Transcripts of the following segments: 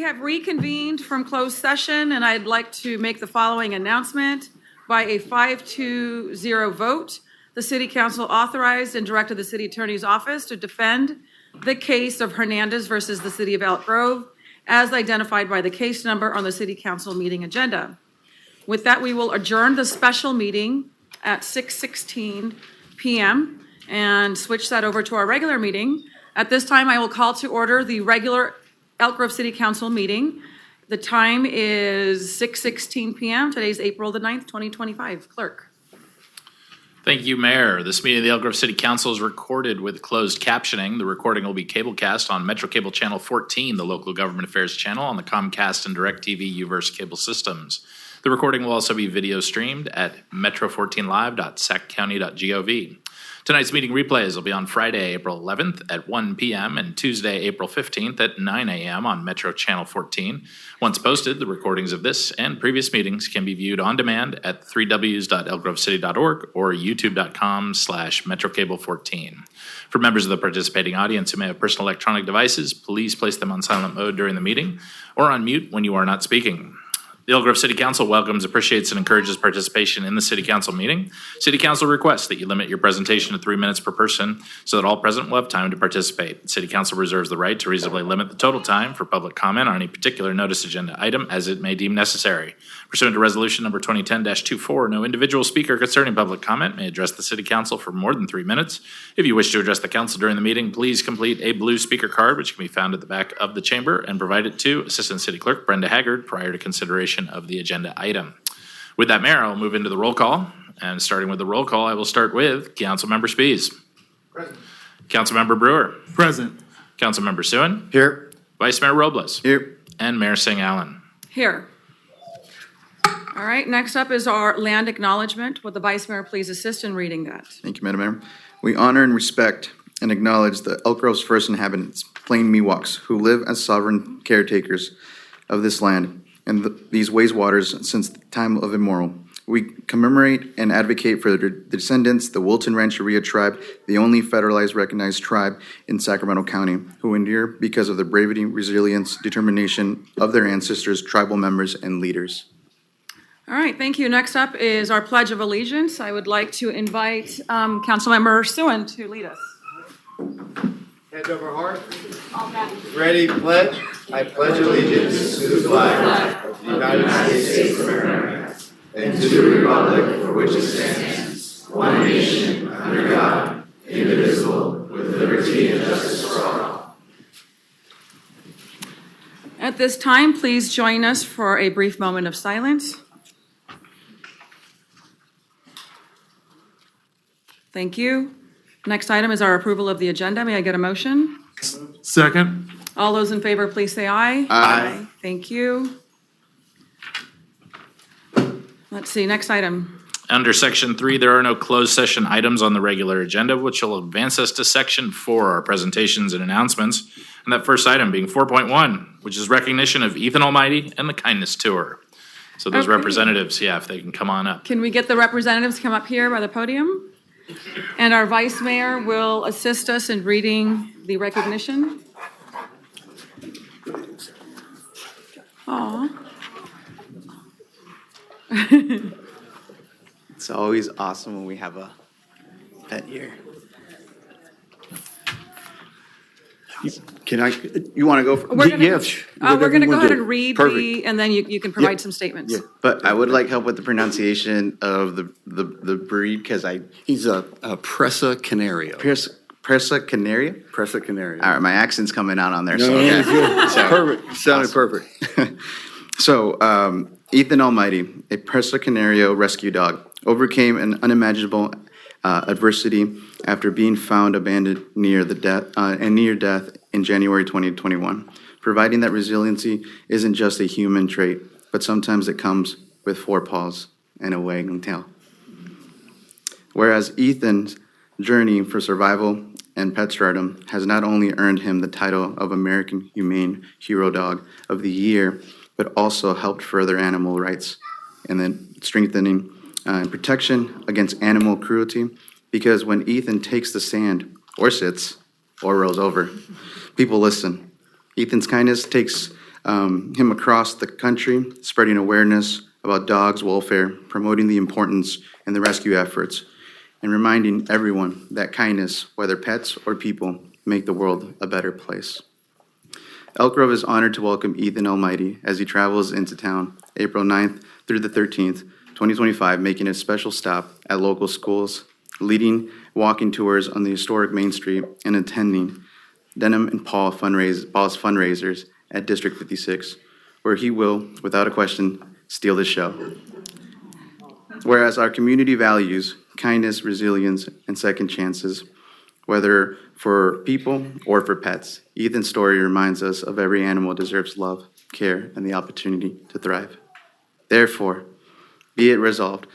have reconvened from closed session, and I'd like to make the following announcement. By a 5-0 vote, the City Council authorized and directed the City Attorney's Office to defend the case of Hernandez versus the City of Elk Grove as identified by the case number on the City Council meeting agenda. With that, we will adjourn the special meeting at 6:16 p.m. and switch that over to our regular meeting. At this time, I will call to order the regular Elk Grove City Council meeting. The time is 6:16 p.m. Today's April the 9th, 2025. Clerk. Thank you, Mayor. This meeting of the Elk Grove City Council is recorded with closed captioning. The recording will be cablecast on Metro Cable Channel 14, the local government affairs channel on the Comcast and DirecTV Uverse cable systems. The recording will also be video streamed at metro14live.saccounty.gov. Tonight's meeting replays will be on Friday, April 11th at 1 p.m. and Tuesday, April 15th at 9 a.m. on Metro Channel 14. Once posted, the recordings of this and previous meetings can be viewed on demand at www.elkgrovecity.org or youtube.com/metrocable14. For members of the participating audience who may have personal electronic devices, please place them on silent mode during the meeting or on mute when you are not speaking. The Elk Grove City Council welcomes, appreciates, and encourages participation in the City Council meeting. City Council requests that you limit your presentation to 3 minutes per person so that all present will have time to participate. City Council reserves the right to reasonably limit the total time for public comment on any particular notice agenda item as it may deem necessary. Pursuant to Resolution Number 2010-24, no individual speaker concerning public comment may address the City Council for more than 3 minutes. If you wish to address the Council during the meeting, please complete a blue speaker card, which can be found at the back of the chamber, and provide it to Assistant City Clerk Brenda Haggard prior to consideration of the agenda item. With that, Mayor, I'll move into the roll call. And starting with the roll call, I will start with Councilmember Spies. Present. Councilmember Brewer. Present. Councilmember Suen. Here. Vice Mayor Robles. Here. And Mayor Singh Allen. Here. All right, next up is our land acknowledgement. Would the Vice Mayor please assist in reading that? Thank you, Madam Mayor. We honor and respect and acknowledge the Elk Grove's first inhabitants, Plain Miwoks, who live as sovereign caretakers of this land and these wastewaters since the time of immemorial. We commemorate and advocate for the descendants, the Wilton Rancheria tribe, the only federalized recognized tribe in Sacramento County, who endure because of the bravery, resilience, determination of their ancestors, tribal members, and leaders. All right, thank you. Next up is our Pledge of Allegiance. I would like to invite Councilmember Suen to lead us. Head over heart. Ready, pledge. I pledge allegiance to the flag of the United States of America and to the republic for which it stands, one nation, under God, indivisible, with liberty and justice for all. At this time, please join us for a brief moment of silence. Thank you. Next item is our approval of the agenda. May I get a motion? Second. All those in favor, please say aye. Aye. Thank you. Let's see, next item. Under Section 3, there are no closed session items on the regular agenda, which will advance us to Section 4, our presentations and announcements. And that first item being 4.1, which is recognition of Ethan Almighty and the Kindness Tour. So those representatives, if they can come on up. Can we get the representatives to come up here by the podium? And our Vice Mayor will assist us in reading the recognition. Aw. It's always awesome when we have a pet here. Can I, you want to go? We're gonna, Yes. we're going to go ahead and read Perfect. and then you can provide some statements. Yeah, but I would like help with the pronunciation of the breed because He's a Presa Canario. Presa Canaria? Presa Canario. All right, my accent's coming out on there. No, So, no, okay. it's good. So, Perfect. Sounded awesome. perfect. So, Ethan Almighty, a Presa Canario rescue dog, overcame an unimaginable adversity after being found abandoned near death in January 2021. Providing that resiliency isn't just a human trait, but sometimes it comes with 4 paws and a wagging tail. Whereas Ethan's journey for survival and pet stardom has not only earned him the title of American Humane Hero Dog of the Year, but also helped further animal rights and then strengthening and protection against animal cruelty. Because when Ethan takes the stand, or sits, or rolls over, people listen. Ethan's kindness takes him across the country, spreading awareness about dogs' welfare, promoting the importance in the rescue efforts, and reminding everyone that kindness, whether pets or people, make the world a better place. Elk Grove is honored to welcome Ethan Almighty as he travels into town April 9th through the 13th, 2025, making a special stop at local schools, leading walking tours on the historic Main Street, and attending Denham and Paul's fundraisers at District 56, where he will, without a question, steal the show. Whereas our community values kindness, resilience, and second chances, whether for people or for pets, Ethan's story reminds us of every animal deserves love, care, and the opportunity to thrive. Therefore, be it resolved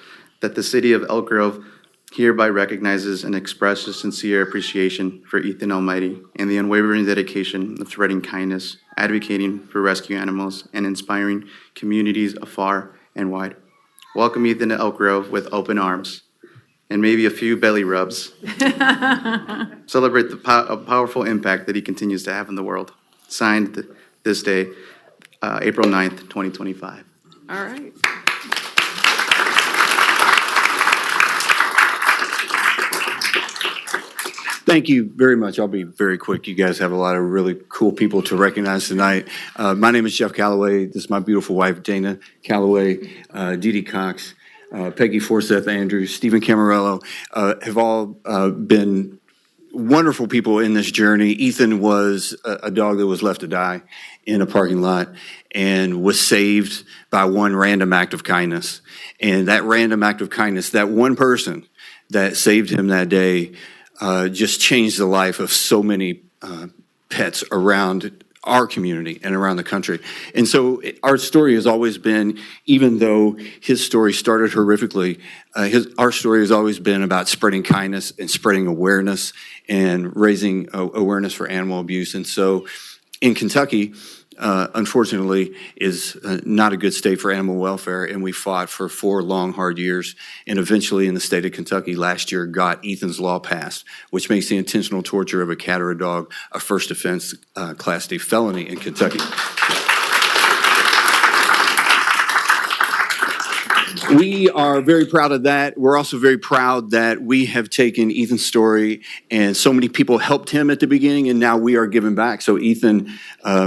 that the City of Elk Grove hereby recognizes and expresses sincere appreciation for Ethan Almighty and the unwavering dedication of spreading kindness, advocating for rescue animals, and inspiring communities afar and wide. Welcome Ethan to Elk Grove with open arms and maybe a few belly rubs. Celebrate the powerful impact that he continues to have in the world. Signed this day, April 9th, 2025. All right. Thank you very much. I'll be very quick. You guys have a lot of really cool people to recognize tonight. My name is Jeff Calloway. This is my beautiful wife, Dana Calloway, Dee Dee Cox, Peggy Forsyth Andrews, Stephen Camarello, have all been wonderful people in this journey. Ethan was a dog that was left to die in a parking lot and was saved by one random act of kindness. And that random act of kindness, that one person that saved him that day, just changed the life of so many pets around our community and around the country. And so our story has always been, even though his story started horrifically, our story has always been about spreading kindness and spreading awareness and raising awareness for animal abuse. And so in Kentucky, unfortunately, is not a good state for animal welfare, and we fought for 4 long, hard years, and eventually in the state of Kentucky last year got Ethan's Law passed, which makes the intentional torture of a cat or a dog a first offense Class D felony in Kentucky. We are very proud of that. We're also very proud that we have taken Ethan's story, and so many people helped him at the beginning, and now we are giving back. So Ethan,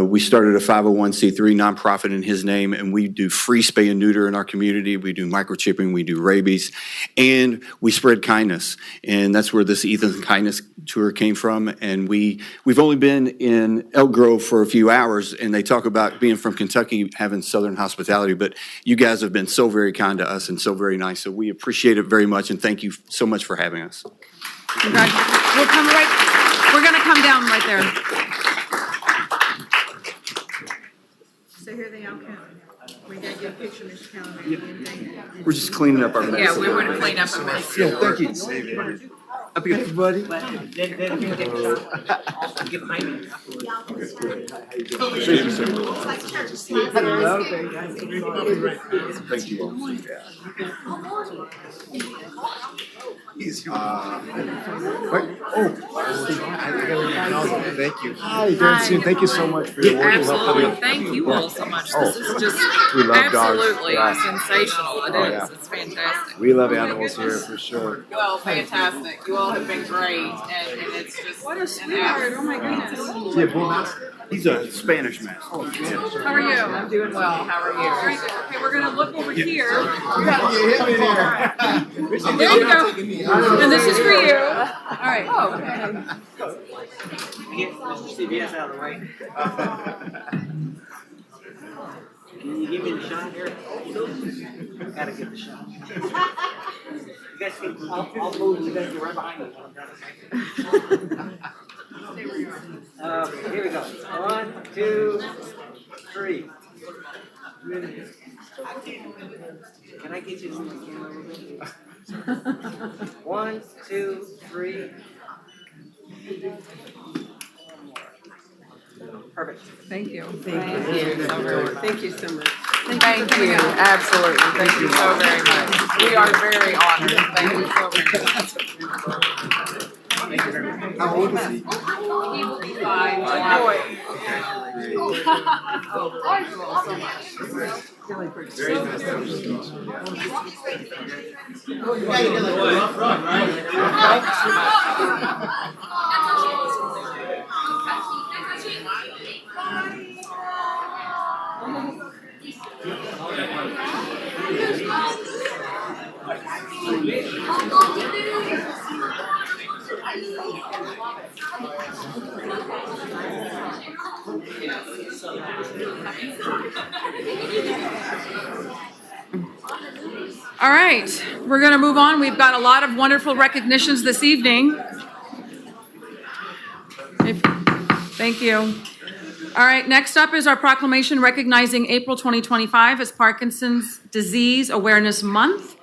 we started a 501c3 nonprofit in his name, and we do free spay and neuter in our community. We do microchipping, we do rabies, and we spread kindness. And that's where this Ethan's Kindness Tour came from. And we've only been in Elk Grove for a few hours, and they talk about being from Kentucky, having Southern hospitality, but you guys have been so very kind to us and so very nice. So we appreciate it very much, and thank you so much for having us. We're going to come down right there. So here they all come. We got to get a picture, Mr. Calander. We're just cleaning up our mess. Yeah, we want to clean up a mess. Yeah, thank you. Up here, buddy. Thank you all. Thank you. Hi, very soon. Thank you so much for your work. Absolutely. Thank you all so much. This is just We love dogs. absolutely Yeah. sensational. It is. Yeah. It's fantastic. We love animals here for sure. Well, fantastic. You all have been great, and it's just What a sweetheart. Oh, my goodness. He's a Spanish master. How are you? I'm doing well. How are you? Very good. Okay, we're going to look over here. Get him in here. There you go. And this is for you. All right. Oh, okay. Get Mr. CBS out of the way. Can you give me the shot here? Gotta get the shot. You guys can, I'll move, you guys are right behind me. Here we go. 1, 2, 3. Can I get you to move the camera a little bit? 1, 2, 3. Perfect. Thank you. Thank you so very much. Thank you so much. Thank you. Absolutely. Thank you so very much. We are very honored. Thank you so very much. Thank you very much. How old is he? He will be 5. Boy. Very nice. All right, we're going to move on. We've got a lot of wonderful recognitions this evening. Thank you. All right, next up is our proclamation recognizing April 2025 as Parkinson's Disease Awareness Month.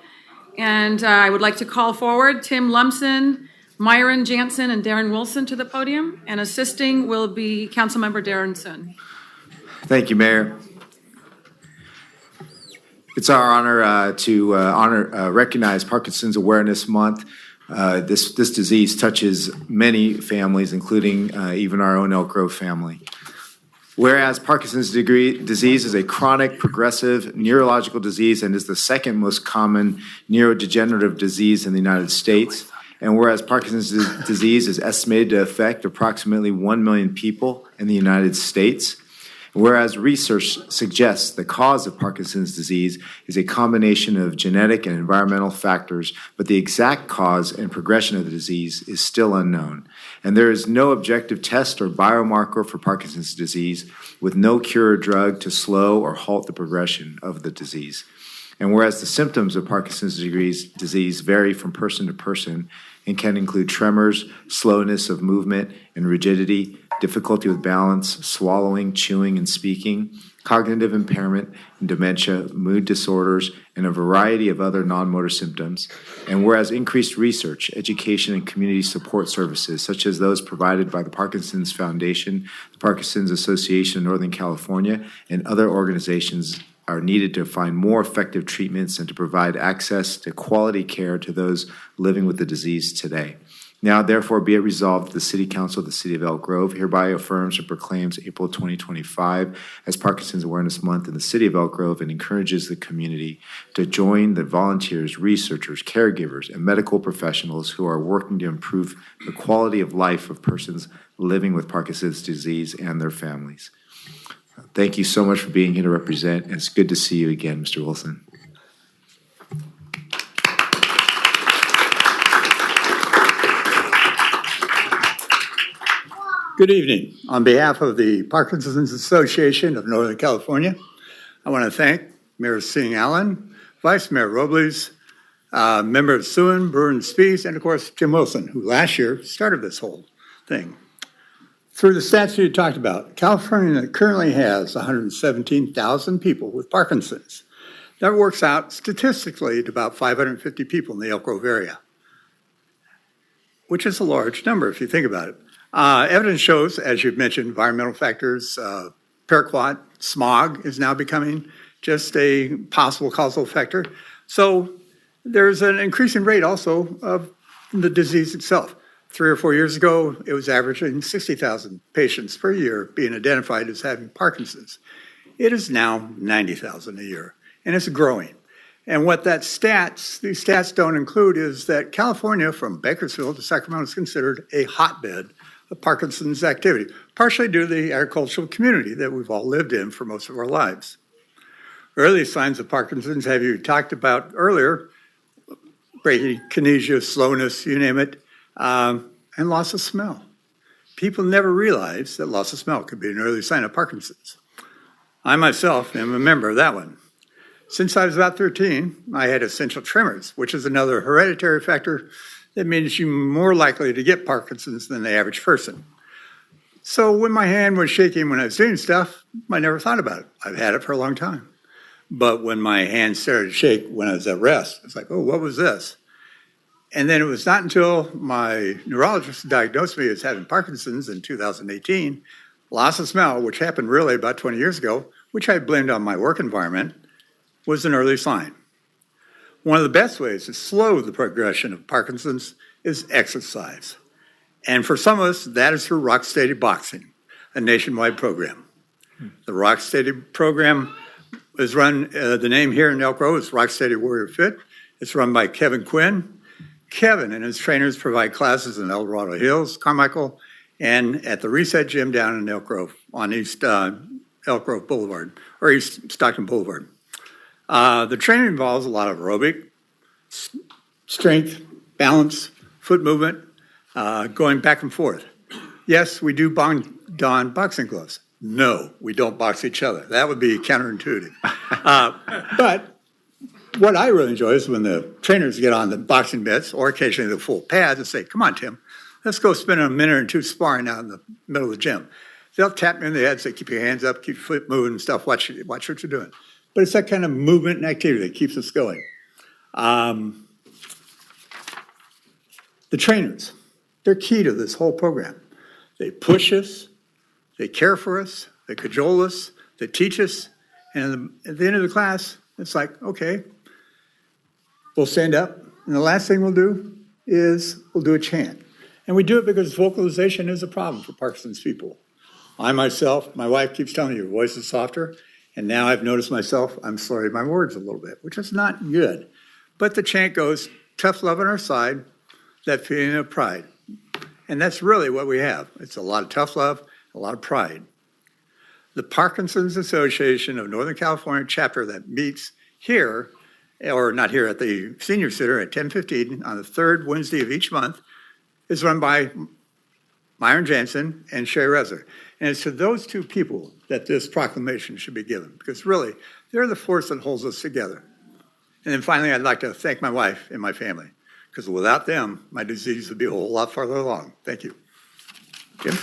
And I would like to call forward Tim Lumsden, Myron Jansen, and Darren Wilson to the podium. And assisting will be Councilmember Darren Sun. Thank you, Mayor. It's our honor to recognize Parkinson's Awareness Month. This disease touches many families, including even our own Elk Grove family. Whereas Parkinson's disease is a chronic, progressive neurological disease and is the second most common neurodegenerative disease in the United States, and whereas Parkinson's disease is estimated to affect approximately 1 million people in the United States, whereas research suggests the cause of Parkinson's disease is a combination of genetic and environmental factors, but the exact cause and progression of the disease is still unknown. And there is no objective test or biomarker for Parkinson's disease, with no cure or drug to slow or halt the progression of the disease. And whereas the symptoms of Parkinson's disease vary from person to person and can include tremors, slowness of movement and rigidity, difficulty with balance, swallowing, chewing, and speaking, cognitive impairment and dementia, mood disorders, and a variety of other non-motor symptoms. And whereas increased research, education, and community support services, such as those provided by the Parkinson's Foundation, the Parkinson's Association of Northern California, and other organizations are needed to find more effective treatments and to provide access to quality care to those living with the disease today. Now, therefore, be it resolved, the City Council of the City of Elk Grove hereby affirms and proclaims April 2025 as Parkinson's Awareness Month in the City of Elk Grove and encourages the community to join the volunteers, researchers, caregivers, and medical professionals who are working to improve the quality of life of persons living with Parkinson's disease and their families. Thank you so much for being here to represent. It's good to see you again, Mr. Wilson. Good evening. On behalf of the Parkinson's Association of Northern California, I want to thank Mayor Singh Allen, Vice Mayor Robles, Member of Sewin, Bruin Spies, and of course, Tim Wilson, who last year started this whole thing. Through the stats you talked about, California currently has 117,000 people with Parkinson's. That works out statistically to about 550 people in the Elk Grove area, which is a large number if you think about it. Evidence shows, as you've mentioned, environmental factors, paraquat, smog is now becoming just a possible causal factor. So there's an increasing rate also of the disease itself. 3 or 4 years ago, it was averaging 60,000 patients per year being identified as having Parkinson's. It is now 90,000 a year, and it's growing. And what these stats don't include is that California, from Bakersfield to Sacramento, is considered a hotbed of Parkinson's activity, partially due to the agricultural community that we've all lived in for most of our lives. Early signs of Parkinson's, have you talked about earlier, bradykinesia, slowness, you name it, and loss of smell. People never realize that loss of smell could be an early sign of Parkinson's. I myself am a member of that one. Since I was about 13, I had essential tremors, which is another hereditary factor that means you're more likely to get Parkinson's than the average person. So when my hand was shaking when I was doing stuff, I never thought about it. I've had it for a long time. But when my hand started to shake when I was at rest, it's like, oh, what was this? And then it was not until my neurologist diagnosed me as having Parkinson's in 2018, loss of smell, which happened really about 20 years ago, which I blamed on my work environment, was an early sign. One of the best ways to slow the progression of Parkinson's is exercise. And for some of us, that is through Rock Steady Boxing, a nationwide program. The Rock Steady program is run, the name here in Elk Grove is Rock Steady Warrior Fit. It's run by Kevin Quinn. Kevin and his trainers provide classes in El Dorado Hills, Carmichael, and at the Reset Gym down in Elk Grove on East Elk Grove Boulevard, or East Stockton Boulevard. The training involves a lot of aerobic, strength, balance, foot movement, going back and forth. Yes, we do don boxing gloves. No, we don't box each other. That would be counterintuitive. But what I really enjoy is when the trainers get on the boxing mitts or occasionally the full pads and say, come on, Tim, let's go spend a minute or two sparring out in the middle of the gym. They'll tap me in the head, say, keep your hands up, keep your foot moving and stuff, watch what you're doing. But it's that kind of movement and activity that keeps us going. The trainers, they're key to this whole program. They push us, they care for us, they cajole us, they teach us, and at the end of the class, it's like, okay, we'll stand up, and the last thing we'll do is we'll do a chant. And we do it because vocalization is a problem for Parkinson's people. I myself, my wife keeps telling me your voice is softer, and now I've noticed myself, I'm slurring my words a little bit, which is not good. But the chant goes, tough love on our side, that feeling of pride. And that's really what we have. It's a lot of tough love, a lot of pride. The Parkinson's Association of Northern California chapter that meets here, or not here, at the Senior Center at 10:15 on the third Wednesday of each month, is run by Myron Jansen and Sherry Rezler. And it's to those two people that this proclamation should be given, because really, they're the force that holds us together. And then finally, I'd like to thank my wife and my family, because without them, my disease would be a whole lot farther along. Thank you. Jim?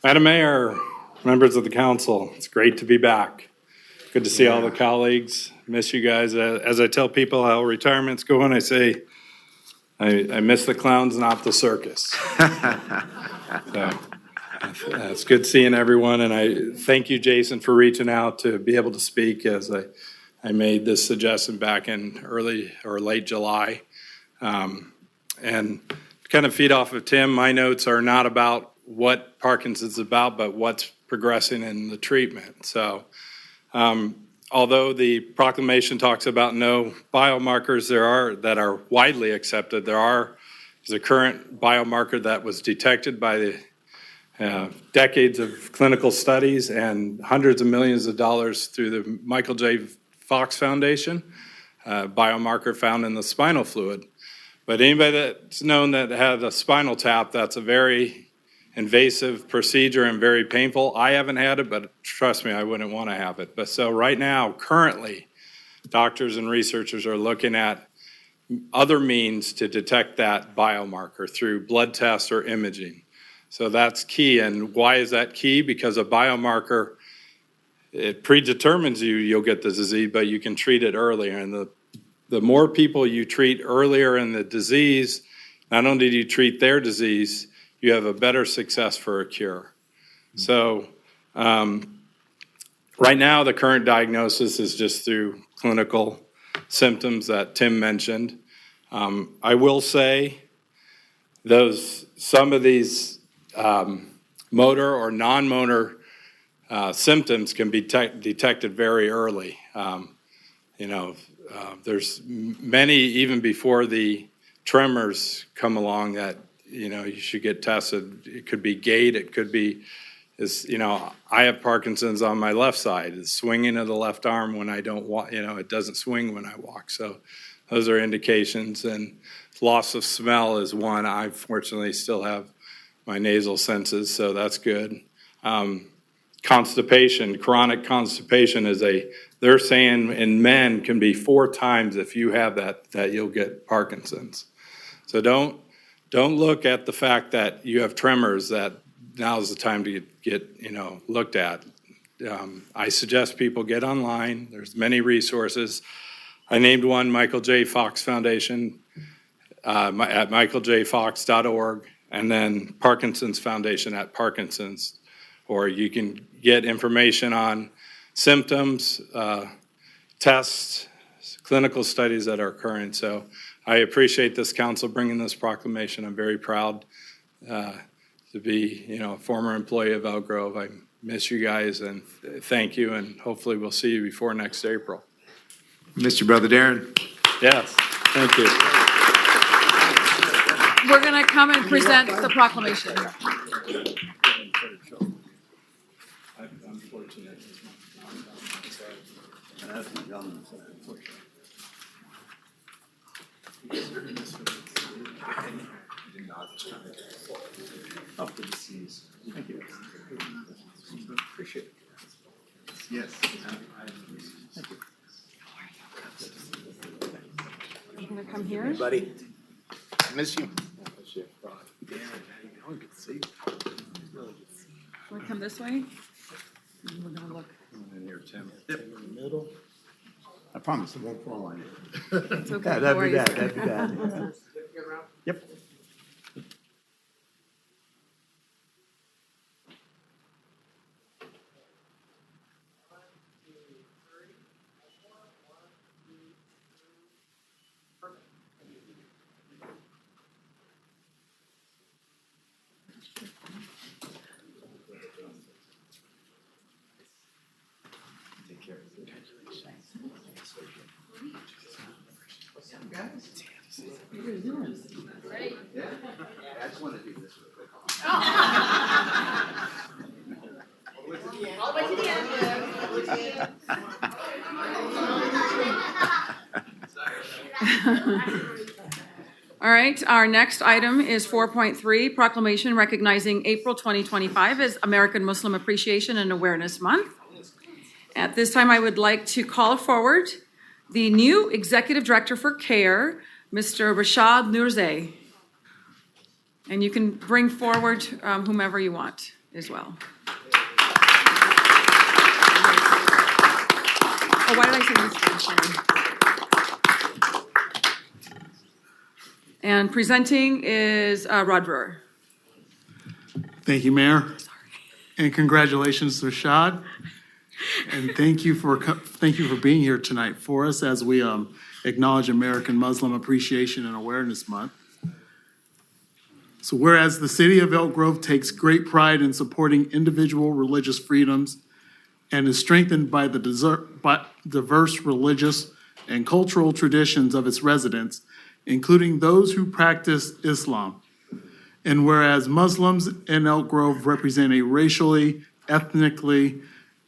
Madam Mayor, members of the council, it's great to be back. Good to see all the colleagues. Miss you guys. As I tell people how retirement's going, I say, I miss the clowns, not the circus. So, it's good seeing everyone, and I thank you, Jason, for reaching out to be able to speak, as I made this suggestion back in early or late July. And to kind of feed off of Tim, my notes are not about what Parkinson's is about, but what's progressing in the treatment. So although the proclamation talks about no biomarkers that are widely accepted, there's a current biomarker that was detected by the decades of clinical studies and hundreds of millions of dollars through the Michael J. Fox Foundation, biomarker found in the spinal fluid. But anybody that's known that had a spinal tap, that's a very invasive procedure and very painful. I haven't had it, but trust me, I wouldn't want to have it. But so right now, currently, doctors and researchers are looking at other means to detect that biomarker through blood tests or imaging. So that's key. And why is that key? Because a biomarker, it predetermines you'll get the disease, but you can treat it earlier. And the more people you treat earlier in the disease, not only do you treat their disease, you have a better success for a cure. So right now, the current diagnosis is just through clinical symptoms that Tim mentioned. I will say some of these motor or non-motor symptoms can be detected very early. There's many even before the tremors come along that you should get tested. It could be gait. It could be, I have Parkinson's on my left side. It's swinging of the left arm when I don't walk. It doesn't swing when I walk. So those are indications. And loss of smell is one. I fortunately still have my nasal senses, so that's good. Constipation, chronic constipation they're saying in men can be 4 times if you have that you'll get Parkinson's. So don't look at the fact that you have tremors, that now's the time to get looked at. I suggest people get online. There's many resources. I named one, Michael J. Fox Foundation, at michaeljfox.org, and then Parkinson's Foundation at Parkinson's. Or you can get information on symptoms. tests, clinical studies that are current. So I appreciate this council bringing this proclamation. I'm very proud to be, a former employee of Elk Grove. I miss you guys and thank you, and hopefully we'll see you before next April. Mr. Brother Darren. Yes, thank you. We're going to come and present the proclamation. Thank you. Appreciate it. Yes. Thank you. You're going to come here? Buddy, I miss you. Want to come this way? And we're going to look. I promise it won't fall on you. It's okay. Yeah, that'd be bad, that'd be bad. Yep. I just want to do this real quick. All right, our next item is 4.3, proclamation recognizing April 2025 as American Muslim Appreciation and Awareness Month. At this time, I would like to call forward the new Executive Director for CARE, Mr. Rashad Nurzeh. And you can bring forward whomever you want as well. Oh, why did I say this? Sorry. And presenting is Rod Brewer. Thank you, Mayor. And congratulations, Rashad. And thank you for being here tonight for us as we acknowledge American Muslim Appreciation and Awareness Month. So whereas the City of Elk Grove takes great pride in supporting individual religious freedoms and is strengthened by the diverse religious and cultural traditions of its residents, including those who practice Islam. And whereas Muslims in Elk Grove represent a racially, ethnically,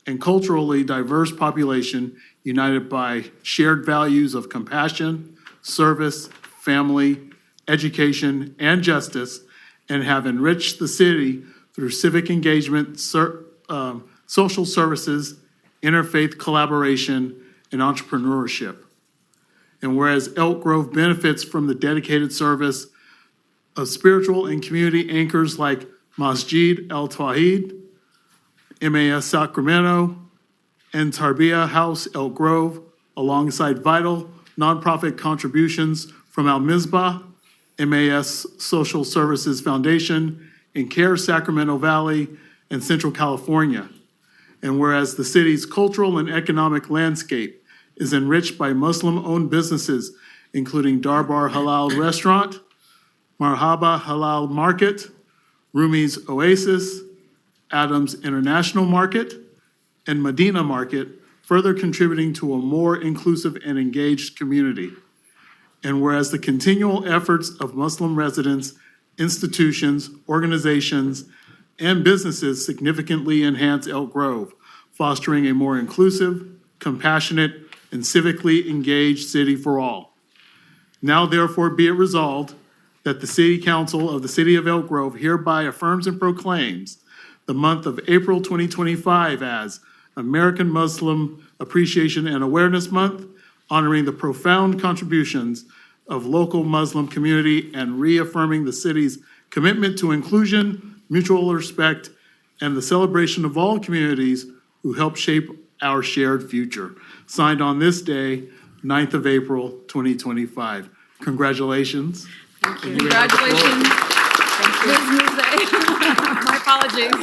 and culturally diverse population united by shared values of compassion, service, family, education, and justice, and have enriched the city through civic engagement, social services, interfaith collaboration, and entrepreneurship. And whereas Elk Grove benefits from the dedicated service of spiritual and community anchors like Masjid El Tawhid, MAS Sacramento, and Tarbiyah House Elk Grove, alongside vital nonprofit contributions from Al Mizbah, MAS Social Services Foundation, and CARE Sacramento Valley and Central California. And whereas the city's cultural and economic landscape is enriched by Muslim-owned businesses, including Darbar Halal Restaurant, Marhaba Halal Market, Rumi's Oasis, Adams International Market, and Medina Market, further contributing to a more inclusive and engaged community. And whereas the continual efforts of Muslim residents, institutions, organizations, and businesses significantly enhance Elk Grove, fostering a more inclusive, compassionate, and civically engaged city for all. Now therefore be it resolved that the City Council of the City of Elk Grove hereby affirms and proclaims the month of April 2025 as American Muslim Appreciation and Awareness Month, honoring the profound contributions of local Muslim community and reaffirming the city's commitment to inclusion, mutual respect, and the celebration of all communities who help shape our shared future. Signed on this day, 9th of April, 2025. Congratulations. Thank you. Congratulations. Thank you. My apologies.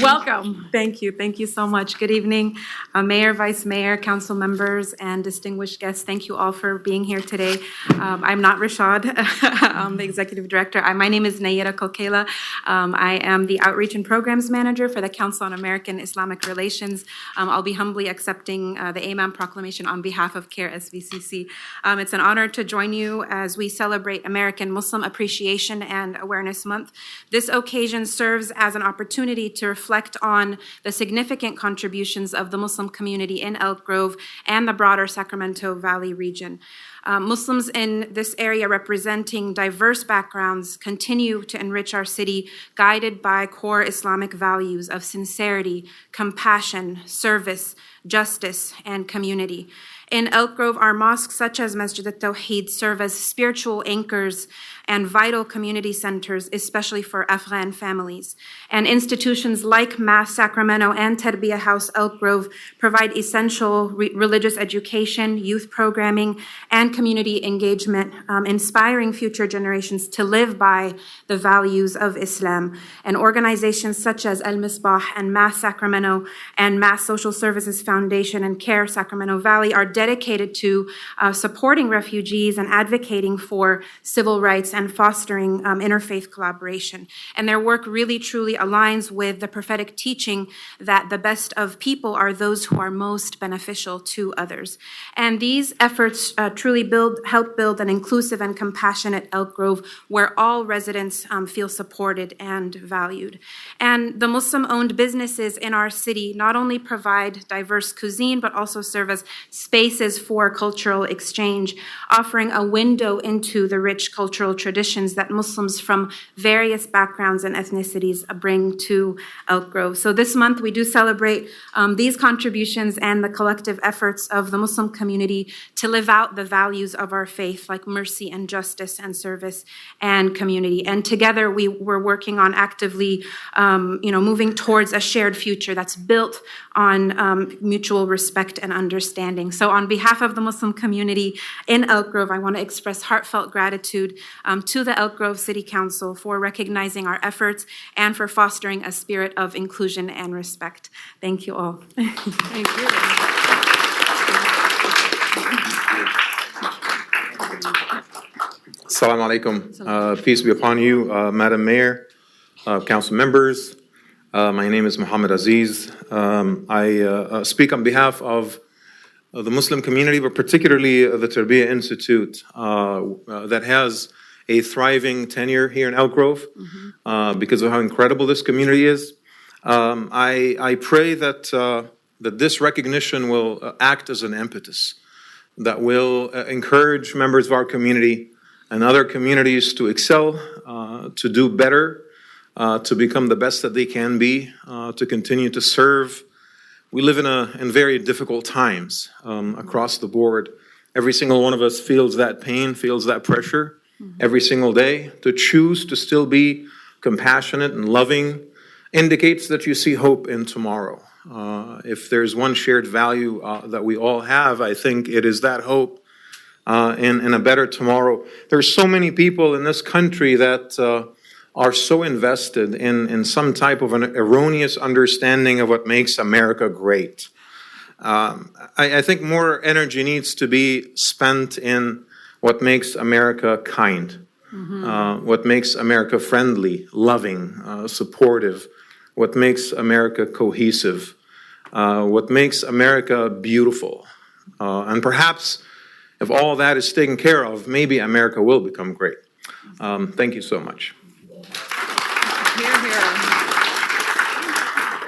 Welcome. Thank you. Thank you so much. Good evening, Mayor, Vice Mayor, council members, and distinguished guests. Thank you all for being here today. I'm not Rashad. I'm the Executive Director. My name is Nayera Kokela. I am the Outreach and Programs Manager for the Council on American Islamic Relations. I'll be humbly accepting the Imam Proclamation on behalf of CARE SVCC. It's an honor to join you as we celebrate American Muslim Appreciation and Awareness Month. This occasion serves as an opportunity to reflect on the significant contributions of the Muslim community in Elk Grove and the broader Sacramento Valley region. Muslims in this area representing diverse backgrounds continue to enrich our city, guided by core Islamic values of sincerity, compassion, service, justice, and community. In Elk Grove, our mosques, such as Masjid al-Tawheed, serve as spiritual anchors and vital community centers, especially for Afghan families. And institutions like Mass Sacramento and Tarbiyah House Elk Grove provide essential religious education, youth programming, and community engagement, inspiring future generations to live by the values of Islam. And organizations such as El Misbah and Mass Sacramento and Mass Social Services Foundation and CARE Sacramento Valley are dedicated to supporting refugees and advocating for civil rights and fostering interfaith collaboration. And their work really truly aligns with the prophetic teaching that the best of people are those who are most beneficial to others. And these efforts truly help build an inclusive and compassionate Elk Grove where all residents feel supported and valued. And the Muslim-owned businesses in our city not only provide diverse cuisine, but also serve as spaces for cultural exchange, offering a window into the rich cultural traditions that Muslims from various backgrounds and ethnicities bring to Elk Grove. So this month we do celebrate these contributions and the collective efforts of the Muslim community to live out the values of our faith, like mercy and justice and service and community. And together we're working on actively moving towards a shared future that's built on mutual respect and understanding. So on behalf of the Muslim community in Elk Grove, I want to express heartfelt gratitude to the Elk Grove City Council for recognizing our efforts and for fostering a spirit of inclusion and respect. Thank you all. Thank you. Assalamu alaikum. Peace be upon you, Madam Mayor, council members. My name is Muhammad Aziz. I speak on behalf of the Muslim community, but particularly the Tarbiyah Institute that has a thriving tenure here in Elk Grove because of how incredible this community is. I pray that this recognition will act as an impetus that will encourage members of our community and other communities to excel, to do better, to become the best that they can be, to continue to serve. We live in very difficult times across the board. Every single one of us feels that pain, feels that pressure every single day. To choose to still be compassionate and loving indicates that you see hope in tomorrow. If there's one shared value that we all have, I think it is that hope in a better tomorrow. There's so many people in this country that are so invested in some type of an erroneous understanding of what makes America great. I think more energy needs to be spent in what makes America kind, what makes America friendly, loving, supportive, what makes America cohesive, what makes America beautiful. And perhaps if all that is taken care of, maybe America will become great. Thank you so much. Hear,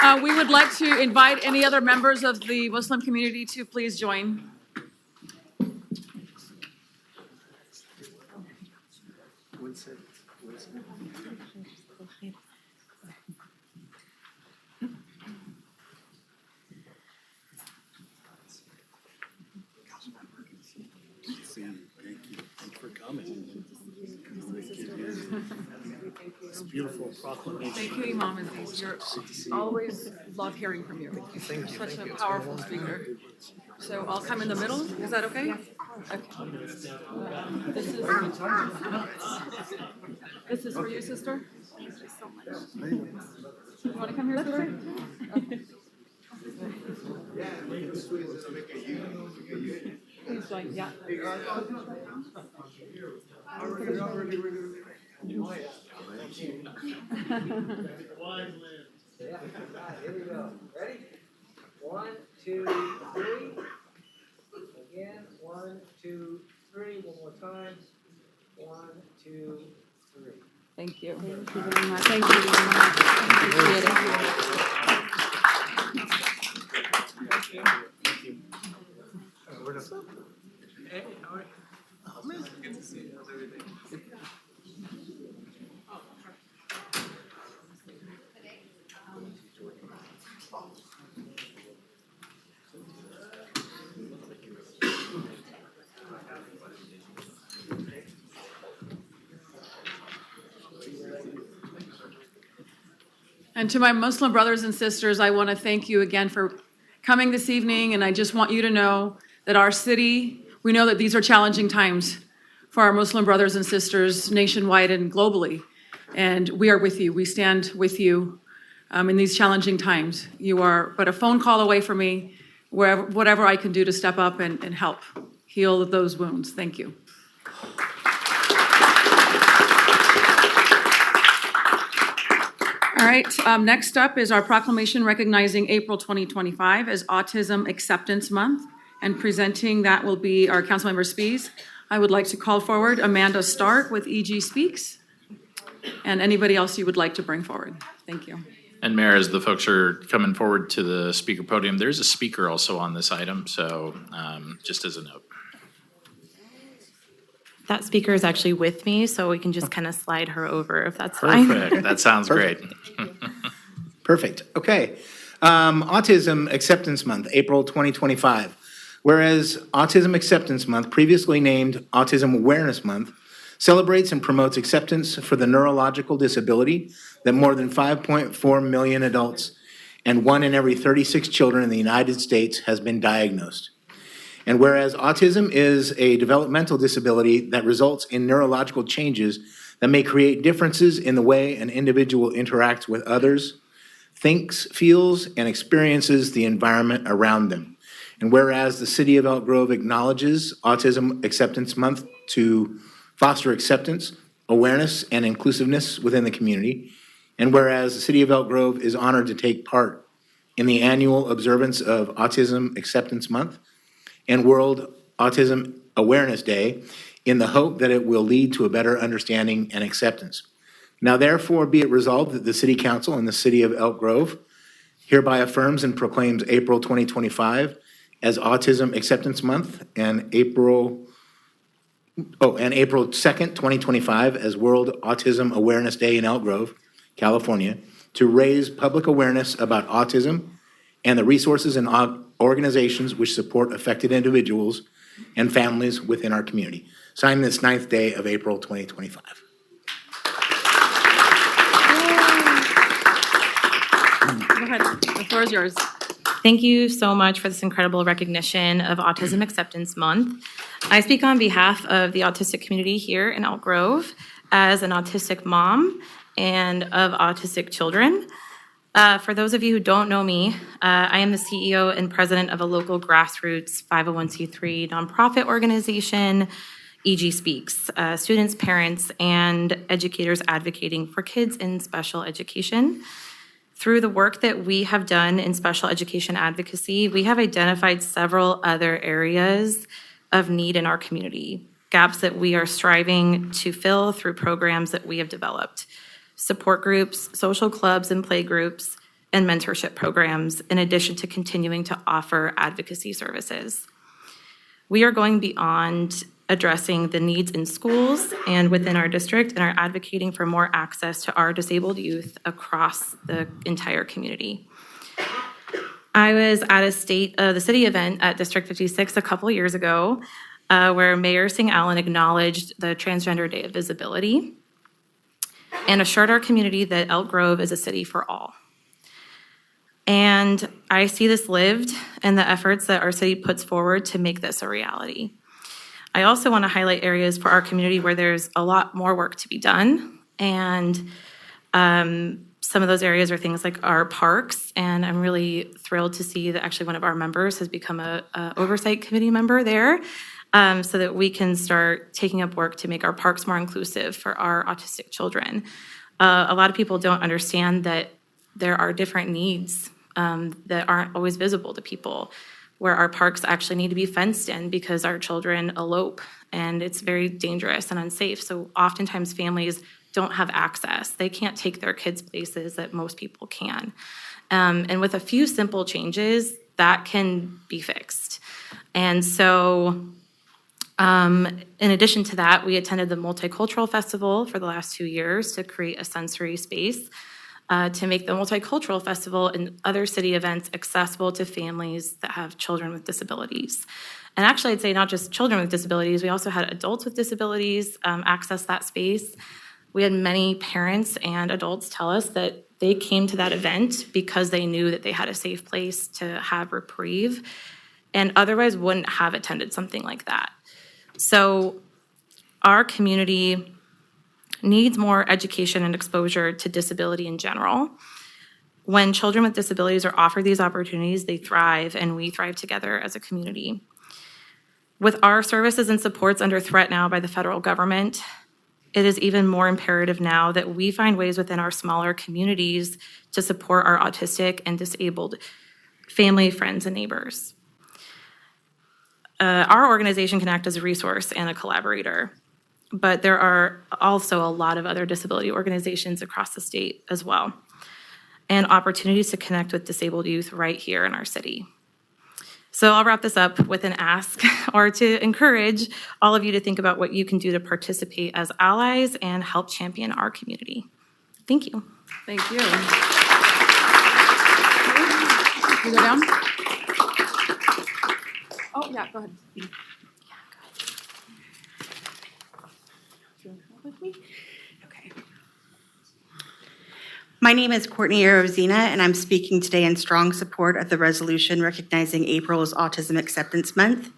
hear. We would like to invite any other members of the Muslim community to please join. It's a beautiful proclamation. Thank you, Imam Aziz. You're always love hearing from you. Thank you. You're such a powerful speaker. So I'll come in the middle. Is that okay? Okay. This is for you, sister. Thank you so much. You want to come here? Please join, yeah. Here we go. Ready? 1, 2, 3. Again, 1, 2, 3. One more time. 1, 2, 3. Thank you. Thank you very much. Thank you very much. Appreciate it. Hey, how are you? Oh, man, good to see you. How's everything? And to my Muslim brothers and sisters, I want to thank you again for coming this evening. And I just want you to know that our city, we know that these are challenging times for our Muslim brothers and sisters nationwide and globally. And we are with you. We stand with you in these challenging times. You are but a phone call away from me, whatever I can do to step up and help heal those wounds. Thank you. All right, next up is our proclamation recognizing April 2025 as Autism Acceptance Month, and presenting that will be our Councilmember Spies. I would like to call forward Amanda Stark with EG Speaks, and anybody else you would like to bring forward. Thank you. And Mayor, as the folks are coming forward to the speaker podium, there's a speaker also on this item, so just as a note. That speaker is actually with me, so we can just kind of slide her over if that's fine. Perfect. That sounds great. Perfect. Okay. Autism Acceptance Month, April 2025. Whereas Autism Acceptance Month, previously named Autism Awareness Month, celebrates and promotes acceptance for the neurological disability that more than 5.4 million adults and 1 in every 36 children in the United States has been diagnosed. And whereas autism is a developmental disability that results in neurological changes that may create differences in the way an individual interacts with others, thinks, feels, and experiences the environment around them. And whereas the City of Elk Grove acknowledges Autism Acceptance Month to foster acceptance, awareness, and inclusiveness within the community, and whereas the City of Elk Grove is honored to take part in the annual observance of Autism Acceptance Month and World Autism Awareness Day in the hope that it will lead to a better understanding and acceptance. Now therefore be it resolved that the City Council and the City of Elk Grove hereby affirms and proclaims April 2025 as Autism Acceptance Month and April 2nd, 2025 as World Autism Awareness Day in Elk Grove, California, to raise public awareness about autism and the resources and organizations which support affected individuals and families within our community. Signed this 9th day of April 2025. Go ahead. The floor is yours. Thank you so much for this incredible recognition of Autism Acceptance Month. I speak on behalf of the autistic community here in Elk Grove as an autistic mom and of autistic children. For those of you who don't know me, I am the CEO and president of a local grassroots 501c3 nonprofit organization, EG Speaks, students, parents, and educators advocating for kids in special education. Through the work that we have done in special education advocacy, we have identified several other areas of need in our community, gaps that we are striving to fill through programs that we have developed. Support groups, social clubs and play groups, and mentorship programs, in addition to continuing to offer advocacy services. We are going beyond addressing the needs in schools and within our district and are advocating for more access to our disabled youth across the entire community. I was at the city event at District 56 a couple years ago where Mayor Singh Allen acknowledged the Transgender Day of Visibility and assured our community that Elk Grove is a city for all. And I see this lived in the efforts that our city puts forward to make this a reality. I also want to highlight areas for our community where there's a lot more work to be done and Some of those areas are things like our parks, and I'm really thrilled to see that actually one of our members has become a oversight committee member there, so that we can start taking up work to make our parks more inclusive for our autistic children. A lot of people don't understand that there are different needs that aren't always visible to people, where our parks actually need to be fenced in because our children elope, and it's very dangerous and unsafe. So oftentimes families don't have access. They can't take their kids places that most people can. And with a few simple changes, that can be fixed. And so in addition to that, we attended the Multicultural Festival for the last 2 years to create a sensory space to make the Multicultural Festival and other city events accessible to families that have children with disabilities. And actually, I'd say not just children with disabilities, we also had adults with disabilities access that space. We had many parents and adults tell us that they came to that event because they knew that they had a safe place to have reprieve and otherwise wouldn't have attended something like that. So our community needs more education and exposure to disability in general. When children with disabilities are offered these opportunities, they thrive, and we thrive together as a community. With our services and supports under threat now by the federal government, it is even more imperative now that we find ways within our smaller communities to support our autistic and disabled family, friends, and neighbors. Our organization can act as a resource and a collaborator, but there are also a lot of other disability organizations across the state as well, and opportunities to connect with disabled youth right here in our city. So I'll wrap this up with an ask or to encourage all of you to think about what you can do to participate as allies and help champion our community. Thank you. Thank you. You go down? Oh, yeah, go ahead. Yeah, go ahead. Do you want to come up with me? Okay. My name is Courtney Arozina, and I'm speaking today in strong support of the resolution recognizing April as Autism Acceptance Month.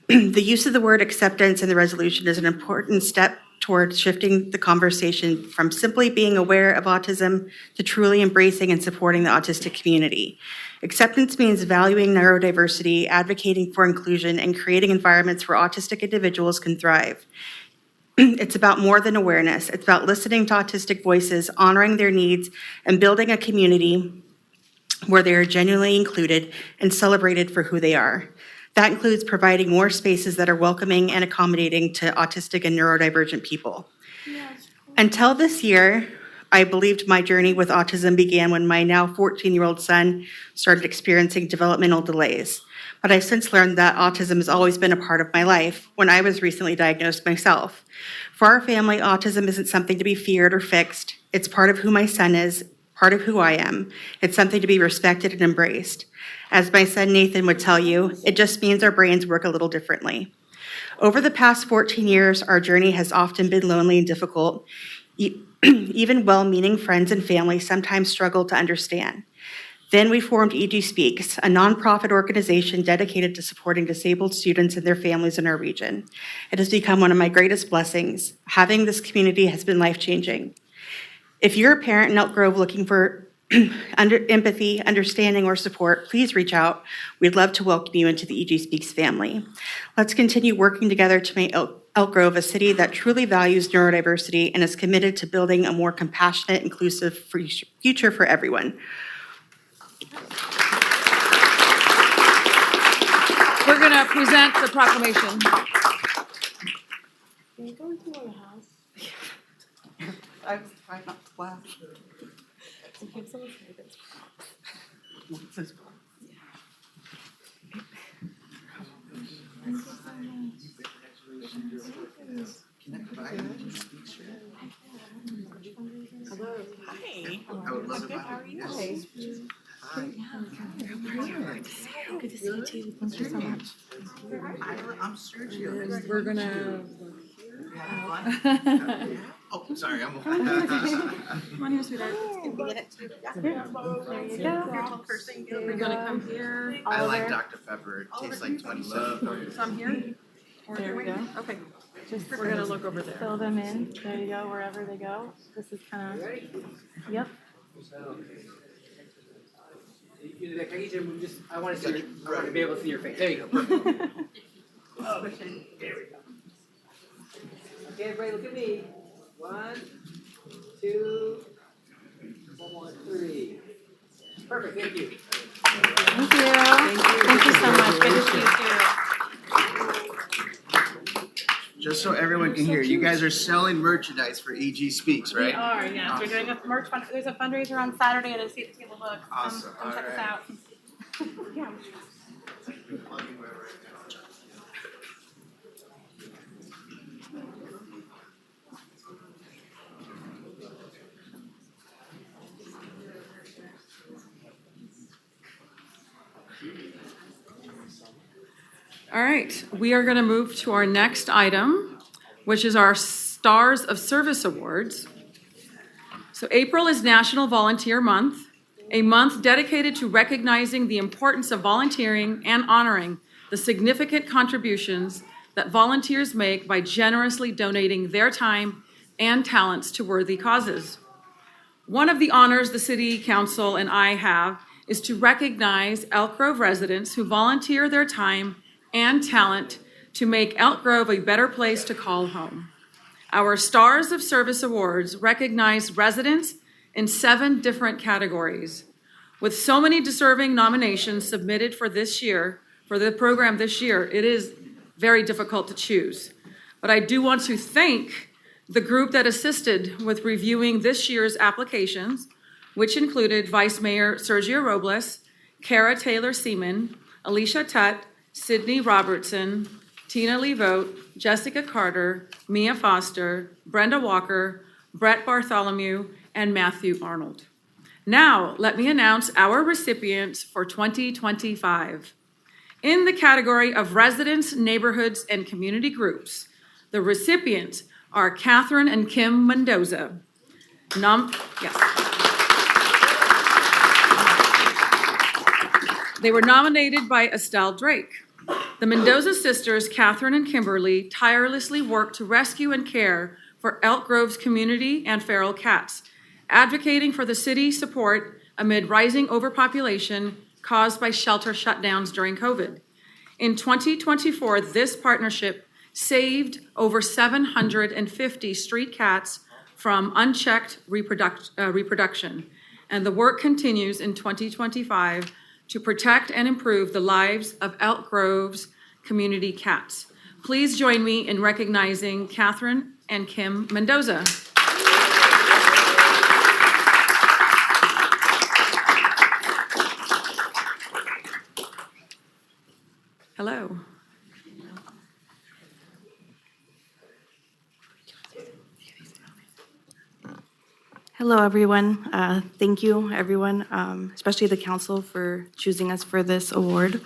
The use of the word acceptance in the resolution is an important step towards shifting the conversation from simply being aware of autism to truly embracing and supporting the autistic community. Acceptance means valuing neurodiversity, advocating for inclusion, and creating environments where autistic individuals can thrive. It's about more than awareness. It's about listening to autistic voices, honoring their needs, and building a community where they are genuinely included and celebrated for who they are. That includes providing more spaces that are welcoming and accommodating to autistic and neurodivergent people. Until this year, I believed my journey with autism began when my now 14-year-old son started experiencing developmental delays. But I've since learned that autism has always been a part of my life when I was recently diagnosed myself. For our family, autism isn't something to be feared or fixed. It's part of who my son is, part of who I am. It's something to be respected and embraced. As my son Nathan would tell you, it just means our brains work a little differently. Over the past 14 years, our journey has often been lonely and difficult. Even well-meaning friends and family sometimes struggle to understand. Then we formed EG Speaks, a nonprofit organization dedicated to supporting disabled students and their families in our region. It has become one of my greatest blessings. Having this community has been life-changing. If you're a parent in Elk Grove looking for empathy, understanding, or support, please reach out. We'd love to welcome you into the EG Speaks family. Let's continue working together to make Elk Grove a city that truly values neurodiversity and is committed to building a more compassionate, inclusive future for everyone. We're going to present the proclamation. Can you go into the house? I was trying not to laugh. What's this? Hello. Hi. I'm good. How are you? Hi. Good to see you too. Thank you so much. I'm Sergio. We're going to... Oh, sorry. I'm Come on here, sweetheart. Can we get it to you? There you go. We're going to come here. I like Dr. Pepper. It tastes like 20 cents. Some here. There we go. Okay. Just We're gonna look over there. fill them in. There you go, wherever they go. This is kind of, yep. I want to see I want to be able to see your face. There you go. Perfect. Oh, there we go. Okay, everybody, look at me. 1, 2, 3. Perfect. Thank you. Thank you. Thank you so much. Good to see you too. Just so everyone can hear, you guys are selling merchandise for EG Speaks, right? We are, yes. We're doing a merch fund. There's a fundraiser on Saturday at a Seat at the Table Books. Awesome. Come check us out. Yeah. All right, we are going to move to our next item, which is our Stars of Service Awards. So April is National Volunteer Month, a month dedicated to recognizing the importance of volunteering and honoring the significant contributions that volunteers make by generously donating their time and talents to worthy causes. One of the honors the City Council and I have is to recognize Elk Grove residents who volunteer their time and talent to make Elk Grove a better place to call home. Our Stars of Service Awards recognize residents in 7 different categories. With so many deserving nominations submitted for this year, for the program this year, it is very difficult to choose. But I do want to thank the group that assisted with reviewing this year's applications, which included Vice Mayor Sergio Robles, Kara Taylor Seaman, Alicia Tutt, Sydney Robertson, Tina Lee Vogt, Jessica Carter, Mia Foster, Brenda Walker, Brett Bartholomew, and Matthew Arnold. Now, let me announce our recipients for 2025. In the category of residents, neighborhoods, and community groups, the recipients are Catherine and Kim Mendoza. They were nominated by Estelle Drake. The Mendoza sisters, Catherine and Kimberly, tirelessly work to rescue and care for Elk Grove's community and feral cats, advocating for the city's support amid rising overpopulation caused by shelter shutdowns during COVID. In 2024, this partnership saved over 750 street cats from unchecked reproduction, and the work continues in 2025 to protect and improve the lives of Elk Grove's community cats. Please join me in recognizing Catherine and Kim Mendoza. Hello. Hello, everyone. Thank you, everyone, especially the council, for choosing us for this award.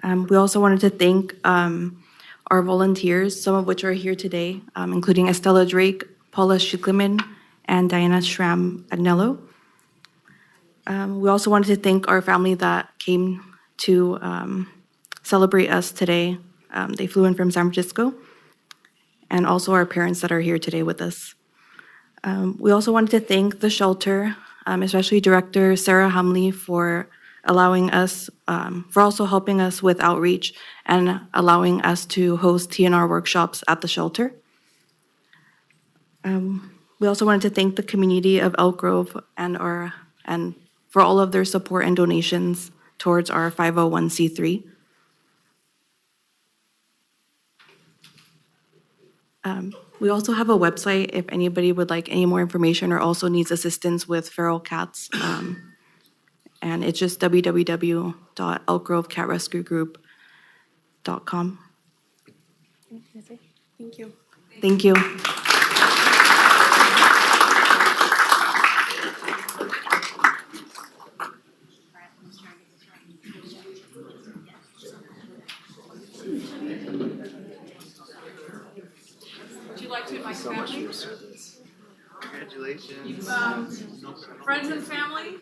We also wanted to thank our volunteers, some of which are here today, including Estella Drake, Paula Schickleman, and Diana Schramm Agnello. We also wanted to thank our family that came to celebrate us today. They flew in from San Francisco, and also our parents that are here today with us. We also wanted to thank the shelter, especially Director Sarah Humley, for allowing us, for also helping us with outreach and allowing us to host TNR workshops at the shelter. We also wanted to thank the community of Elk Grove and for all of their support and donations towards our 501c3. We also have a website if anybody would like any more information or also needs assistance with feral cats. And it's just www.elkgroveCatRescueGroup.com. Thank you. Thank you. Would you like to invite so family? Congratulations. Friends and family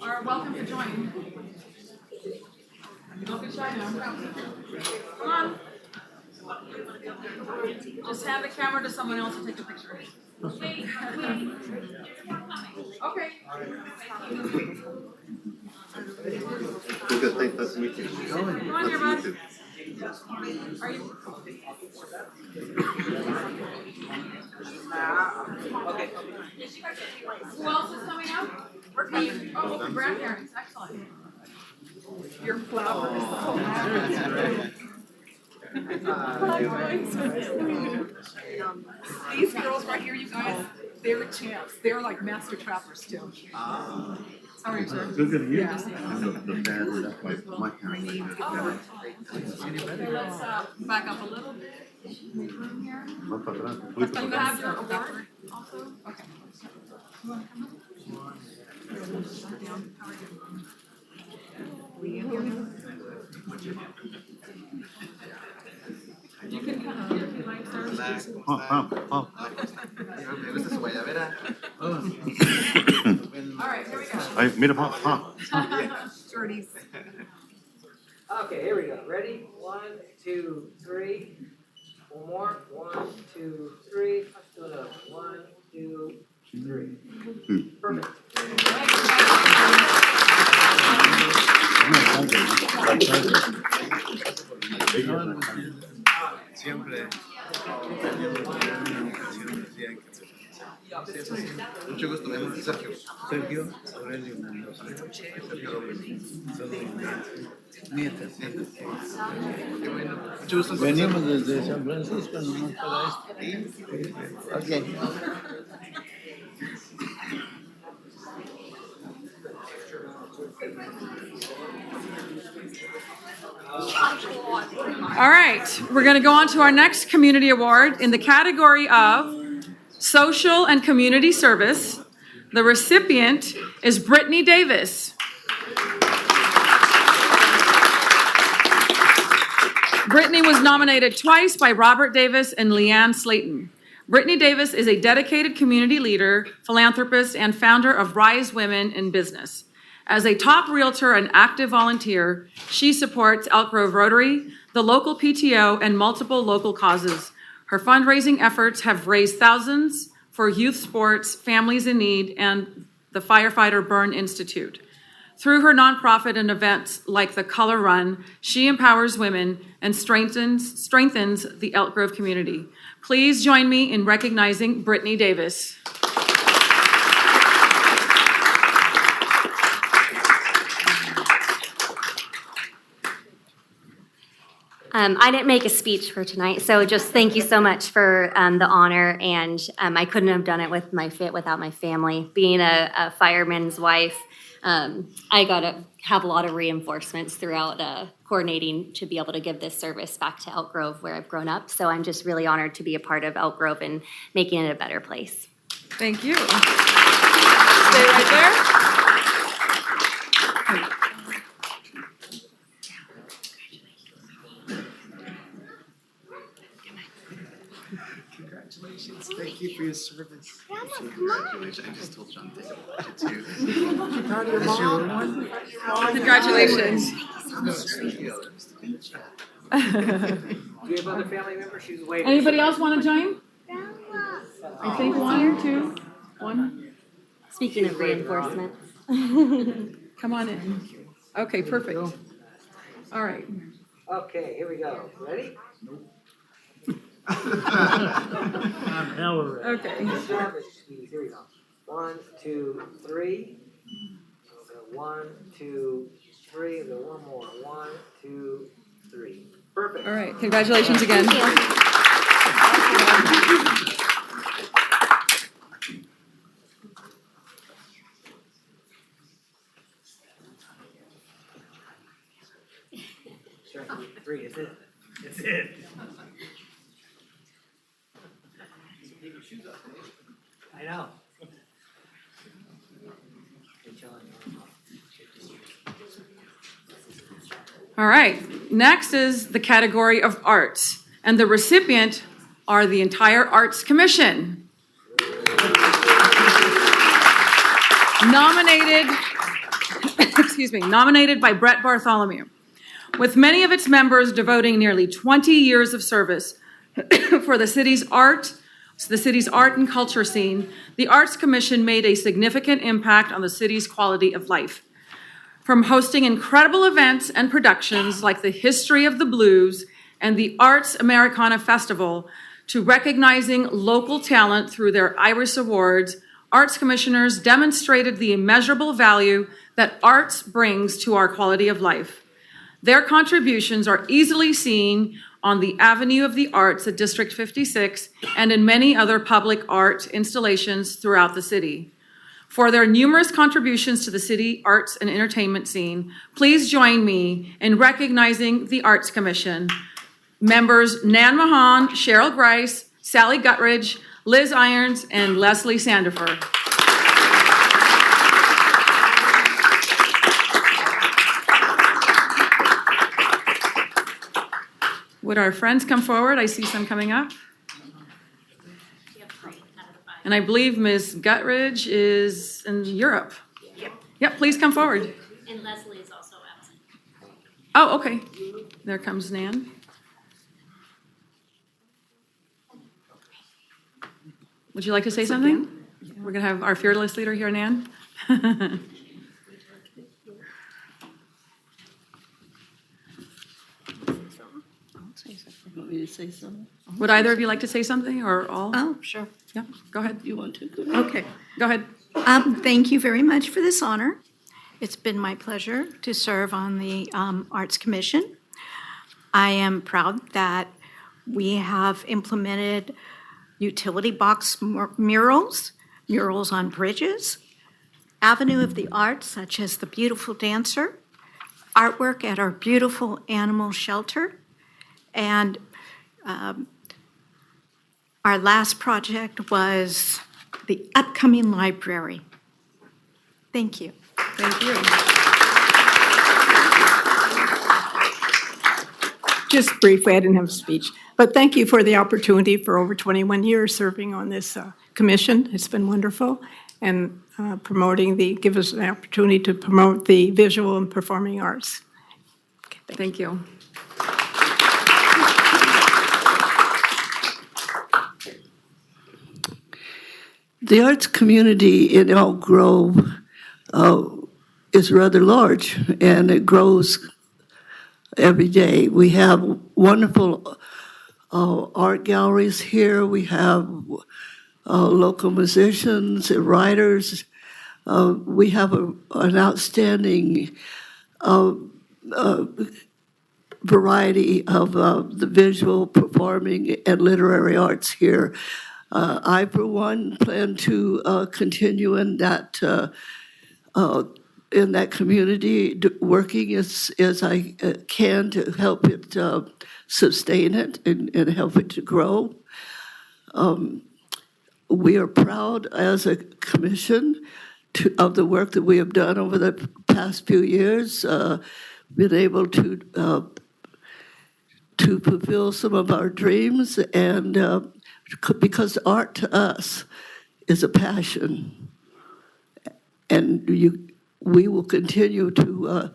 are welcome to join. Don't be shy now. Come on. Just hand the camera to someone else and take a picture. Okay. Nice to meet you. Come on here, bud. Are you? Okay. Who else is coming up? We're coming. Oh, the grandparents. Excellent. Your flowers. These girls right here, you guys, they're champs. They're like master trappers too. How are you, sir? Good to meet you. Yeah. The dad, that's my parents. Okay, let's back up a little bit. Make room here. Do you have your award also? Okay. You want to come up? You can come up here if you like, sir. All right, here we go. Mira, Shorties. Okay, here we go. Ready? 1, 2, 3. One more. 1, 2, 3. Let's do another. 1, 2, 3. Perfect. Siempre. Mucho gusto, me llamo Sergio. Sergio Aurelio Mendoza. Sergio Robles. Nietas. Qué bueno. Mucho gusto. Venimos desde San Francisco nomás para esto. Ok. All right, we're going to go on to our next community award in the category of Social and Community Service. The recipient is Brittany Davis. Brittany was nominated twice by Robert Davis and Leanne Slayton. Brittany Davis is a dedicated community leader, philanthropist, and founder of Rise Women in Business. As a top realtor and active volunteer, she supports Elk Grove Rotary, the local PTO, and multiple local causes. Her fundraising efforts have raised thousands for youth sports, families in need, and the Firefighter Burn Institute. Through her nonprofit and events like the Color Run, she empowers women and strengthens the Elk Grove community. Please join me in recognizing Brittany Davis. I didn't make a speech for tonight, so just thank you so much for the honor, and I couldn't have done it without my family. Being a fireman's wife, I got to have a lot of reinforcements throughout coordinating to be able to give this service back to Elk Grove where I've grown up, so I'm just really honored to be a part of Elk Grove and making it a better place. Thank you. Stay right there. Congratulations. Thank you for your service. Congratulations. I just told John to take a picture too. You proud of your mom? Congratulations. Do you have other family members? She's waiting. Anybody else want to join? I think 1, 2, 1. Speaking of reinforcement. Come on in. Okay, perfect. All right. Okay, here we go. Ready? Okay. Here we go. 1, 2, 3. 1, 2, 3. And then one more. 1, 2, 3. Perfect. All right. Congratulations again. Three, it's it. It's it. Take your shoes off, eh? I know. All right. Next is the category of arts, and the recipient are the entire Arts Commission. Nominated by Brett Bartholomew. With many of its members devoting nearly 20 years of service for the city's art and culture scene, the Arts Commission made a significant impact on the city's quality of life. From hosting incredible events and productions like the History of the Blues and the Arts Americana Festival, to recognizing local talent through their Iris Awards, Arts Commissioners demonstrated the immeasurable value that arts brings to our quality of life. Their contributions are easily seen on the Avenue of the Arts at District 56 and in many other public art installations throughout the city. For their numerous contributions to the city arts and entertainment scene, please join me in recognizing the Arts Commission. Members Nan Mahan, Cheryl Grice, Sally Guttridge, Liz Irons, and Leslie Sandifer. Would our friends come forward? I see some coming up. And I believe Ms. Guttridge is in Europe. Yep, please come forward. And Leslie is also absent. Oh, okay. There comes Nan. Would you like to say something? We're going to have our fearless leader here, Nan. Want me to say something? Would either of you like to say something or all? Oh, sure. Yeah, go ahead. You want to? Okay. Go ahead. Thank you very much for this honor. It's been my pleasure to serve on the Arts Commission. I am proud that we have implemented utility box murals on bridges, Avenue of the Arts, such as The Beautiful Dancer, artwork at our beautiful animal shelter, and our last project was the upcoming library. Thank you. Thank you. Just briefly, I didn't have a speech, but thank you for the opportunity for over 21 years serving on this commission. It's been wonderful, and give us an opportunity to promote the visual and performing arts. Okay, thank you. The arts community in Elk Grove is rather large, and it grows every day. We have wonderful art galleries here. We have local musicians and writers. We have an outstanding variety of the visual, performing, and literary arts here. I, for one, plan to continue in that community, working as I can to help it sustain it and help it to grow. We are proud as a commission of the work that we have done over the past few years, been able to fulfill some of our dreams, and because art to us is a passion, and we will continue to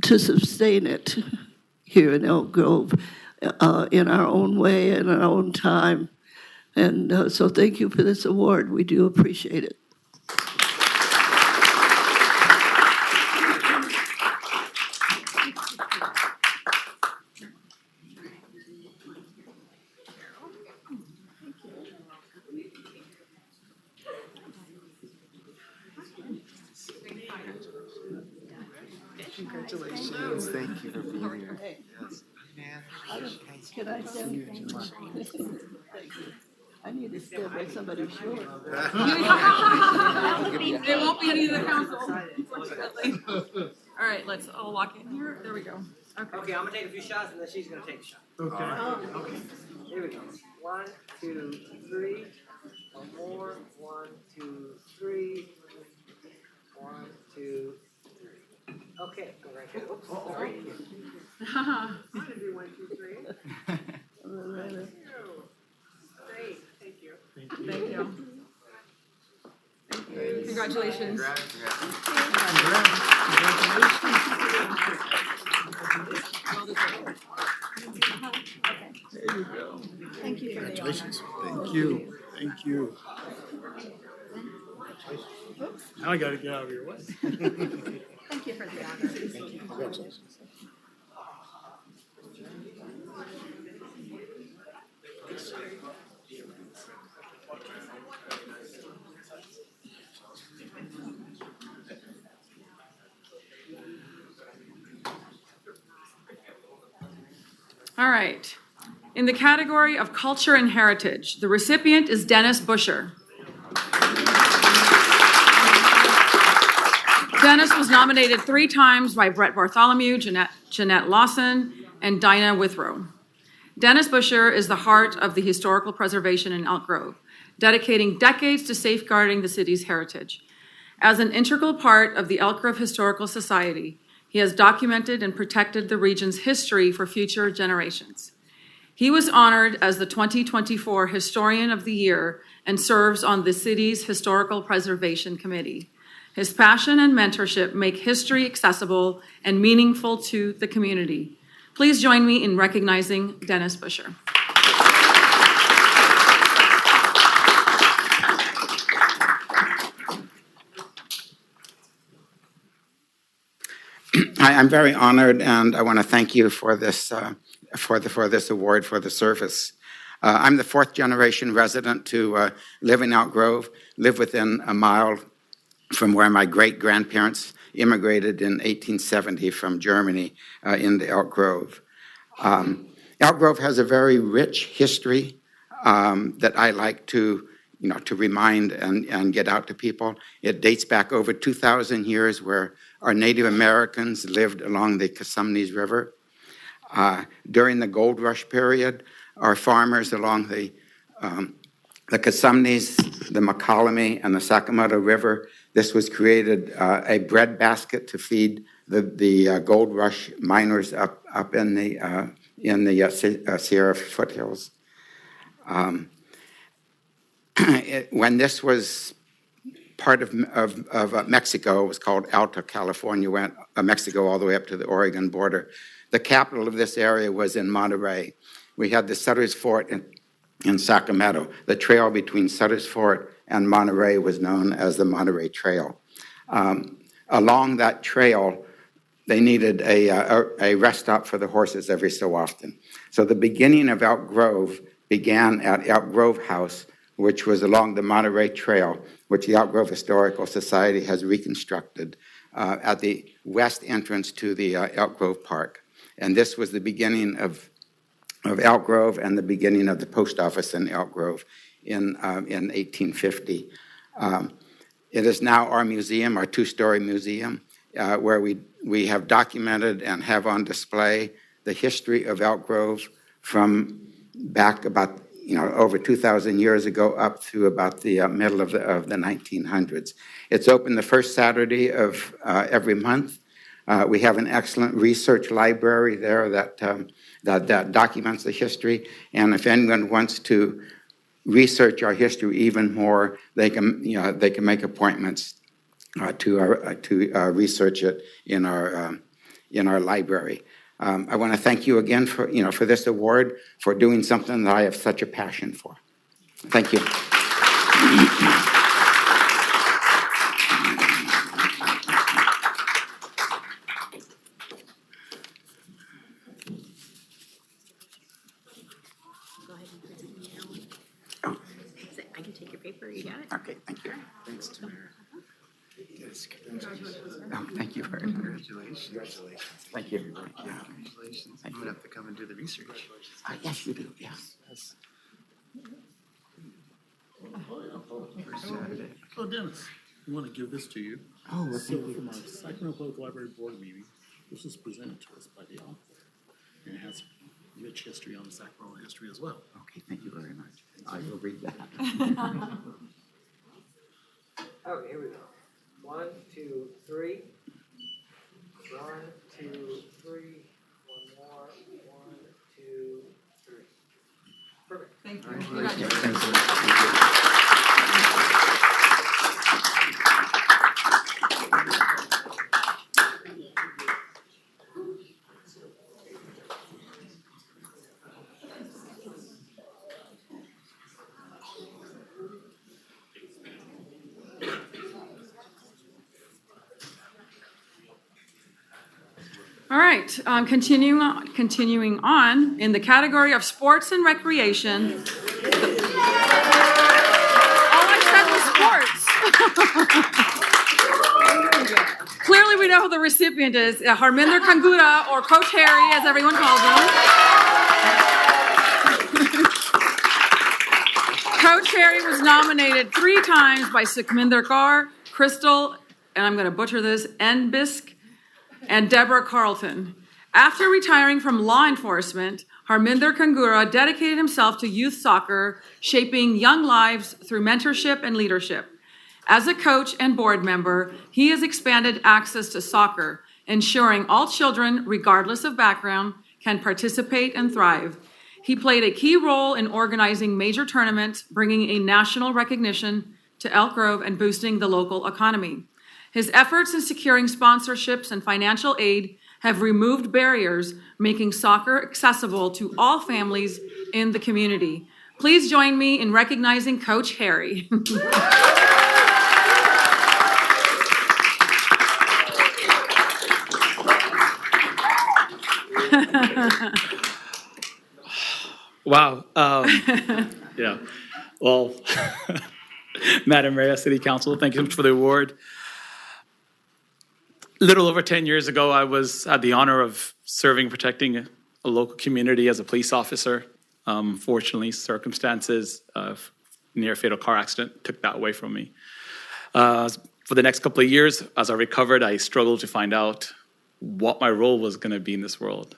sustain it here in Elk Grove in our own way and our own time. And so thank you for this award. We do appreciate it. Congratulations. Thank you for being here. Yes. Can I say anything? I need to stand by somebody's short. It won't be any of the council, unfortunately. All right, let's all walk in here. There we go. Okay, I'm gonna take a few shots and then she's gonna take a shot. Okay. Okay. Here we go. 1, 2, 3. One more. 1, 2, 3. 1, 2, 3. Okay, go right here. Oops, sorry. I'm gonna do 1, 2, 3. Great, thank you. Thank you. Congratulations. Congratulations. There you go. Thank you for the honor. Thank you. Thank you. Now I gotta get out of your way. Thank you for the honor. Congratulations. All right. In the category of culture and heritage, the recipient is Dennis Busher. Dennis was nominated 3 times by Brett Bartholomew, Jeanette Lawson, and Dinah Withrow. Dennis Busher is the heart of the historical preservation in Elk Grove, dedicating decades to safeguarding the city's heritage. As an integral part of the Elk Grove Historical Society, he has documented and protected the region's history for future generations. He was honored as the 2024 Historian of the Year and serves on the city's Historical Preservation Committee. His passion and mentorship make history accessible and meaningful to the community. Please join me in recognizing Dennis Busher. I'm very honored, and I want to thank you for this this award for the service. I'm the 4th generation resident to live in Elk Grove, live within a mile from where my great-grandparents immigrated in 1870 from Germany into Elk Grove. Elk Grove has a very rich history that I like to remind and get out to people. It dates back over 2,000 years where our Native Americans lived along the Casumnes River. During the gold rush period, our farmers along the Casumnes, the McCollum, and the Sacramento River, this was created a bread basket to feed the gold rush miners up in the Sierra foothills. When this was part of Mexico, it was called Alta California, went Mexico all the way up to the Oregon border. The capital of this area was in Monterey. We had the Sutter's Fort in Sacramento. The trail between Sutter's Fort and Monterey was known as the Monterey Trail. Along that trail, they needed a rest stop for the horses every so often. So the beginning of Elk Grove began at Elk Grove House, which was along the Monterey Trail, which the Elk Grove Historical Society has reconstructed at the west entrance to the Elk Grove Park. And this was the beginning of Elk Grove and the beginning of the post office in Elk Grove in 1850. It is now our museum, our 2-story museum, where we have documented and have on display the history of Elk Grove from back about over 2,000 years ago up through about the middle of the 1900s. It's open the first Saturday of every month. We have an excellent research library there that documents the history. And if anyone wants to research our history even more, they can make appointments to research it in our library. I want to thank you again for this award, for doing something that I have such a passion for. Thank you. I can take your paper. You got it? Okay, thank you. Thanks, Tamara. Yes, oh, thank you very much. Congratulations. Thank you. Congratulations. I'm going to have to come and do the research. Yes, you do, yes. So Dennis, we want to give this to you. Oh, well, So thank you. from our Sacramento Public Library Board meeting, this was presented to us by the author. And it has rich history on the Sacramento history as well. Okay, thank you very much. I will read that. Okay, here we go. 1, 2, 3. 1, 2, 3. One more. 1, 2, 3. Perfect. Thank you. All right, continuing on, in the category of sports and recreation. All I said was sports. Clearly, we know who the recipient is, Harminder Kangura, or Coach Harry, as everyone calls him. Coach Harry was nominated 3 times by Sukhminder Kaur, Crystal, and I'm going to butcher this, Enbisk, and Deborah Carlton. After retiring from law enforcement, Harminder Kangura dedicated himself to youth soccer, shaping young lives through mentorship and leadership. As a coach and board member, he has expanded access to soccer, ensuring all children, regardless of background, can participate and thrive. He played a key role in organizing major tournaments, bringing a national recognition to Elk Grove and boosting the local economy. His efforts in securing sponsorships and financial aid have removed barriers, making soccer accessible to all families in the community. Please join me in recognizing Coach Harry. Wow. Yeah. Well, Madam Mayor, City Council, thank you so much for the award. A little over 10 years ago, I had the honor of serving, protecting a local community as a police officer. Fortunately, circumstances of near fatal car accident took that away from me. For the next couple of years, as I recovered, I struggled to find out what my role was going to be in this world.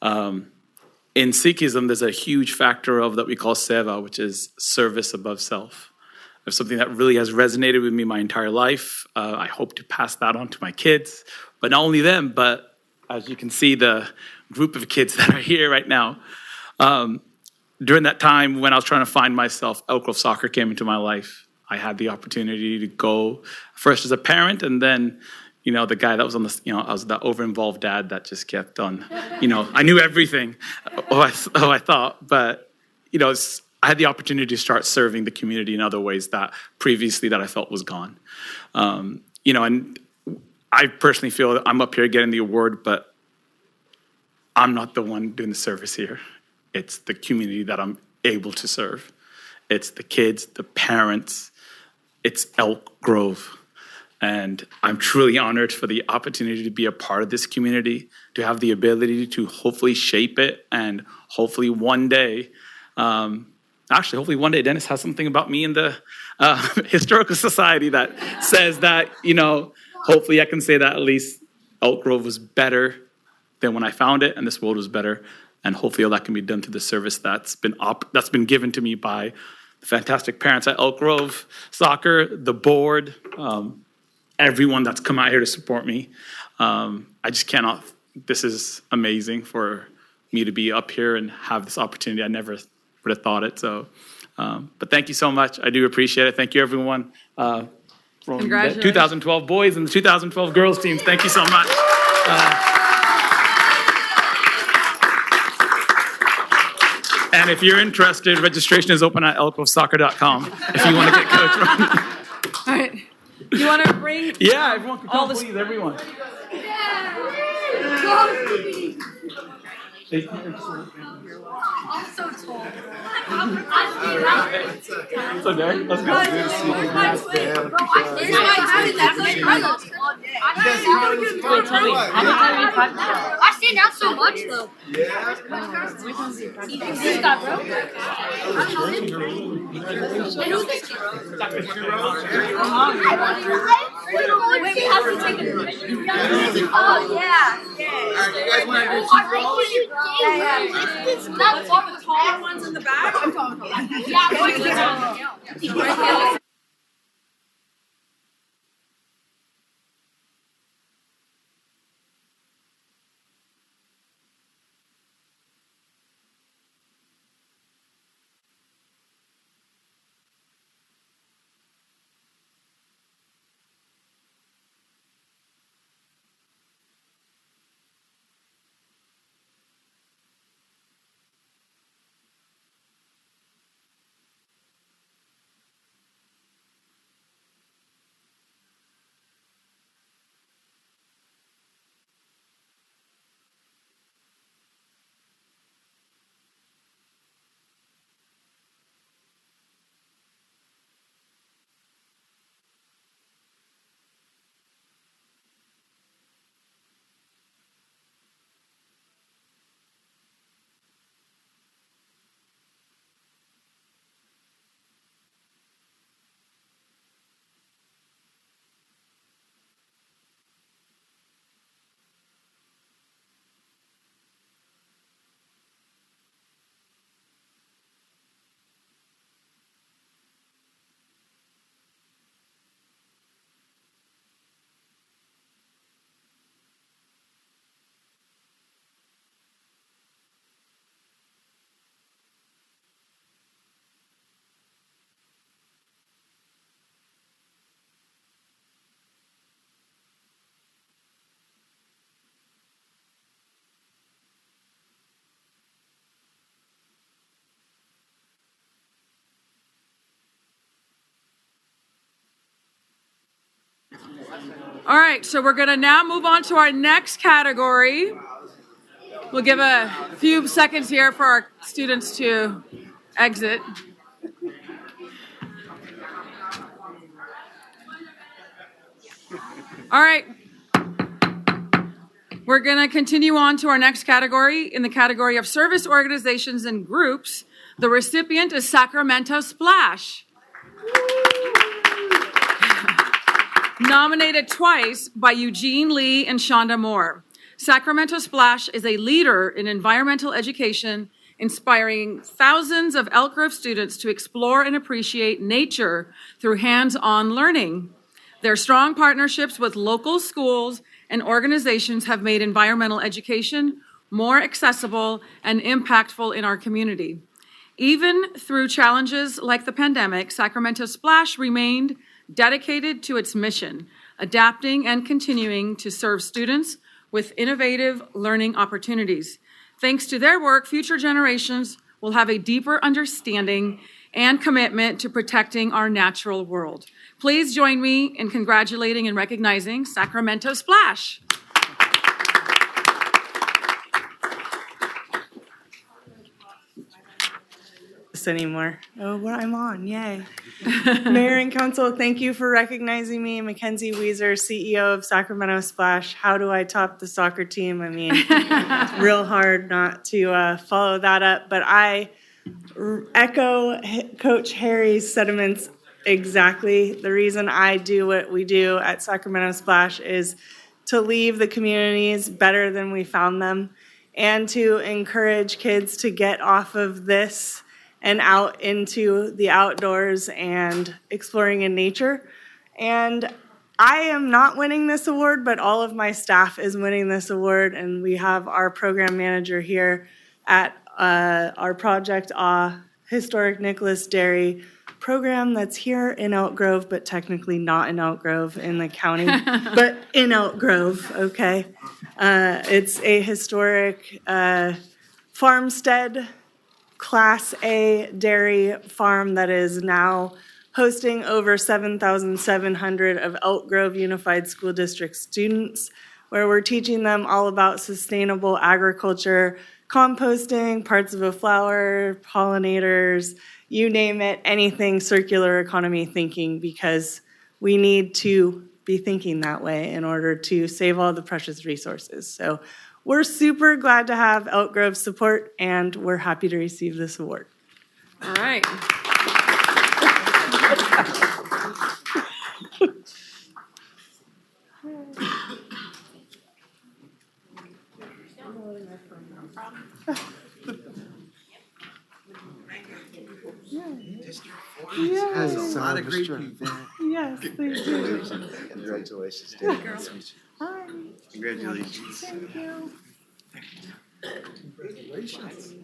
In Sikhism, there's a huge factor of that we call seva, which is service above self. It's something that really has resonated with me my entire life. I hope to pass that on to my kids, but not only them, but as you can see, the group of kids that are here right now. During that time when I was trying to find myself, Elk Grove Soccer came into my life. I had the opportunity to go first as a parent, and then, the guy that was on the, I was the over-involved dad that just kept on, I knew everything, I thought, but, I had the opportunity to start serving the community in other ways that previously that I felt was gone. And I personally feel that I'm up here getting the award, but I'm not the one doing the service here. It's the community that I'm able to serve. It's the kids, the parents, it's Elk Grove. And I'm truly honored for the opportunity to be a part of this community, to have the ability to hopefully shape it, and hopefully one day, hopefully one day Dennis has something about me in the Historical Society that says that, hopefully I can say that at least Elk Grove was better than when I found it, and this world was better. And hopefully all that can be done through the service that's been given to me by the fantastic parents at Elk Grove Soccer, the board, everyone that's come out here to support me. I just cannot, this is amazing for me to be up here and have this opportunity. I never would have thought it. So, but thank you so much. I do appreciate it. Thank you, everyone. From the 2012 boys and the 2012 girls teams. Thank you so much. And if you're interested, registration is open at elkgrovesoccer.com if you want to get coached. All right. You want to bring? Yeah, everyone can come, please, everyone. I'm so tall. It's okay. Let's go. I stand out so much though. Yeah. This guy, bro. Oh yeah. Alright, you guys want to do two rolls? It's not All the taller ones in the back. I'm talking. Yeah. All right, so we're going to now move on to our next category. We'll give a few seconds here for our students to exit. All right. We're going to continue on to our next category. In the category of service organizations and groups, the recipient is Sacramento Splash. Nominated twice by Eugene Lee and Shonda Moore. Sacramento Splash is a leader in environmental education, inspiring thousands of Elk Grove students to explore and appreciate nature through hands-on learning. Their strong partnerships with local schools and organizations have made environmental education more accessible and impactful in our community. Even through challenges like the pandemic, Sacramento Splash remained dedicated to its mission, adapting and continuing to serve students with innovative learning opportunities. Thanks to their work, future generations will have a deeper understanding and commitment to protecting our natural world. Please join me in congratulating and recognizing Sacramento Splash. Anymore. Oh, what I'm on, yay. Mayor and Council, thank you for recognizing me. Mackenzie Weezer, CEO of Sacramento Splash. How do I top the soccer team? I mean, it's real hard not to follow that up, but I echo Coach Harry's sentiments exactly. The reason I do what we do at Sacramento Splash is to leave the communities better than we found them and to encourage kids to get off of this and out into the outdoors and exploring in nature. And I am not winning this award, but all of my staff is winning this award. And we have our program manager here at our Project Historic Nicholas Dairy program that's here in Elk Grove, but technically not in Elk Grove in the county, but in Elk Grove, okay? It's a historic farmstead Class A dairy farm that is now hosting over 7,700 of Elk Grove Unified School District students, where we're teaching them all about sustainable agriculture, composting, parts of a flower, pollinators, you name it, anything circular economy thinking, because we need to be thinking that way in order to save all the precious resources. So we're super glad to have Elk Grove support, and we're happy to receive this award. All right. Yes. Has a lot of great people. Yes, they do. Congratulations. Hi, girls. Hi. Congratulations. Thank you. Congratulations.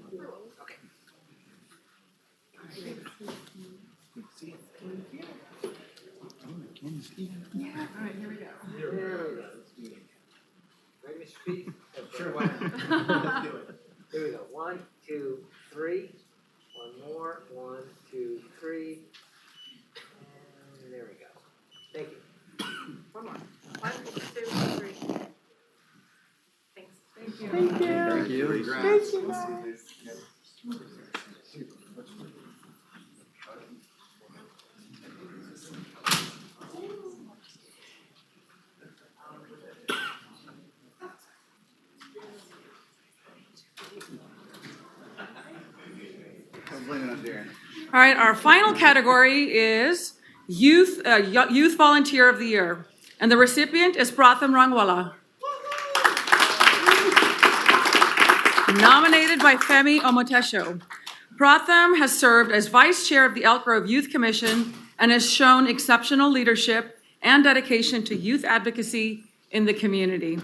Yeah. All right, here we go. Ready, Mr. Speed? Sure, why not? Let's do it. Here we go. 1, 2, 3. One more. 1, 2, 3. And there we go. Thank you. One more. 1, 2, 3. Thanks. Thank you. Thank you. Thank you. Thank you, guys. All right, our final category is Youth Volunteer of the Year, and the recipient is Pratham Rangwala. Nominated by Femi Omotesho. Pratham has served as Vice Chair of the Elk Grove Youth Commission and has shown exceptional leadership and dedication to youth advocacy in the community.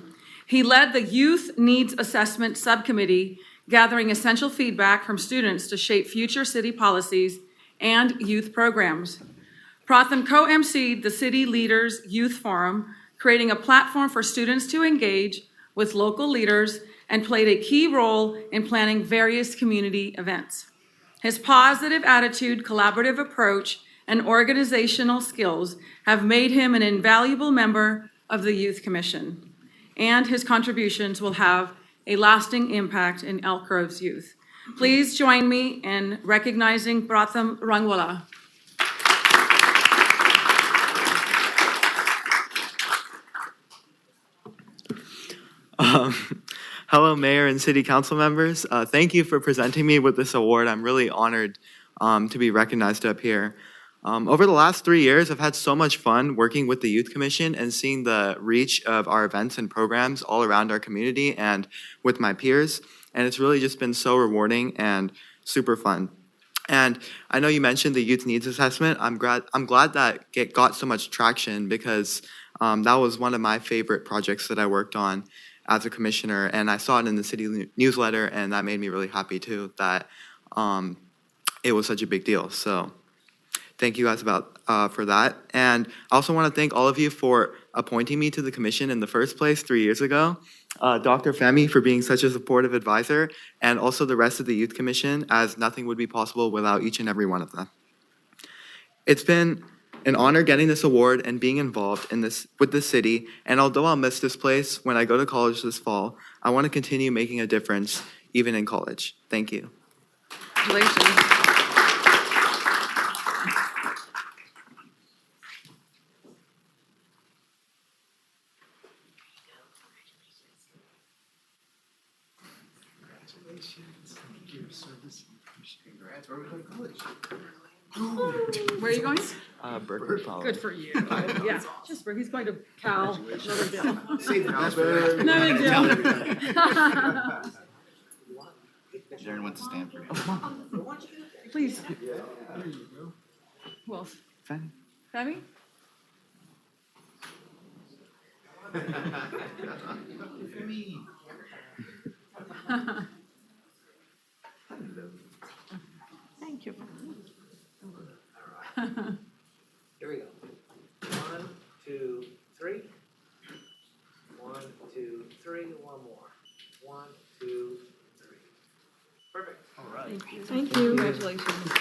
He led the Youth Needs Assessment Subcommittee, gathering essential feedback from students to shape future city policies and youth programs. Pratham co-emceed the City Leaders Youth Forum, creating a platform for students to engage with local leaders, and played a key role in planning various community events. His positive attitude, collaborative approach, and organizational skills have made him an invaluable member of the Youth Commission, and his contributions will have a lasting impact in Elk Grove's youth. Please join me in recognizing Pratham Rangwala. Hello, Mayor and City Council members. Thank you for presenting me with this award. I'm really honored to be recognized up here. Over the last 3 years, I've had so much fun working with the Youth Commission and seeing the reach of our events and programs all around our community and with my peers. And it's really just been so rewarding and super fun. And I know you mentioned the youth needs assessment. I'm glad that it got so much traction because that was one of my favorite projects that I worked on as a commissioner, and I saw it in the city newsletter, and that made me really happy too that it was such a big deal. So thank you guys for that. And I also want to thank all of you for appointing me to the commission in the first place 3 years ago. Dr. Femi for being such a supportive advisor, and also the rest of the Youth Commission, as nothing would be possible without each and every one of them. It's been an honor getting this award and being involved in this with the city, and although I'll miss this place when I go to college this fall, I want to continue making a difference even in college. Thank you. Congratulations. Where are you going? Berkeley College. Good for you. Yeah, just for, he's going to Cal. No big deal. Save the best for last. No big deal. Darren went to Stanford. Please. Who else? Femi. Femi? Thank you. Here we go. 1, 2, 3. 1, 2, 3. One more. 1, 2, 3. Perfect. All right. Thank you. Thank you. Congratulations.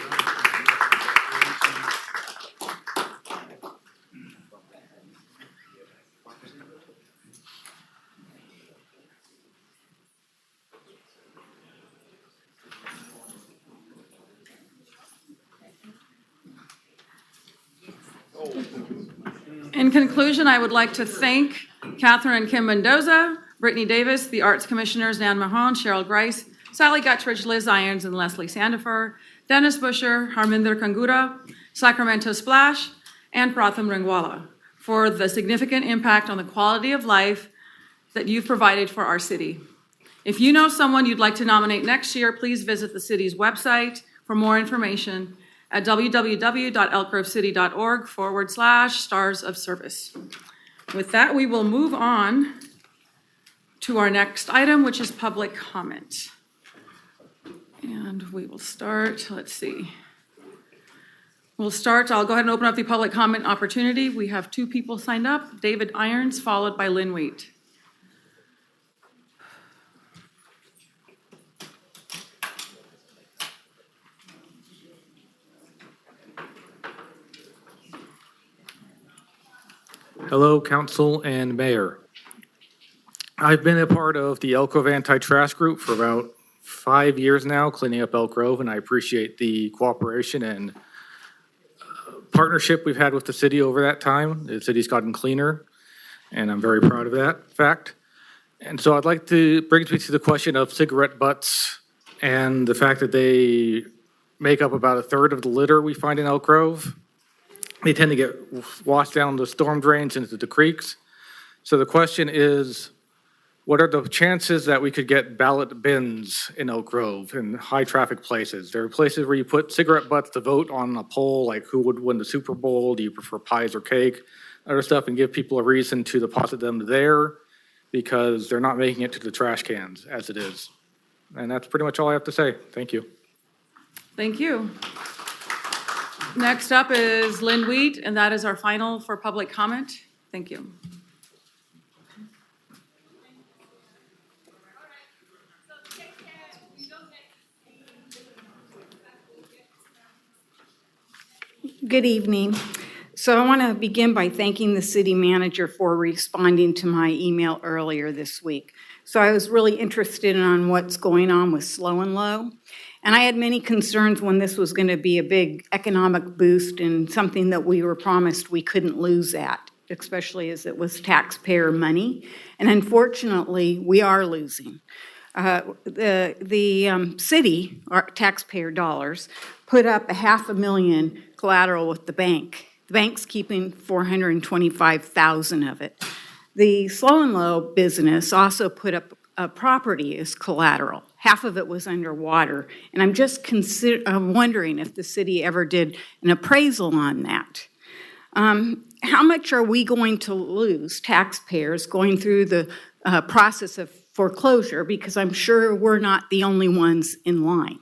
In conclusion, I would like to thank Catherine and Kim Mendoza, Brittany Davis, the Arts Commissioners, Nan Mahon, Cheryl Grice, Sally Guttridge, Liz Irons, and Leslie Sandifer, Dennis Busher, Harminder Kangura, Sacramento Splash, and Pratham Rangwala for the significant impact on the quality of life that you've provided for our city. If you know someone you'd like to nominate next year, please visit the city's website for more information at www.elkgrovecity.org/stars of service. With that, we will move on to our next item, which is public comment. And we will start, let's see. I'll go ahead and open up the public comment opportunity. We have 2 people signed up, David Irons, followed by Lynn Wheat. Hello, Council and Mayor. I've been a part of the Elk Grove Anti-Trash Group for about 5 years now, cleaning up Elk Grove, and I appreciate the cooperation and partnership we've had with the city over that time. The city's gotten cleaner, and I'm very proud of that fact. And so I'd like to bring me to the question of cigarette butts and the fact that they make up about 1/3 of the litter we find in Elk Grove. They tend to get washed down the storm drains into the creeks. So the question is, what are the chances that we could get ballot bins in Elk Grove in high traffic places? There are places where you put cigarette butts to vote on a poll, like who would win the Super Bowl, do you prefer pies or cake, other stuff, and give people a reason to deposit them there because they're not making it to the trash cans as it is. And that's pretty much all I have to say. Thank you. Thank you. Next up is Lynn Wheat, and that is our final for public comment. Thank you. Good evening. So I want to begin by thanking the city manager for responding to my email earlier this week. So I was really interested in what's going on with Slow and Low. And I had many concerns when this was going to be a big economic boost and something that we were promised we couldn't lose at, especially as it was taxpayer money. And unfortunately, we are losing. The city, our taxpayer dollars, put up $500,000 collateral with the bank. The bank's keeping $425,000 of it. The Slow and Low business also put up a property as collateral. Half of it was underwater, and I'm just wondering if the city ever did an appraisal on that. How much are we going to lose, taxpayers, going through the process of foreclosure? Because I'm sure we're not the only ones in line.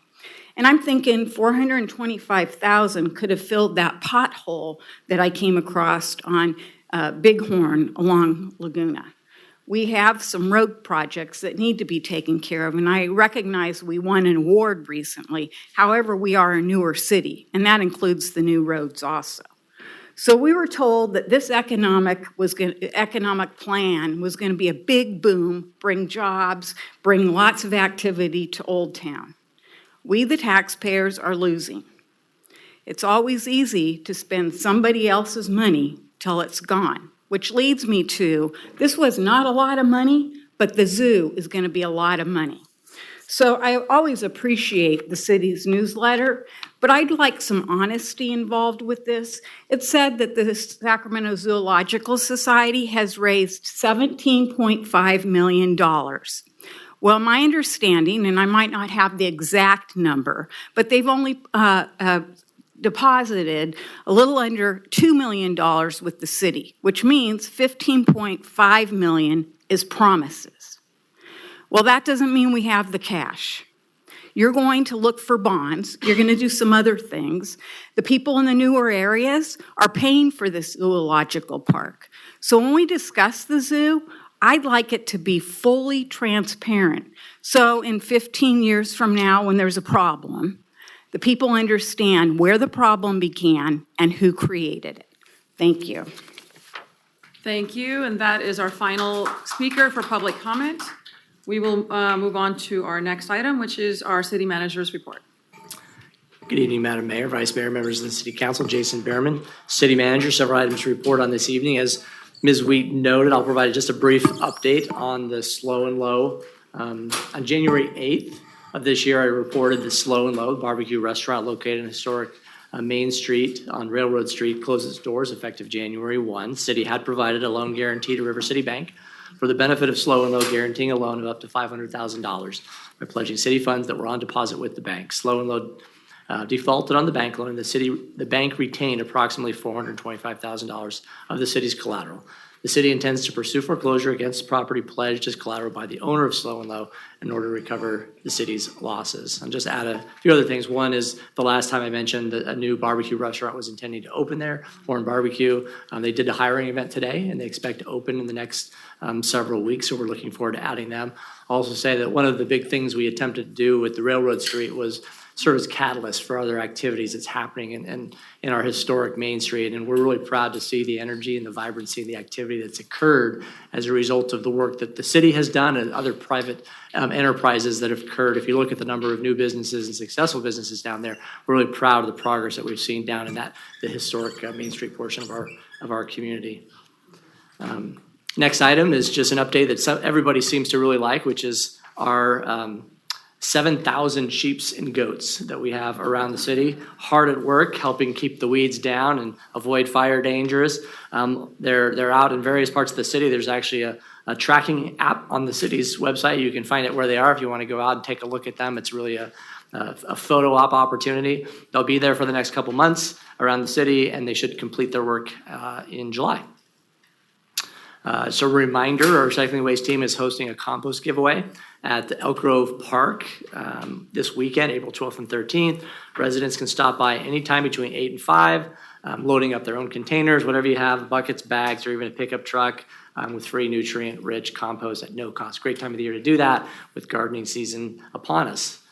And I'm thinking $425,000 could have filled that pothole that I came across on Bighorn along Laguna. We have some road projects that need to be taken care of, and I recognize we won an award recently. However, we are a newer city, and that includes the new roads also. So we were told that this economic plan was going to be a big boom, bring jobs, bring lots of activity to Old Town. We, the taxpayers, are losing. It's always easy to spend somebody else's money till it's gone, which leads me to, this was not a lot of money, but the zoo is going to be a lot of money. So I always appreciate the city's newsletter, but I'd like some honesty involved with this. It said that the Sacramento Zoological Society has raised $17.5 million. Well, my understanding, and I might not have the exact number, but they've only deposited a little under $2 million with the city, which means $15.5 million is promises. Well, that doesn't mean we have the cash. You're going to look for bonds. You're going to do some other things. The people in the newer areas are paying for this zoological park. So when we discuss the zoo, I'd like it to be fully transparent. So in 15 years from now, when there's a problem, the people understand where the problem began and who created it. Thank you. Thank you, and that is our final speaker for public comment. We will move on to our next item, which is our city manager's report. Good evening, Madam Mayor, Vice Mayor, members of the City Council. Jason Behrmann, City Manager. Several items to report on this evening. As Ms. Wheat noted, I'll provide just a brief update on the Slow and Low. On January 8th of this year, I reported the Slow and Low barbecue restaurant located in historic Main Street on Railroad Street closed its doors effective January 1. City had provided a loan guarantee to River City Bank for the benefit of Slow and Low, guaranteeing a loan of up to $500,000 by pledging city funds that were on deposit with the bank. Slow and Low defaulted on the bank loan, and the bank retained approximately $425,000 of the city's collateral. The city intends to pursue foreclosure against the property pledged as collateral by the owner of Slow and Low in order to recover the city's losses. I'll just add a few other things. One is the last time I mentioned that a new barbecue restaurant was intending to open there, Horn Barbecue. They did a hiring event today, and they expect to open in the next several weeks, so we're looking forward to adding them. I'll also say that one of the big things we attempted to do with the Railroad Street was serve as catalyst for other activities that's happening in our historic Main Street. And we're really proud to see the energy and the vibrancy and the activity that's occurred as a result of the work that the city has done and other private enterprises that have occurred. If you look at the number of new businesses and successful businesses down there, we're really proud of the progress that we've seen down in the historic Main Street portion of our community. Next item is just an update that everybody seems to really like, which is our 7,000 sheep and goats that we have around the city, hard at work, helping keep the weeds down and avoid fire dangers. They're out in various parts of the city. There's actually a tracking app on the city's website. You can find it where they are if you want to go out and take a look at them. It's really a photo op opportunity. They'll be there for the next couple months around the city, and they should complete their work in July. So a reminder, our recycling waste team is hosting a compost giveaway at the Elk Grove Park this weekend, April 12th and 13th. Residents can stop by anytime between 8 and 5, loading up their own containers, whatever you have, buckets, bags, or even a pickup truck with free nutrient-rich compost at no cost. Great time of the year to do that with gardening season upon us.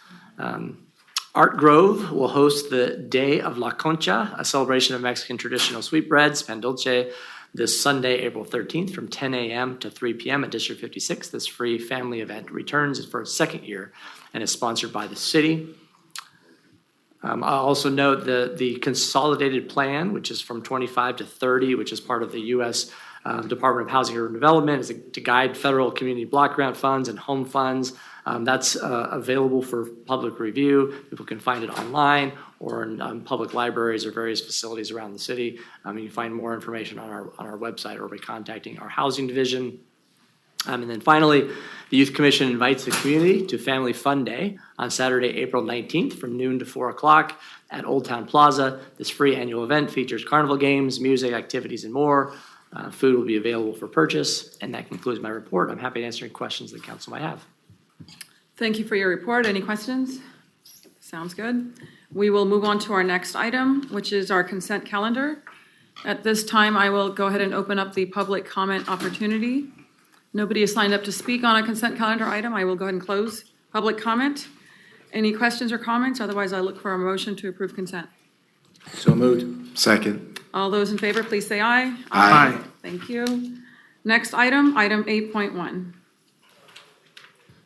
Art Grove will host the Day of La Concha, a celebration of Mexican traditional sweetbreads, pan dulce, this Sunday, April 13th from 10 a.m. to 3 p.m. at District 56. This free family event returns for its second year and is sponsored by the city. I'll also note the consolidated plan, which is from 25 to 30, which is part of the U.S. Department of Housing and Urban Development, is to guide federal community block grant funds and home funds. That's available for public review. People can find it online or in public libraries or various facilities around the city. You can find more information on our website or by contacting our housing division. And then finally, the Youth Commission invites the community to Family Fun Day on Saturday, April 19th from noon to 4 o'clock at Old Town Plaza. This free annual event features carnival games, music, activities, and more. Food will be available for purchase. And that concludes my report. I'm happy to answer any questions the council might have. Thank you for your report. Any questions? Sounds good. We will move on to our next item, which is our consent calendar. At this time, I will go ahead and open up the public comment opportunity. Nobody has signed up to speak on a consent calendar item. I will go ahead and close public comment. Any questions or comments? Otherwise, I look for a motion to approve consent. So moved. Second. All those in favor, please say aye. Aye. Thank you. Next item, item 8.1.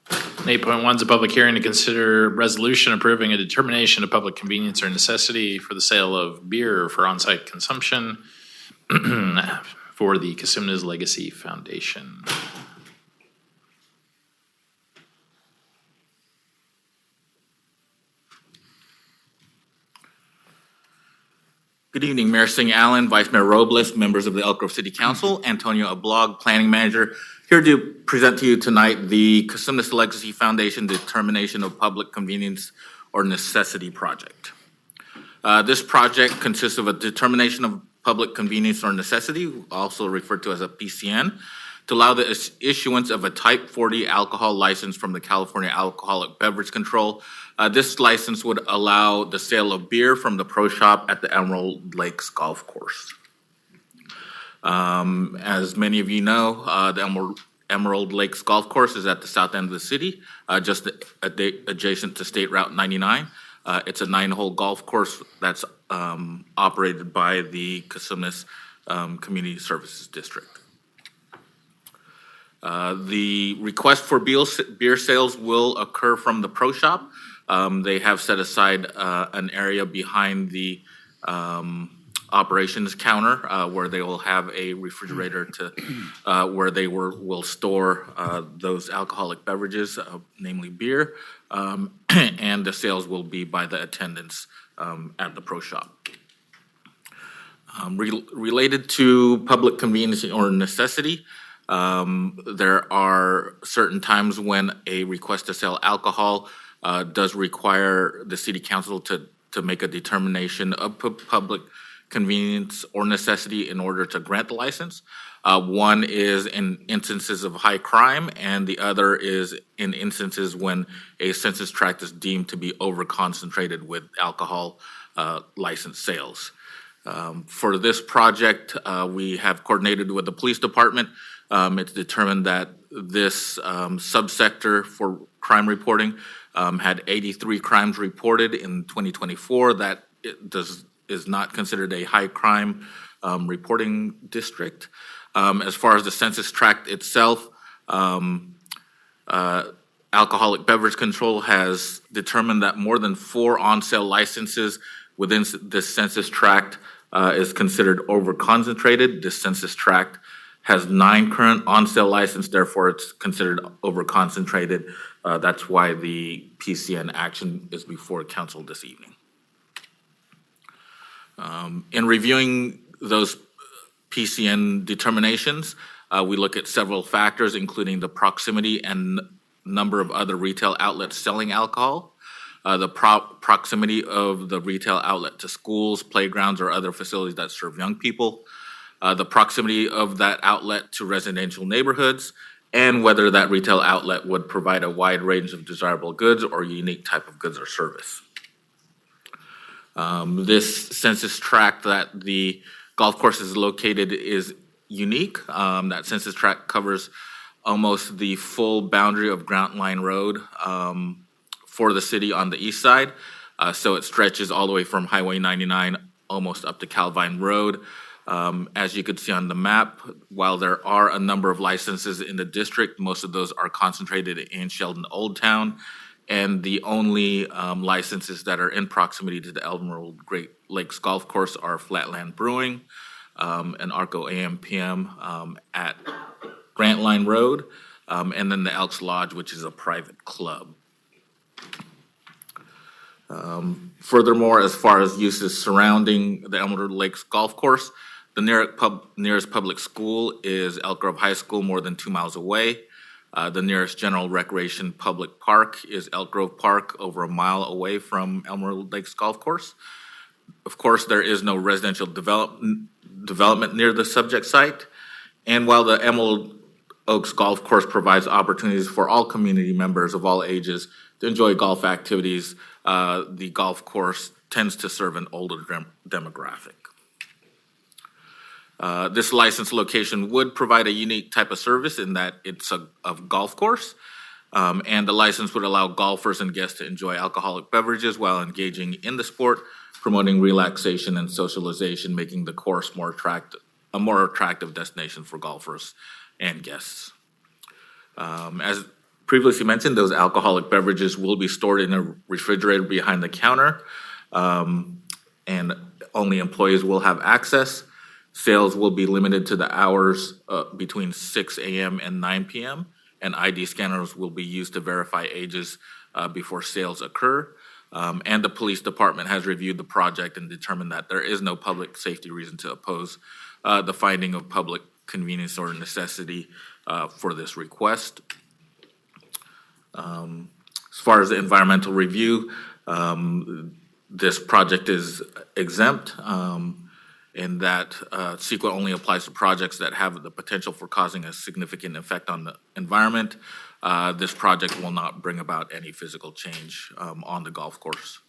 8.1 is a public hearing to consider resolution approving a determination of public convenience or necessity for the sale of beer for on-site consumption for the Casumna's Legacy Foundation. Good evening, Mayor Singh Allen, Vice Mayor Robles, members of the Elk Grove City Council, Antonio Ablog, Planning Manager, here to present to you tonight the Casumna's Legacy Foundation Determination of Public Convenience or Necessity project. This project consists of a determination of public convenience or necessity, also referred to as a PCN, to allow the issuance of a Type 40 alcohol license from the California Alcoholic Beverage Control. This license would allow the sale of beer from the pro shop at the Emerald Lakes Golf Course. As many of you know, the Emerald Lakes Golf Course is at the south end of the city, just adjacent to State Route 99. It's a 9-hole golf course that's operated by the Casumna's Community Services District. The request for beer sales will occur from the pro shop. They have set aside an area behind the operations counter where they will have a refrigerator to where they will store those alcoholic beverages, namely beer, and the sales will be by the attendants at the pro shop. Related to public convenience or necessity, there are certain times when a request to sell alcohol does require the city council to make a determination of public convenience or necessity in order to grant the license. One is in instances of high crime, and the other is in instances when a census tract is deemed to be over-concentrated with alcohol license sales. For this project, we have coordinated with the police department. It's determined that this subsector for crime reporting had 83 crimes reported in 2024. That is not considered a high crime reporting district. As far as the census tract itself, Alcoholic Beverage Control has determined that more than 4 on-sale licenses within this census tract is considered over-concentrated. This census tract has 9 current on-sale licenses, therefore it's considered over-concentrated. That's why the PCN action is before council this evening. In reviewing those PCN determinations, we look at several factors, including the proximity and number of other retail outlets selling alcohol, the proximity of the retail outlet to schools, playgrounds, or other facilities that serve young people, the proximity of that outlet to residential neighborhoods, and whether that retail outlet would provide a wide range of desirable goods or unique type of goods or service. This census tract that the golf course is located is unique. That census tract covers almost the full boundary of Grant Line Road for the city on the east side. So it stretches all the way from Highway 99 almost up to Calvine Road. As you can see on the map, while there are a number of licenses in the district, most of those are concentrated in Sheldon Old Town. And the only licenses that are in proximity to the Emerald Great Lakes Golf Course are Flatland Brewing, and Arco AM/PM at Grant Line Road, and then the Elks Lodge, which is a private club. Furthermore, as far as uses surrounding the Emerald Lakes Golf Course, the nearest public school is Elk Grove High School, more than 2 miles away. The nearest general recreation public park is Elk Grove Park, over a mile away from Emerald Lakes Golf Course. Of course, there is no residential development near the subject site. And while the Emerald Oaks Golf Course provides opportunities for all community members of all ages to enjoy golf activities, the golf course tends to serve an older demographic. This licensed location would provide a unique type of service in that it's a golf course, and the license would allow golfers and guests to enjoy alcoholic beverages while engaging in the sport, promoting relaxation and socialization, making the course a more attractive destination for golfers and guests. As previously mentioned, those alcoholic beverages will be stored in a refrigerator behind the counter, and only employees will have access. Sales will be limited to the hours between 6 a.m. and 9 p.m., and ID scanners will be used to verify ages before sales occur. And the police department has reviewed the project and determined that there is no public safety reason to oppose the finding of public convenience or necessity for this request. As far as the environmental review, this project is exempt in that CEQA only applies to projects that have the potential for causing a significant effect on the environment. This project will not bring about any physical change on the golf course.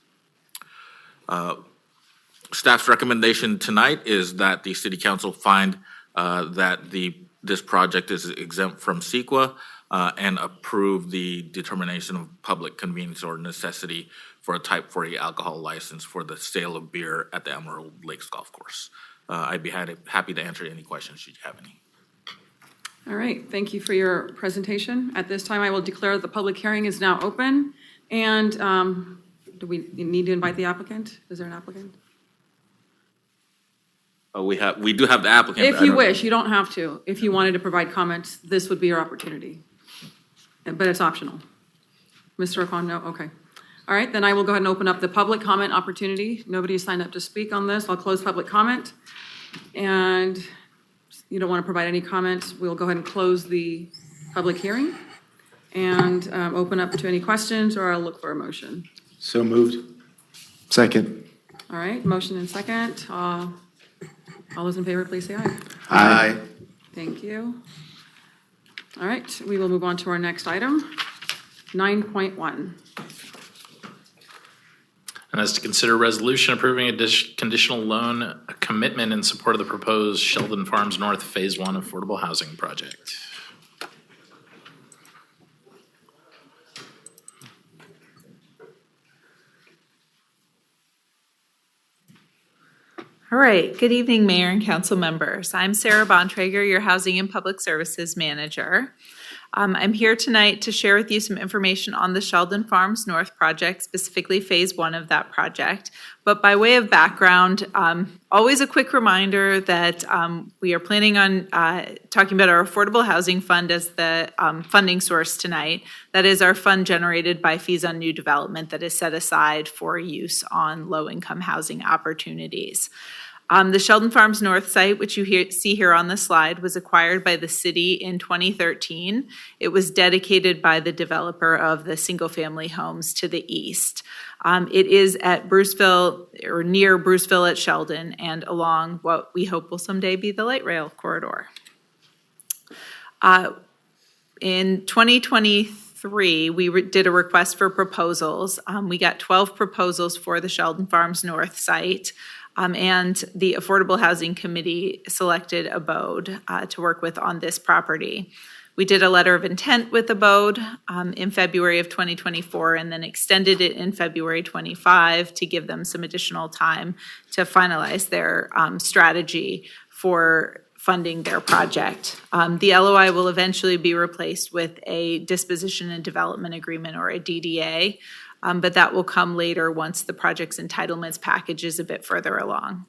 Staff's recommendation tonight is that the City Council find that this project is exempt from CEQA and approve the determination of public convenience or necessity for a Type 40 alcohol license for the sale of beer at the Emerald Lakes Golf Course. I'd be happy to answer any questions should you have any. All right, thank you for your presentation. At this time, I will declare the public hearing is now open. And do we need to invite the applicant? Is there an applicant? We do have the applicant. If you wish, you don't have to. If you wanted to provide comments, this would be your opportunity. But it's optional. Mr. O'Connor, no? Okay. All right, then I will go ahead and open up the public comment opportunity. Nobody has signed up to speak on this. I'll close public comment. And you don't want to provide any comments, we'll go ahead and close the public hearing and open up to any questions, or I'll look for a motion. So moved. Second. All right, motion and second. All those in favor, please say aye. Aye. Thank you. All right, we will move on to our next item, 9.1. And that's to consider a resolution approving a conditional loan commitment in support of the proposed Sheldon Farms North Phase 1 affordable housing project. All right, good evening, Mayor and Council members. I'm Sarah Bontrager, your Housing and Public Services Manager. I'm here tonight to share with you some information on the Sheldon Farms North project, specifically Phase 1 of that project. But by way of background, always a quick reminder that we are planning on talking about our Affordable Housing Fund as the funding source tonight. That is our fund generated by fees on new development that is set aside for use on low-income housing opportunities. The Sheldon Farms North site, which you see here on the slide, was acquired by the city in 2013. It was dedicated by the developer of the single-family homes to the east. It is at Bruceville, or near Bruceville at Sheldon, and along what we hope will someday be the light rail corridor. In 2023, we did a request for proposals. We got 12 proposals for the Sheldon Farms North site. And the Affordable Housing Committee selected Abode to work with on this property. We did a letter of intent with Abode in February of 2024 and then extended it in February 25 to give them some additional time to finalize their strategy for funding their project. The LOI will eventually be replaced with a disposition and development agreement, or a DDA, but that will come later once the project's entitlements package is a bit further along.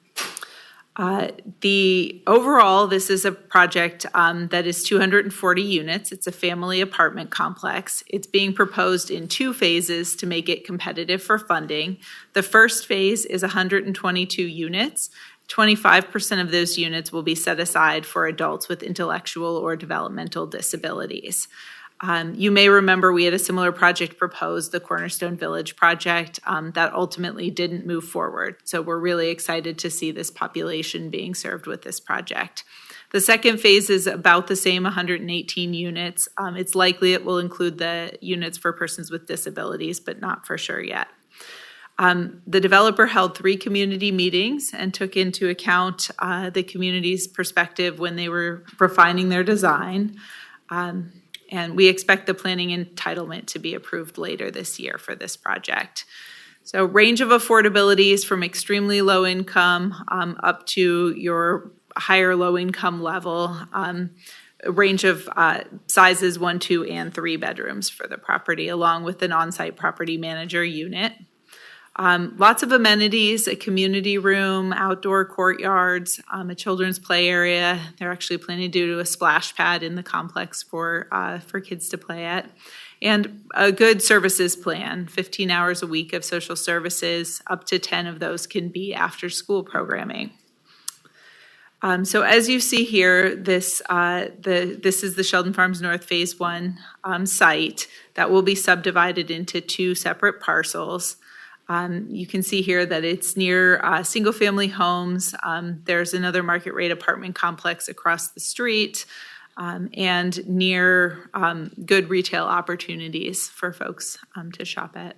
Overall, this is a project that is 240 units. It's a family apartment complex. It's being proposed in 2 phases to make it competitive for funding. The first phase is 122 units. 25% of those units will be set aside for adults with intellectual or developmental disabilities. You may remember we had a similar project proposed, the Cornerstone Village project, that ultimately didn't move forward. So we're really excited to see this population being served with this project. The second phase is about the same, 118 units. It's likely it will include the units for persons with disabilities, but not for sure yet. The developer held 3 community meetings and took into account the community's perspective when they were refining their design. And we expect the planning entitlement to be approved later this year for this project. So range of affordabilities from extremely low income up to your higher low income level. A range of sizes, 1, 2, and 3 bedrooms for the property, along with an on-site property manager unit. Lots of amenities, a community room, outdoor courtyards, a children's play area. They're actually planning to do a splash pad in the complex for kids to play at. And a good services plan, 15 hours a week of social services, up to 10 of those can be after school programming. So as you see here, this is the Sheldon Farms North Phase 1 site that will be subdivided into 2 separate parcels. You can see here that it's near single-family homes. There's another market rate apartment complex across the street, and near good retail opportunities for folks to shop at.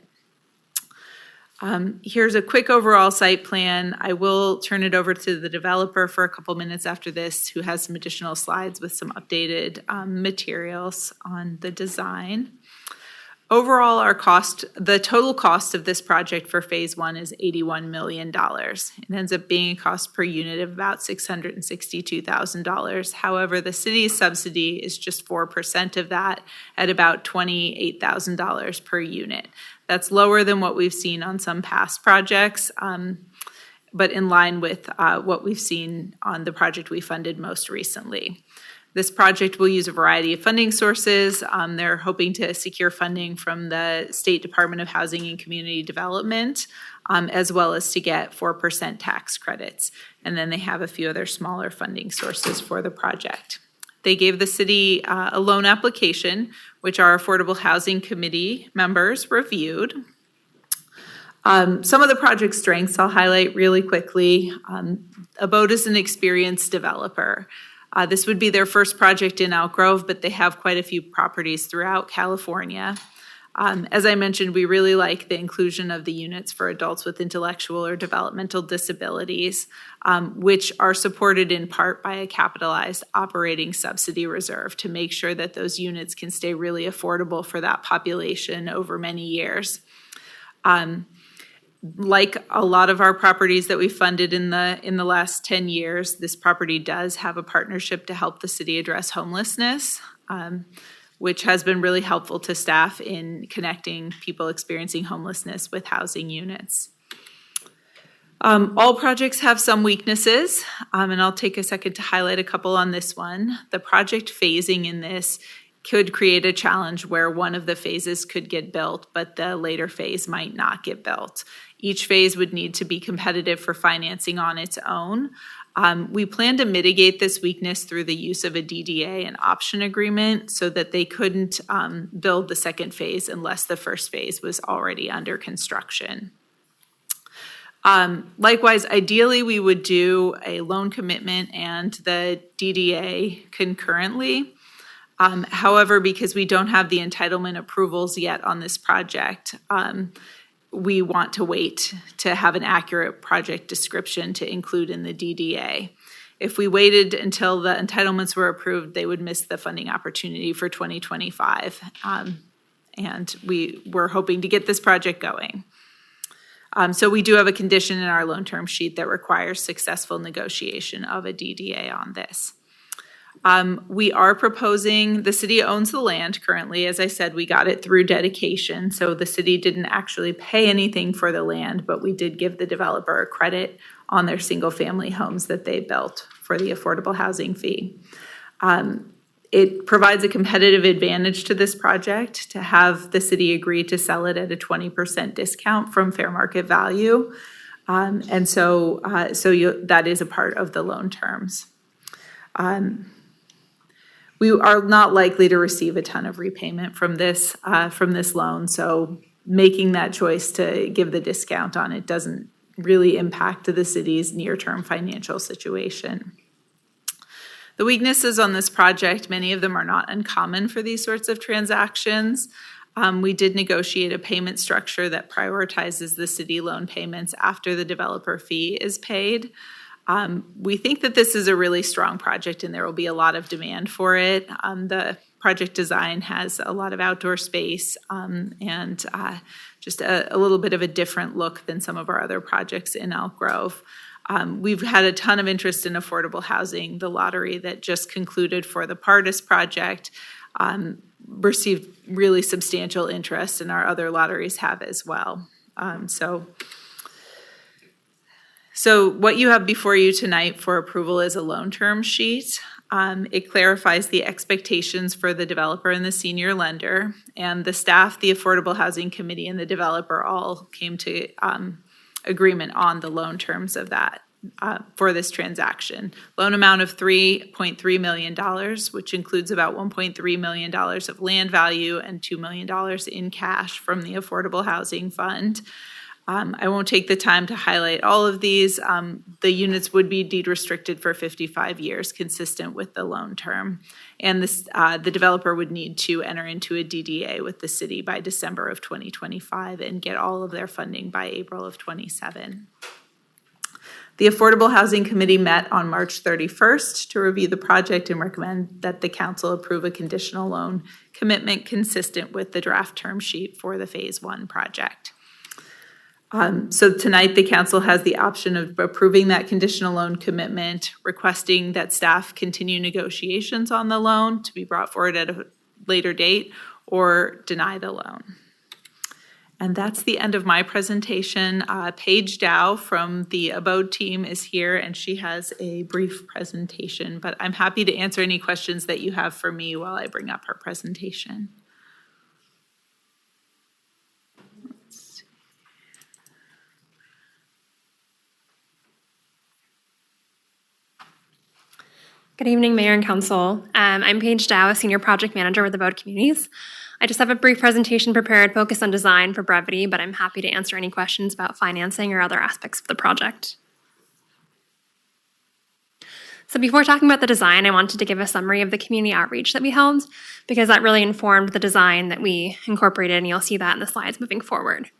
Here's a quick overall site plan. I will turn it over to the developer for a couple minutes after this, who has some additional slides with some updated materials on the design. Overall, the total cost of this project for Phase 1 is $81 million. It ends up being a cost per unit of about $662,000. However, the city's subsidy is just 4% of that at about $28,000 per unit. That's lower than what we've seen on some past projects, but in line with what we've seen on the project we funded most recently. This project will use a variety of funding sources. They're hoping to secure funding from the State Department of Housing and Community Development, as well as to get 4% tax credits. And then they have a few other smaller funding sources for the project. They gave the city a loan application, which our Affordable Housing Committee members reviewed. Some of the project strengths I'll highlight really quickly. Abode is an experienced developer. This would be their first project in Elk Grove, but they have quite a few properties throughout California. As I mentioned, we really like the inclusion of the units for adults with intellectual or developmental disabilities, which are supported in part by a capitalized operating subsidy reserve to make sure that those units can stay really affordable for that population over many years. Like a lot of our properties that we funded in the last 10 years, this property does have a partnership to help the city address homelessness, which has been really helpful to staff in connecting people experiencing homelessness with housing units. All projects have some weaknesses, and I'll take a second to highlight a couple on this one. The project phasing in this could create a challenge where one of the phases could get built, but the later phase might not get built. Each phase would need to be competitive for financing on its own. We plan to mitigate this weakness through the use of a DDA and option agreement so that they couldn't build the second phase unless the first phase was already under construction. Likewise, ideally, we would do a loan commitment and the DDA concurrently. However, because we don't have the entitlement approvals yet on this project, we want to wait to have an accurate project description to include in the DDA. if we waited until the entitlements were approved, they would miss the funding opportunity for 2025. And we were hoping to get this project going. So we do have a condition in our loan term sheet that requires successful negotiation of a DDA on this. We are proposing, the city owns the land currently. As I said, we got it through dedication. So the city didn't actually pay anything for the land, but we did give the developer a credit on their single family homes that they built for the affordable housing fee. It provides a competitive advantage to this project to have the city agree to sell it at a 20% discount from fair market value. That is a part of the loan terms. We are not likely to receive a ton of repayment from this loan, so making that choice to give the discount on it doesn't really impact the city's near-term financial situation. The weaknesses on this project, many of them are not uncommon for these sorts of transactions. We did negotiate a payment structure that prioritizes the city loan payments after the developer fee is paid. We think that this is a really strong project and there will be a lot of demand for it. The project design has a lot of outdoor space and just a little bit of a different look than some of our other projects in Elk Grove. We've had a ton of interest in affordable housing. The lottery that just concluded for the Pardis project received really substantial interest, and our other lotteries have as well. So what you have before you tonight for approval is a loan term sheet. It clarifies the expectations for the developer and the senior lender, and the staff, the Affordable Housing Committee, and the developer all came to agreement on the loan terms of that for this transaction. Loan amount of $3.3 million, which includes about $1.3 million of land value and $2 million in cash from the Affordable Housing Fund. I won't take the time to highlight all of these. The units would be deed restricted for 55 years, consistent with the loan term. And this, the developer would need to enter into a DDA with the city by December of 2025 and get all of their funding by April of 27. The Affordable Housing Committee met on March 31st to review the project and recommend that the council approve a conditional loan commitment consistent with the draft term sheet for the Phase 1 project. So tonight, the council has the option of approving that conditional loan commitment, requesting that staff continue negotiations on the loan to be brought forward at a later date, or deny the loan. And that's the end of my presentation. Paige Dow from the Abode team is here, and she has a brief presentation, but I'm happy to answer any questions that you have for me while I bring up her presentation. Good evening, Mayor and Council. I'm Paige Dow, a Senior Project Manager with Abode Communities. I just have a brief presentation prepared focused on design for brevity, but I'm happy to answer any questions about financing or other aspects of the project. So before talking about the design, I wanted to give a summary of the community outreach that we held, because that really informed the design that we incorporated, and you'll see that in the slides moving forward.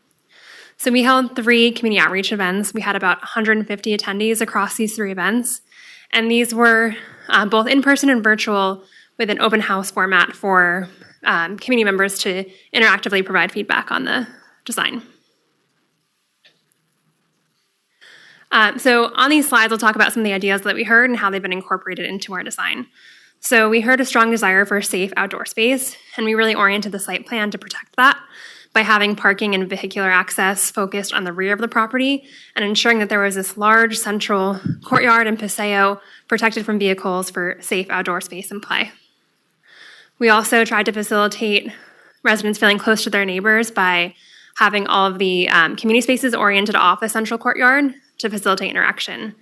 So we held 3 community outreach events. We had about 150 attendees across these 3 events, and these were both in-person and virtual with an open house format for community members to interactively provide feedback on the design. So on these slides, we'll talk about some of the ideas that we heard and how they've been incorporated into our design. So we heard a strong desire for a safe outdoor space, and we really oriented the site plan to protect that by having parking and vehicular access focused on the rear of the property and ensuring that there was this large central courtyard and paseo protected from vehicles for safe outdoor space and play. We also tried to facilitate residents feeling close to their neighbors by having all of the community spaces oriented off a central courtyard to facilitate interaction.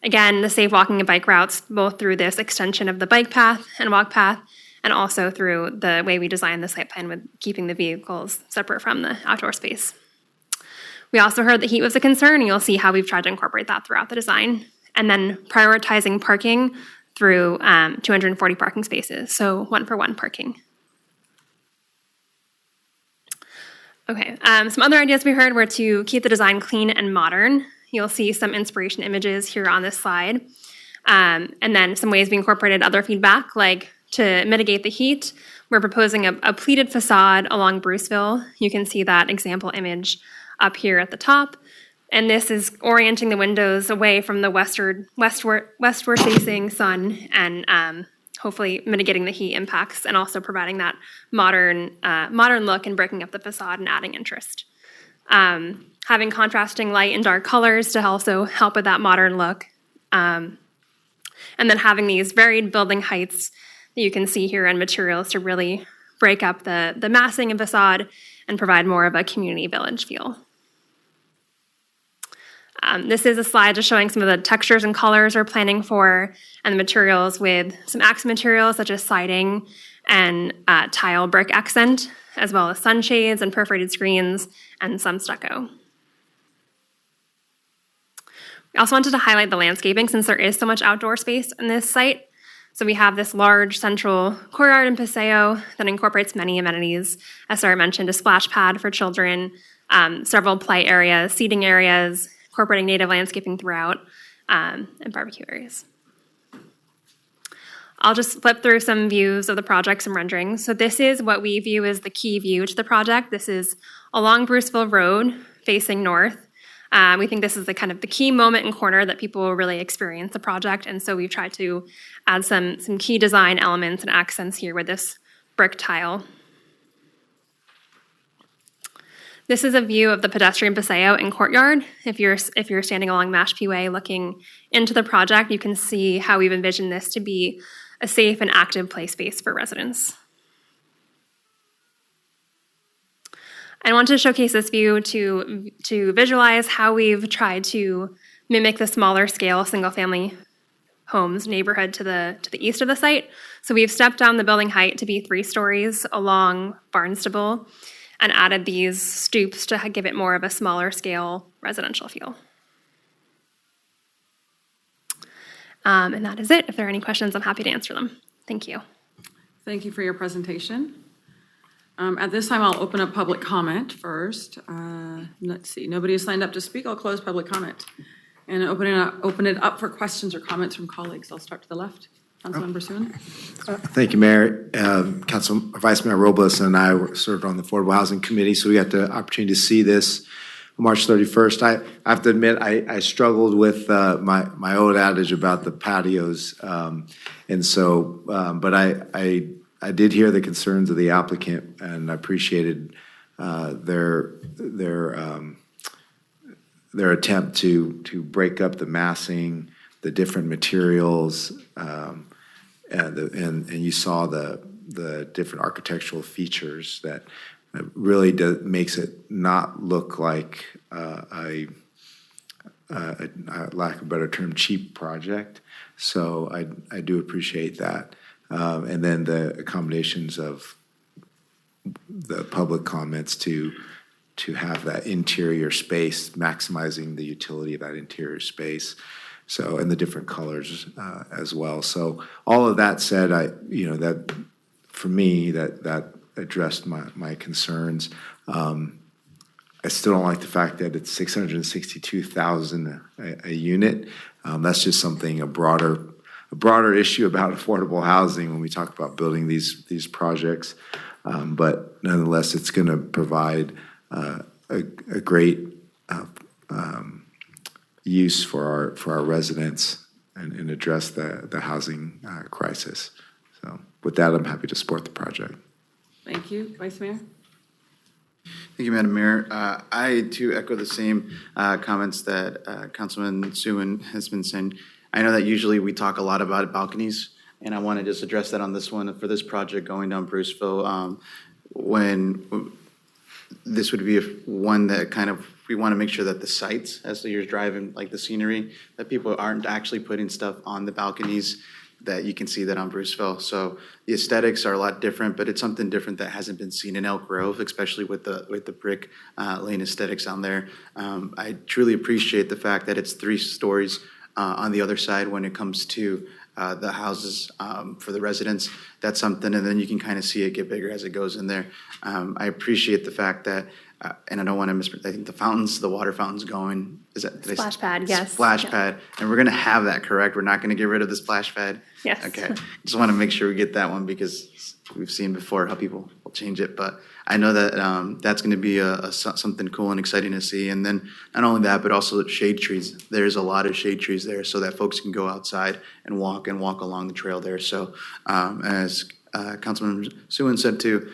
Again, the safe walking and bike routes, both through this extension of the bike path and walk path, and also through the way we designed the site plan with keeping the vehicles separate from the outdoor space. We also heard that heat was a concern, and you'll see how we've tried to incorporate that throughout the design. And then prioritizing parking through 240 parking spaces, so 1-for-1 parking. Okay, some other ideas we heard were to keep the design clean and modern. You'll see some inspiration images here on this slide. And then some ways we incorporated other feedback, like to mitigate the heat, we're proposing a pleated facade along Bruceville. You can see that example image up here at the top. And this is orienting the windows away from the westward facing sun and hopefully mitigating the heat impacts and also providing that modern look and breaking up the facade and adding interest. Having contrasting light and dark colors to also help with that modern look. And then having these varied building heights that you can see here and materials to really break up the massing and facade and provide more of a community village feel. This is a slide just showing some of the textures and colors we're planning for and the materials with some accent materials such as siding and tile brick accent, as well as sunshades and perforated screens and some stucco. We also wanted to highlight the landscaping since there is so much outdoor space in this site. So we have this large central courtyard and paseo that incorporates many amenities. As Sarah mentioned, a splash pad for children, several play areas, seating areas, incorporating native landscaping throughout, and barbecue areas. I'll just flip through some views of the projects and renderings. So this is what we view as the key view to the project. This is along Bruceville Road, facing north. We think this is the kind of the key moment and corner that people will really experience the project, and so we've tried to add some key design elements and accents here with this brick tile. This is a view of the pedestrian paseo and courtyard. If you're standing along Mashpee Way looking into the project, you can see how we've envisioned this to be a safe and active play space for residents. I wanted to showcase this view to visualize how we've tried to mimic the smaller scale single-family homes neighborhood to the east of the site. So we've stepped down the building height to be 3 stories along Barnstable and added these stoops to give it more of a smaller scale residential feel. And that is it. If there are any questions, I'm happy to answer them. Thank you. Thank you for your presentation. At this time, I'll open up public comment first. Let's see, nobody has signed up to speak. I'll close public comment and open it up for questions or comments from colleagues. I'll start to the left. Councilmember Suen. Thank you, Mayor. Vice Mayor Robles and I served on the Affordable Housing Committee, so we got the opportunity to see this March 31st. I have to admit, I struggled with my old adage about the patios, and so, but I did hear the concerns of the applicant, and I appreciated their attempt to break up the massing, the different materials, and you saw the different architectural features that really makes it not look like a lack of a better term, cheap project. So I do appreciate that. And then the accommodations of the public comments to have that interior space, maximizing the utility of that interior space. So, and the different colors as well. So all of that said, that for me, that addressed my concerns. I still don't like the fact that it's $662,000 a unit. That's just something, a broader issue about affordable housing when we talk about building these projects. But nonetheless, it's going to provide a great use for our residents and address the housing crisis. So with that, I'm happy to support the project. Thank you. Vice Mayor? Thank you, Madam Mayor. I, too, echo the same comments that Councilman Suen has been saying. I know that usually we talk a lot about balconies, and I want to just address that on this one for this project going down Bruceville. When this would be one that kind of, we want to make sure that the sites, as you're driving, like the scenery, that people aren't actually putting stuff on the balconies, that you can see that on Bruceville. So the aesthetics are a lot different, but it's something different that hasn't been seen in Elk Grove, especially with the brick lane aesthetics on there. I truly appreciate the fact that it's 3 stories on the other side when it comes to the houses for the residents. That's something, and then you can kind of see it get bigger as it goes in there. I appreciate the fact that and I don't want to I think the water fountain's going, is that? did I say- Splash pad, yes. Splash Yeah. pad, and we're gonna have that, correct? We're not gonna get rid of the splash pad? Yes. Okay, just want to make sure we get that one because we've seen before how people will change it, but I know that that's gonna be something cool and exciting to see, and then not only that, but also the shade trees. There's a lot of shade trees there so that folks can go outside and walk along the trail there, so as Councilman Suen said too,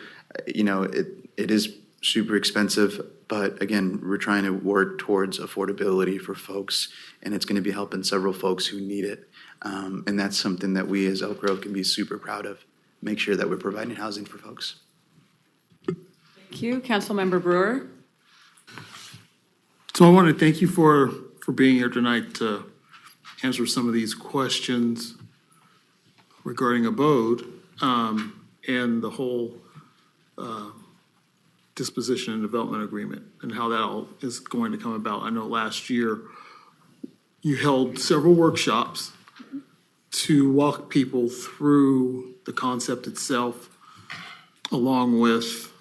it is super expensive, but again, we're trying to work towards affordability for folks, and it's going to be helping several folks who need it. And that's something that we as Elk Grove can be super proud of. Make sure that we're providing housing for folks. Thank you. Councilmember Brewer. So I want to thank you for being here tonight to answer some of these questions regarding abode and the whole disposition and development agreement and how that all is going to come about. I know last year you held several workshops to walk people through the concept itself, along with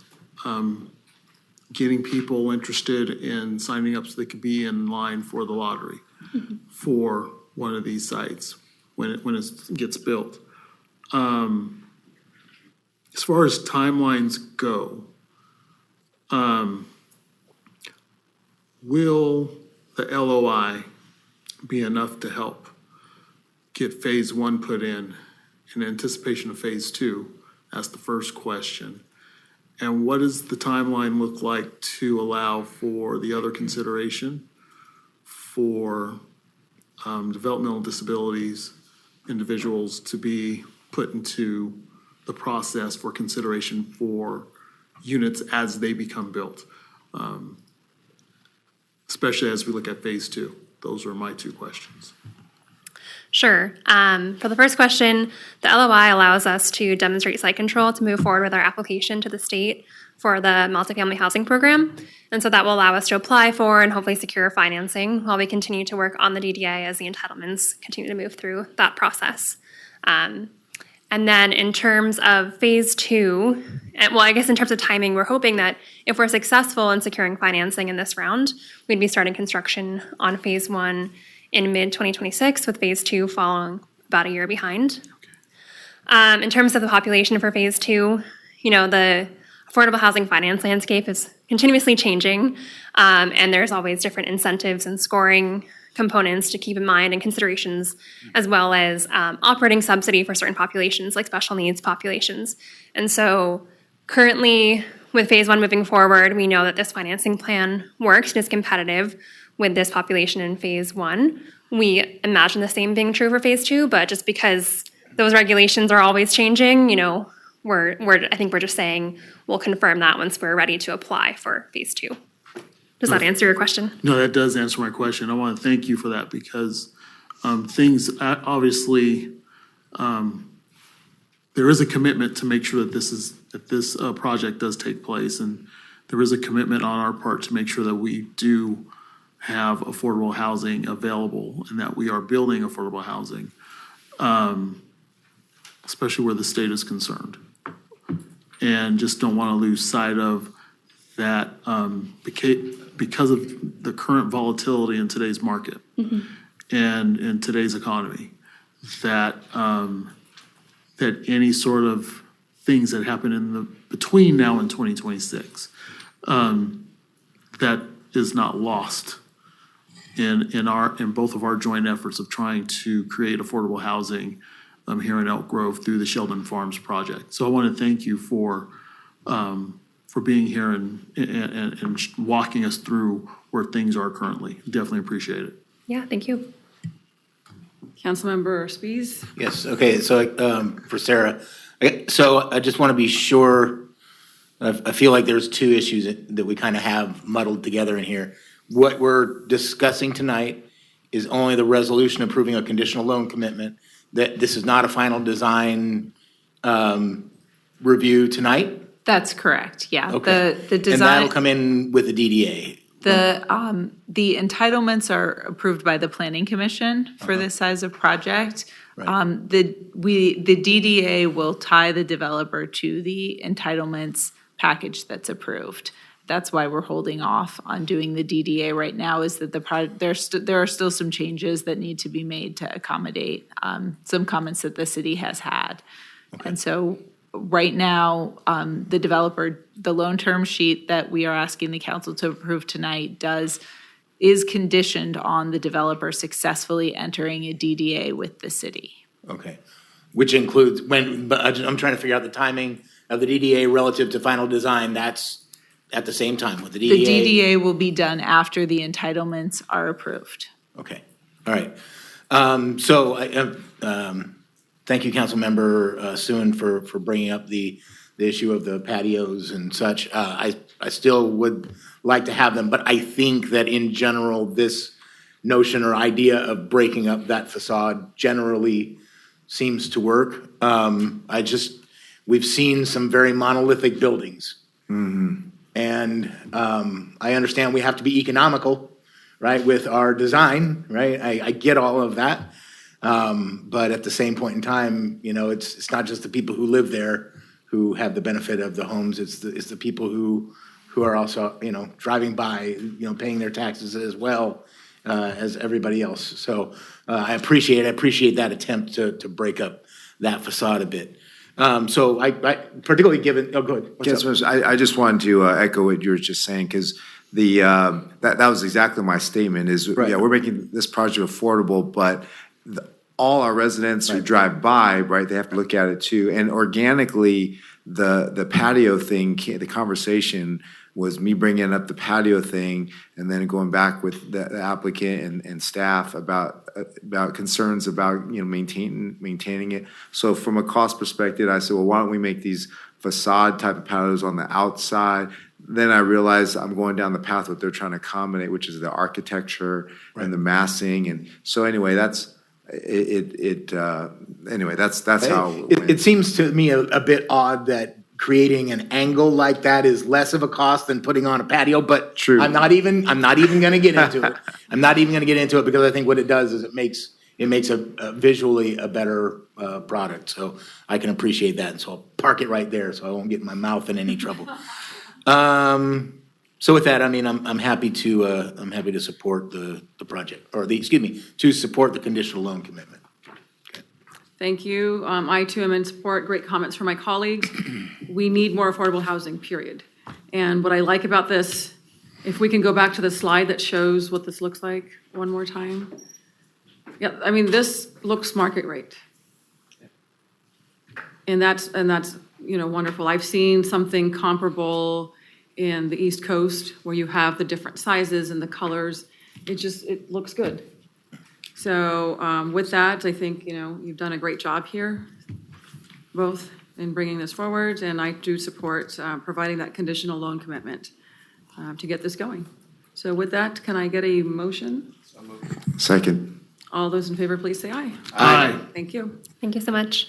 getting people interested in signing up so they could be in line for the lottery for one of these sites when it gets built. As far as timelines go, will the LOI be enough to help get phase one put in anticipation of phase two? That's the first question. And what does the timeline look like to allow for the other consideration for developmental disabilities individuals to be put into the process for consideration for units as they become built, especially as we look at phase two? Those are my two questions. Sure. For the first question, the LOI allows us to demonstrate site control to move forward with our application to the state for the multifamily housing program. And so that will allow us to apply for and hopefully secure financing while we continue to work on the DDA as the entitlements continue to move through that process. And then in terms of phase two, I guess in terms of timing, we're hoping that if we're successful in securing financing in this round, we'd be starting construction on phase one in mid-2026, with phase two following about a year behind. In terms of the population for phase two, the affordable housing finance landscape is continuously changing, and there's always different incentives and scoring components to keep in mind and considerations, as well as operating subsidy for certain populations, like special needs populations. And so currently, with phase one moving forward, we know that this financing plan works and is competitive with this population in phase one. We imagine the same being true for phase two, but just because those regulations are always changing, I think we're just saying we'll confirm that once we're ready to apply for phase two. Does that answer your question? No, that does answer my question. I want to thank you for that because things obviously there is a commitment to make sure that this project does take place, and there is a commitment on our part to make sure that we do have affordable housing available and that we are building affordable housing, especially where the state is concerned. And just don't want to lose sight of that because of the current volatility in today's market and in today's economy, that that any sort of things that happen in between now and 2026, that is not lost in both of our joint efforts of trying to create affordable housing here in Elk Grove through the Sheldon Farms project. So I want to thank you for being here and walking us through where things are currently. Definitely appreciate it. Yeah, thank you. Councilmember Spies. Yes, okay, so for Sarah, so I just want to be sure, I feel like there's two issues that we kind of have muddled together in here. What we're discussing tonight is only the resolution approving a conditional loan commitment, that this is not a final design review tonight? That's correct, yeah. Okay. The design. And that'll come in with the DDA? The entitlements are approved by the Planning Commission for this size of project. Right. The DDA will tie the developer to the entitlements package that's approved. That's why we're holding off on doing the DDA right now, is that there are still some changes that need to be made to accommodate some comments that the city has had. And so right now, the loan term sheet that we are asking the council to approve tonight is conditioned on the developer successfully entering a DDA with the city. Okay. Which includes but I'm trying to figure out the timing of the DDA relative to final design. That's at the same time with the DDA. The DDA will be done after the entitlements are approved. Okay. All right. Thank you, Councilmember Suen, for bringing up the issue of the patios and such. I still would like to have them, but I think that in general, this notion or idea of breaking up that facade generally seems to work. We've seen some very monolithic buildings. Mm-hmm. And I understand we have to be economical, right, with our design, right? I get all of that. But at the same point in time, it's not just the people who live there who have the benefit of the homes. It's the people who are also, driving by, paying their taxes as well as everybody else. So I appreciate that attempt to break up that facade a bit. So I particularly given, go ahead. I just wanted to echo what you were just saying, because that was exactly my statement is, yeah, we're making this project affordable, but all our residents who drive by, right, they have to look at it too. And organically, the patio thing, the conversation was me bringing up the patio thing and then going back with the applicant and staff about concerns about maintaining it. So from a cost perspective, I said, well, why don't we make these facade type of patios on the outside? Then I realized I'm going down the path what they're trying to accommodate, which is the architecture and the massing. And so anyway, that's how it seems to me a bit odd that creating an angle like that is less of a cost than putting on a patio, but true. I'm not even going to get into it. I'm not even going to get into it because I think what it does is it makes a visually a better product. So I can appreciate that. And so I'll park it right there so I won't get my mouth in any trouble. So with that, I mean, I'm happy to support the project, or to support the conditional loan commitment. Thank you. I too am in support. Great comments from my colleagues. We need more affordable housing, period. And what I like about this, if we can go back to the slide that shows what this looks like one more time. Yeah, I mean, this looks market rate. And that's wonderful. I've seen something comparable in the East Coast where you have the different sizes and the colors. It looks good. So with that, I think, you've done a great job here, both in bringing this forward, and I do support providing that conditional loan commitment to get this going. So with that, can I get a motion? Second. All those in favor, please say aye. Aye. Thank you. Thank you so much.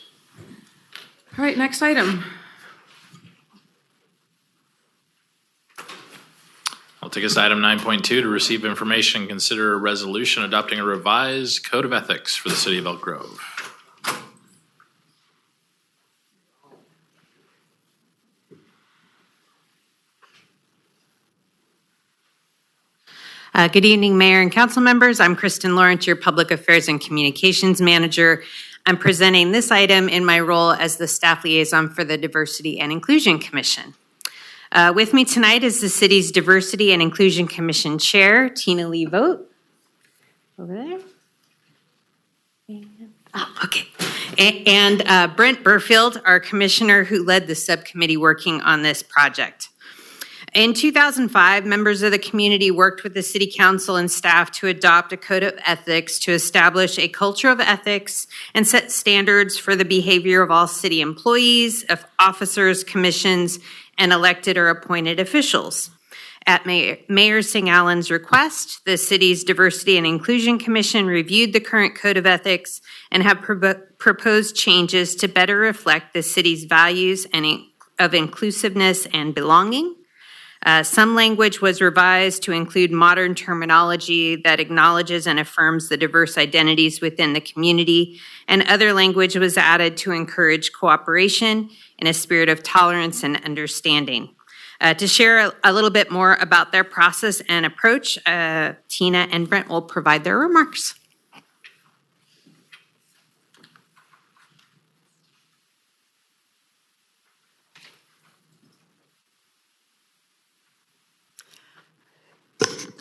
All right, next item. I'll take us to item 9.2 to receive information and consider a resolution adopting a revised code of ethics for the City of Elk Grove. Good evening, Mayor and Council members. I'm Kristen Lawrence, your Public Affairs and Communications Manager. I'm presenting this item in my role as the Staff Liaison for the Diversity and Inclusion Commission. With me tonight is the city's Diversity and Inclusion Commission Chair, Tina Lee Vogt. Over there. Okay. And Brent Burfield, our commissioner who led the subcommittee working on this project. In 2005, members of the community worked with the City Council and staff to adopt a code of ethics to establish a culture of ethics and set standards for the behavior of all city employees, of officers, commissions, and elected or appointed officials. At Mayor Singh Allen's request, the city's Diversity and Inclusion Commission reviewed the current code of ethics and have proposed changes to better reflect the city's values of inclusiveness and belonging. Some language was revised to include modern terminology that acknowledges and affirms the diverse identities within the community, and other language was added to encourage cooperation in a spirit of tolerance and understanding. To share a little bit more about their process and approach, Tina and Brent will provide their remarks.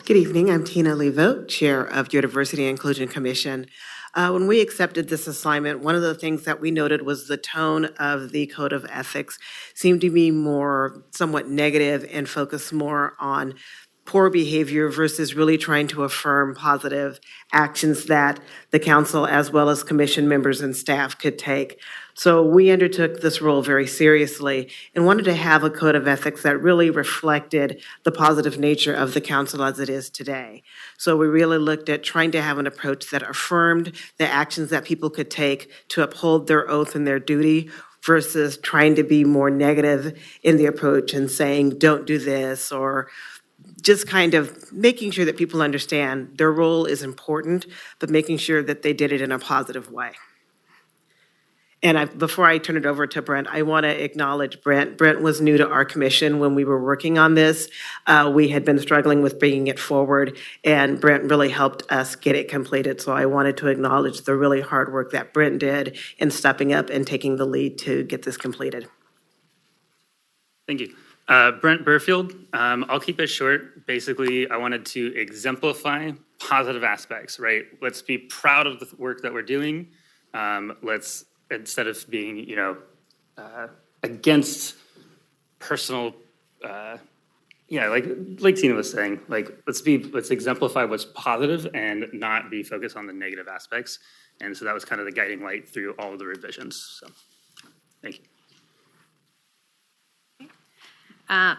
Good evening. I'm Tina Levo, Chair of your Diversity and Inclusion Commission. When we accepted this assignment, one of the things that we noted was the tone of the Code of Ethics seemed to be more somewhat negative and focused more on poor behavior versus really trying to affirm positive actions that the council as well as commission members and staff could take. So we undertook this role very seriously and wanted to have a code of ethics that really reflected the positive nature of the council as it is today. So we really looked at trying to have an approach that affirmed the actions that people could take to uphold their oath and their duty versus trying to be more negative in the approach and saying, don't do this, or just kind of making sure that people understand their role is important, but making sure that they did it in a positive way. And before I turn it over to Brent, I want to acknowledge Brent. Brent was new to our commission when we were working on this. We had been struggling with bringing it forward, and Brent really helped us get it completed. So I wanted to acknowledge the really hard work that Brent did in stepping up and taking the lead to get this completed. Thank you. Brent Burfield. I'll keep it short. Basically, I wanted to exemplify positive aspects, right? Let's be proud of the work that we're doing. Let's, instead of being, against personal, like Tina was saying, let's exemplify what's positive and not be focused on the negative aspects. And so that was kind of the guiding light through all of the revisions. So, thank you.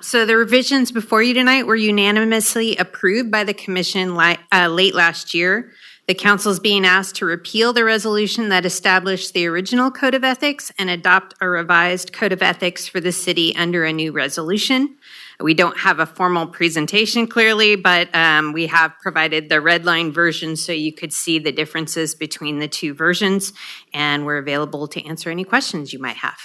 So the revisions before you tonight were unanimously approved by the commission late last year. The council is being asked to repeal the resolution that established the original Code of Ethics and adopt a revised Code of Ethics for the city under a new resolution. We don't have a formal presentation clearly, but we have provided the red line version so you could see the differences between the two versions, and we're available to answer any questions you might have.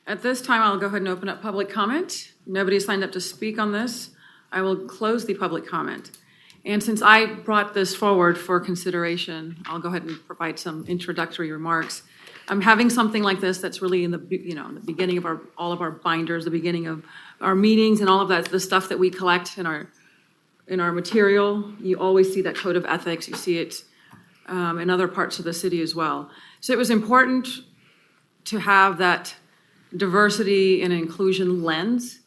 At this time, I'll go ahead and open up public comment. Nobody signed up to speak on this. I will close the public comment. And since I brought this forward for consideration, I'll go ahead and provide some introductory remarks. I'm having something like this that's really in the the beginning of all of our binders, the beginning of our meetings, and all of that, the stuff that we collect in our material. You always see that code of ethics. You see it in other parts of the city as well. So it was important to have that diversity and inclusion lens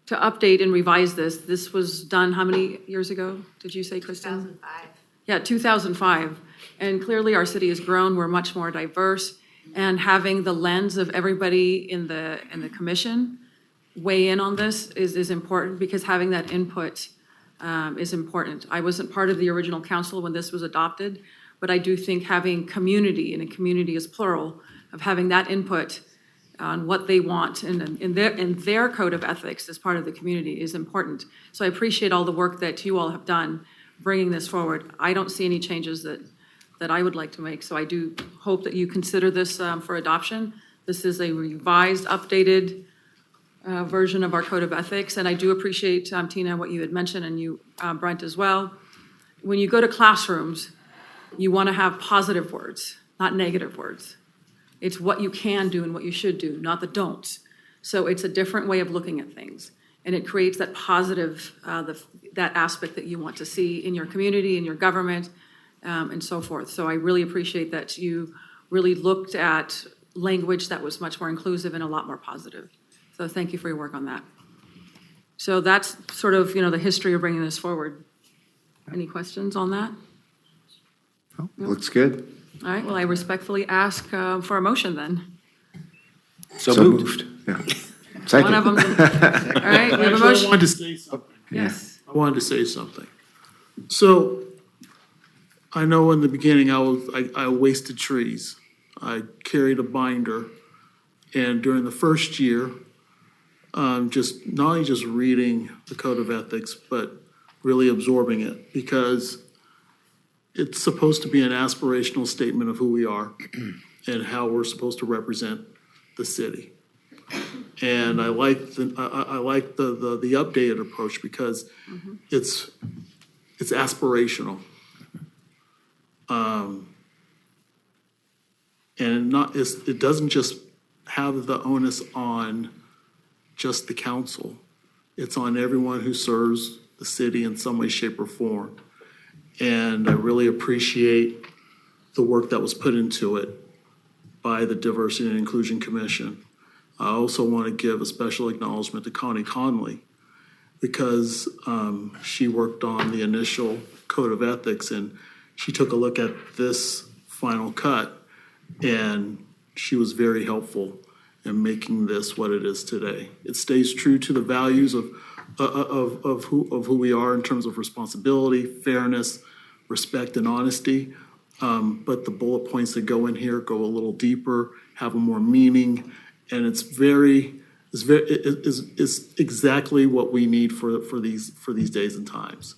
to update and revise this. This was done how many years ago, did you say, Kristen? 2005. Yeah, 2005. And clearly our city has grown. We're much more diverse. And having the lens of everybody in the commission weigh in on this is important, because having that input is important. I wasn't part of the original council when this was adopted, but I do think having community, and a community is plural, of having that input on what they want in their code of ethics as part of the community is important. So I appreciate all the work that you all have done bringing this forward. I don't see any changes that I would like to make, so I do hope that you consider this for adoption. This is a revised, updated version of our code of ethics, and I do appreciate, Tina, what you had mentioned, and you, Brent, as well. When you go to classrooms, you want to have positive words, not negative words. It's what you can do and what you should do, not the don'ts. So it's a different way of looking at things. And it creates that positive, that aspect that you want to see in your community, in your government, and so forth. So I really appreciate that you really looked at language that was much more inclusive and a lot more positive. So thank you for your work on that. So that's sort of, the history of bringing this forward. Any questions on that? Oh, looks good. All right, well, I respectfully ask for a motion then. So moved. Yeah. Second. One of them. All right, we have a motion. I wanted to say something. Yes. I wanted to say something. So I know in the beginning I wasted trees. I carried a binder, and during the first year, just not only just reading the code of ethics, but really absorbing it, because it's supposed to be an aspirational statement of who we are and how we're supposed to represent the city. And I like the updated approach because it's aspirational. And it doesn't just have the onus on just the council. It's on everyone who serves the city in some way, shape, or form. And I really appreciate the work that was put into it by the Diversity and Inclusion Commission. I also want to give a special acknowledgement to Connie Conley because she worked on the initial code of ethics and she took a look at this final cut and she was very helpful in making this what it is today. It stays true to the values of who we are in terms of responsibility, fairness, respect, and honesty. But the bullet points that go in here go a little deeper, have a more meaning, and it's exactly what we need for these days and times.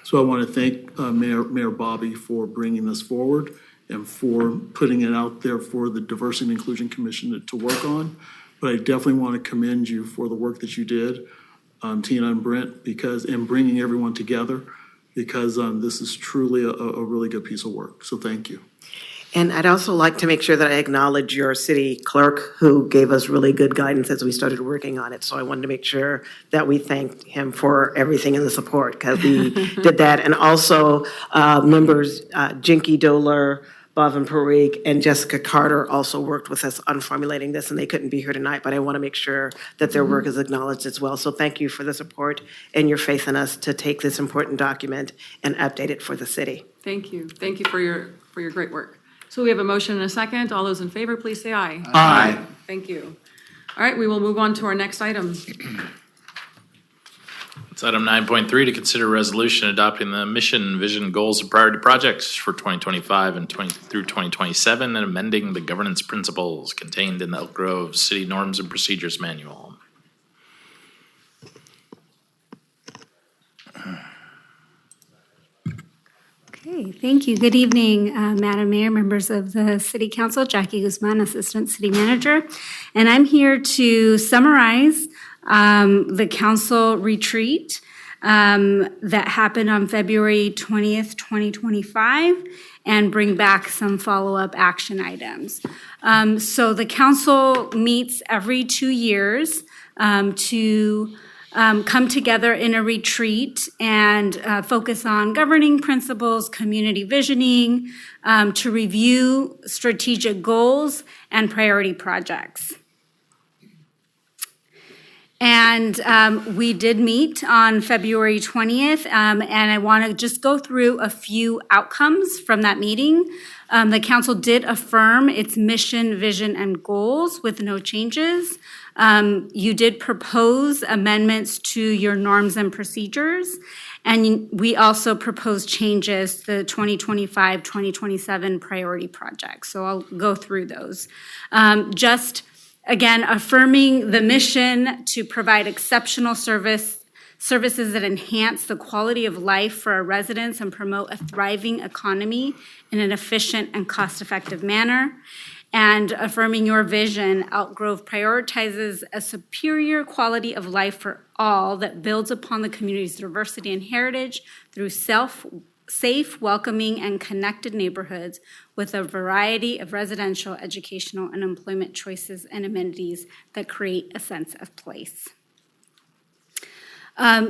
So I want to thank Mayor Bobby for bringing this forward and for putting it out there for the Diversity and Inclusion Commission to work on. But I definitely want to commend you for the work that you did, Tina and Brent, and bringing everyone together, because this is truly a really good piece of work. So thank you. And I'd also like to make sure that I acknowledge your city clerk who gave us really good guidance as we started working on it. So I wanted to make sure that we thanked him for everything and the support because we did that. And also members Jinky Doler, Bhavin Parikh, and Jessica Carter also worked with us on formulating this, and they couldn't be here tonight, but I want to make sure that their work is acknowledged as well. So thank you for the support and your faith in us to take this important document and update it for the city. Thank you. Thank you for your great work. So we have a motion and a second. All those in favor, please say aye. Aye. Thank you. All right, we will move on to our next item. It's item 9.3 to consider a resolution adopting the mission, vision, goals, and priority projects for 2025 and through 2027 and amending the governance principles contained in the Elk Grove City Norms and Procedures Manual. Okay, thank you. Good evening, Madam Mayor, members of the City Council. Jackie Guzman, Assistant City Manager. And I'm here to summarize the council retreat that happened on February 20th, 2025, and bring back some follow-up action items. So the council meets every 2 years to come together in a retreat and focus on governing principles, community visioning, to review strategic goals and priority projects. And we did meet on February 20th, and I want to just go through a few outcomes from that meeting. The council did affirm its mission, vision, and goals with no changes. You did propose amendments to your norms and procedures, and we also proposed changes to the 2025-2027 priority projects. So I'll go through those. Again, affirming the mission to provide exceptional services that enhance the quality of life for our residents and promote a thriving economy in an efficient and cost-effective manner. And affirming your vision, Elk Grove prioritizes a superior quality of life for all that builds upon the community's diversity and heritage through safe, welcoming, and connected neighborhoods with a variety of residential, educational, and employment choices and amenities that create a sense of place.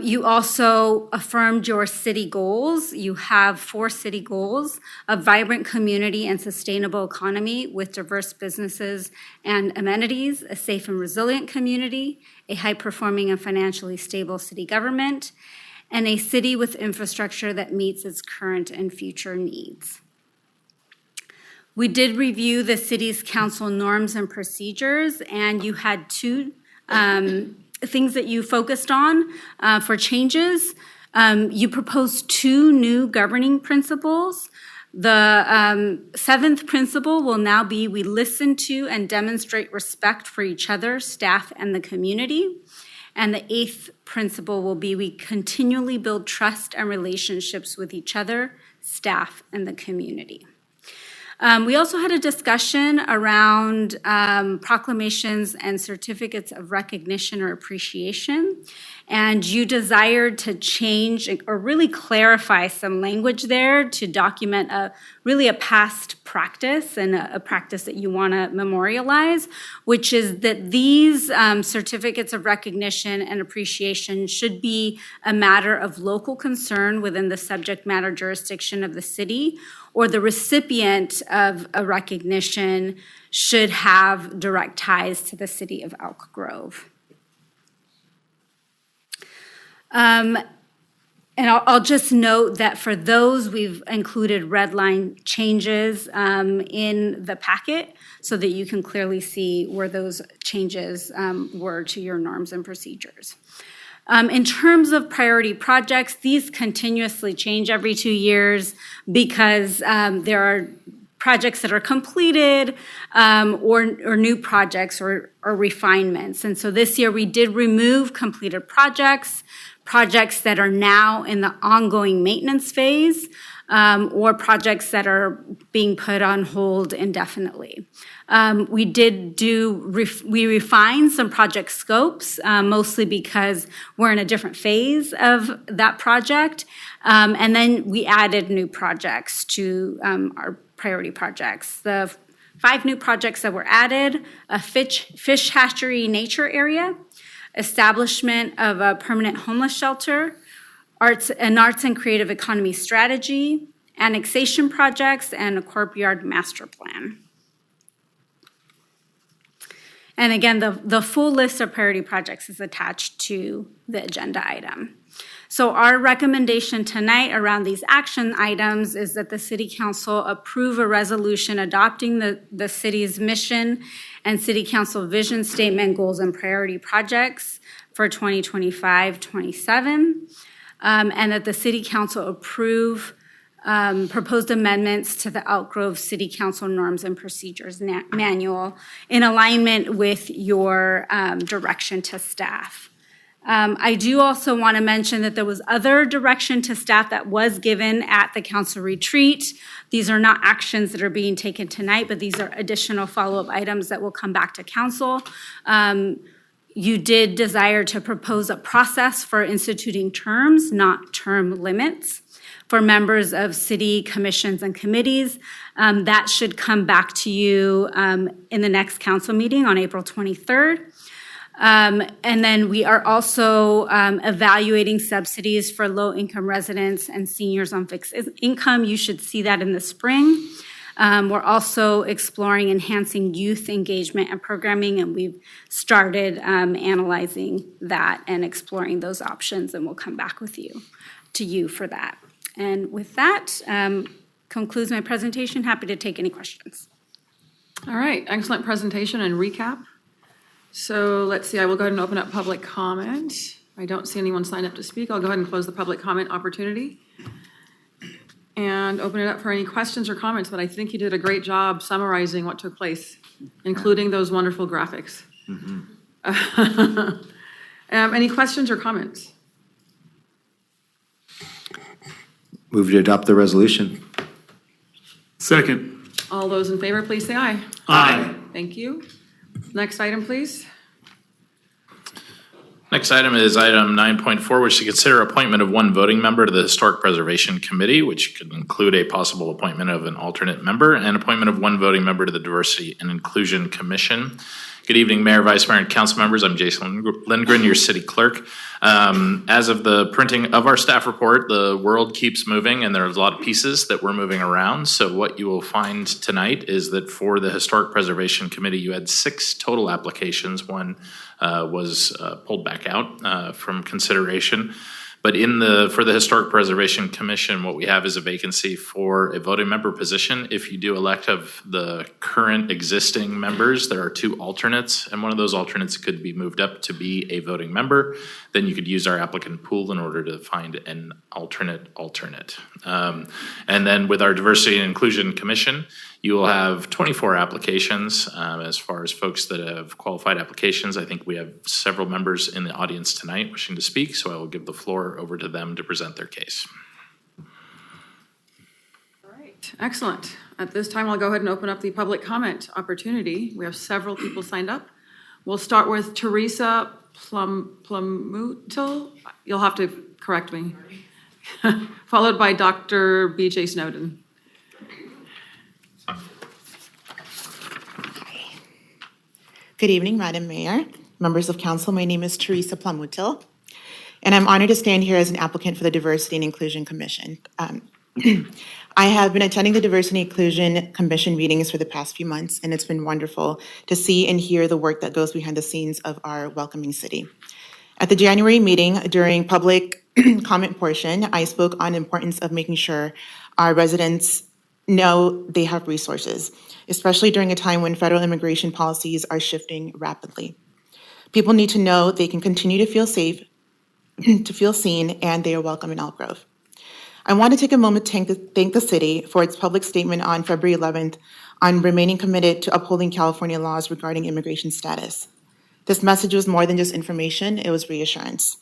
You also affirmed your city goals. You have 4 city goals: a vibrant community and sustainable economy with diverse businesses and amenities, a safe and resilient community, a high-performing and financially stable city government, and a city with infrastructure that meets its current and future needs. We did review the city's council norms and procedures, and you had 2 things that you focused on for changes. You proposed 2 new governing principles. The 7th principle will now be we listen to and demonstrate respect for each other, staff, and the community. And the 8th principle will be we continually build trust and relationships with each other, staff, and the community. We also had a discussion around proclamations and certificates of recognition or appreciation. And you desired to change or really clarify some language there to document really a past practice and a practice that you want to memorialize, which is that these certificates of recognition and appreciation should be a matter of local concern within the subject matter jurisdiction of the city, or the recipient of a recognition should have direct ties to the City of Elk Grove. And I'll just note that for those, we've included red line changes in the packet so that you can clearly see where those changes were to your norms and procedures. In terms of priority projects, these continuously change every 2 years because there are projects that are completed or new projects or refinements. And so this year we did remove completed projects that are now in the ongoing maintenance phase, or projects that are being put on hold indefinitely. We refined some project scopes, mostly because we're in a different phase of that project. And then we added new projects to our priority projects. The 5 new projects that were added: a fish hatchery nature area, establishment of a permanent homeless shelter, arts and creative economy strategy, annexation projects, and a courtyard master plan. And again, the full list of priority projects is attached to the agenda item. So our recommendation tonight around these action items is that the City Council approve a resolution adopting the city's mission and City Council vision statement, goals, and priority projects for 2025-27, and that the City Council approve proposed amendments to the Elk Grove City Council Norms and Procedures Manual in alignment with your direction to staff. I do also want to mention that there was other direction to staff that was given at the council retreat. These are not actions that are being taken tonight, but these are additional follow-up items that will come back to council. You did desire to propose a process for instituting terms, not term limits, for members of city commissions and committees. That should come back to you in the next council meeting on April 23rd. And then we are also evaluating subsidies for low-income residents and seniors on fixed income. You should see that in the spring. We're also exploring enhancing youth engagement and programming, and we've started analyzing that and exploring those options, and we'll come back to you for that. And with that, concludes my presentation. Happy to take any questions. All right, excellent presentation and recap. So let's see, I will go ahead and open up public comment. I don't see anyone signed up to speak. I'll go ahead and close the public comment opportunity and open it up for any questions or comments, but I think you did a great job summarizing what took place, including those wonderful graphics. Any questions or comments? Move to adopt the resolution. Second. All those in favor, please say aye. Aye. Thank you. Next item, please. Next item is item 9.4, which is to consider appointment of one voting member to the Historic Preservation Committee, which could include a possible appointment of an alternate member, and appointment of one voting member to the Diversity and Inclusion Commission. Good evening, Mayor, Vice Mayor, and council members. I'm Jason Lindgren, your city clerk. As of the printing of our staff report, the world keeps moving and there's a lot of pieces that we're moving around. So what you will find tonight is that for the Historic Preservation Committee, you had 6 total applications. One was pulled back out from consideration. But for the Historic Preservation Commission, what we have is a vacancy for a voting member position. If you do elect of the current existing members, there are 2 alternates, and one of those alternates could be moved up to be a voting member. Then you could use our applicant pool in order to find an alternate. And then with our Diversity and Inclusion Commission, you will have 24 applications. As far as folks that have qualified applications, I think we have several members in the audience tonight wishing to speak, so I will give the floor over to them to present their case. All right. Excellent. At this time, I'll go ahead and open up the public comment opportunity. We have several people signed up. We'll start with Teresa Plumutil. You'll have to correct me. Followed by Dr. B.J. Snowden. Good evening, Madam Mayor, members of council. My name is Teresa Plumutil, and I'm honored to stand here as an applicant for the Diversity and Inclusion Commission. I have been attending the Diversity and Inclusion Commission meetings for the past few months, and it's been wonderful to see and hear the work that goes behind the scenes of our welcoming city. At the January meeting, during public comment portion, I spoke on the importance of making sure our residents know they have resources, especially during a time when federal immigration policies are shifting rapidly. People need to know they can continue to feel safe, to feel seen, and they are welcome in Elk Grove. I want to take a moment to thank the city for its public statement on February 11th on remaining committed to upholding California laws regarding immigration status. This message was more than just information, it was reassurance.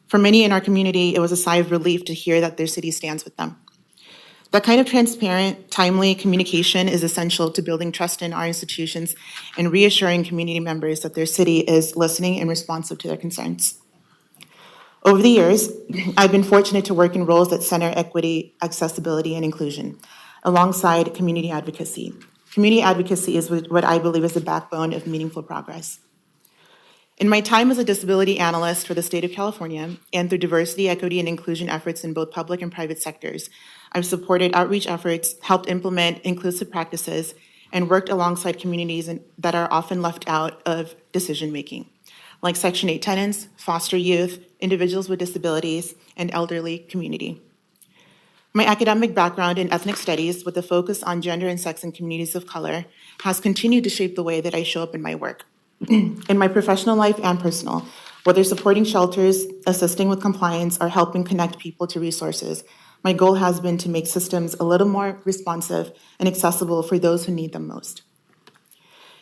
For many in our community, it was a sigh of relief to hear that their city stands with them. That kind of transparent, timely communication is essential to building trust in our institutions and reassuring community members that their city is listening and responsive to their concerns. Over the years, I've been fortunate to work in roles that center equity, accessibility, and inclusion, alongside community advocacy. Community advocacy is what I believe is the backbone of meaningful progress. In my time as a disability analyst for the state of California and through diversity, equity, and inclusion efforts in both public and private sectors, I've supported outreach efforts, helped implement inclusive practices, and worked alongside communities that are often left out of decision-making, like Section 8 tenants, foster youth, individuals with disabilities, and elderly community. My academic background in ethnic studies with a focus on gender and sex and communities of color has continued to shape the way that I show up in my work. In my professional life and personal, whether supporting shelters, assisting with compliance, or helping connect people to resources, my goal has been to make systems a little more responsive and accessible for those who need them most.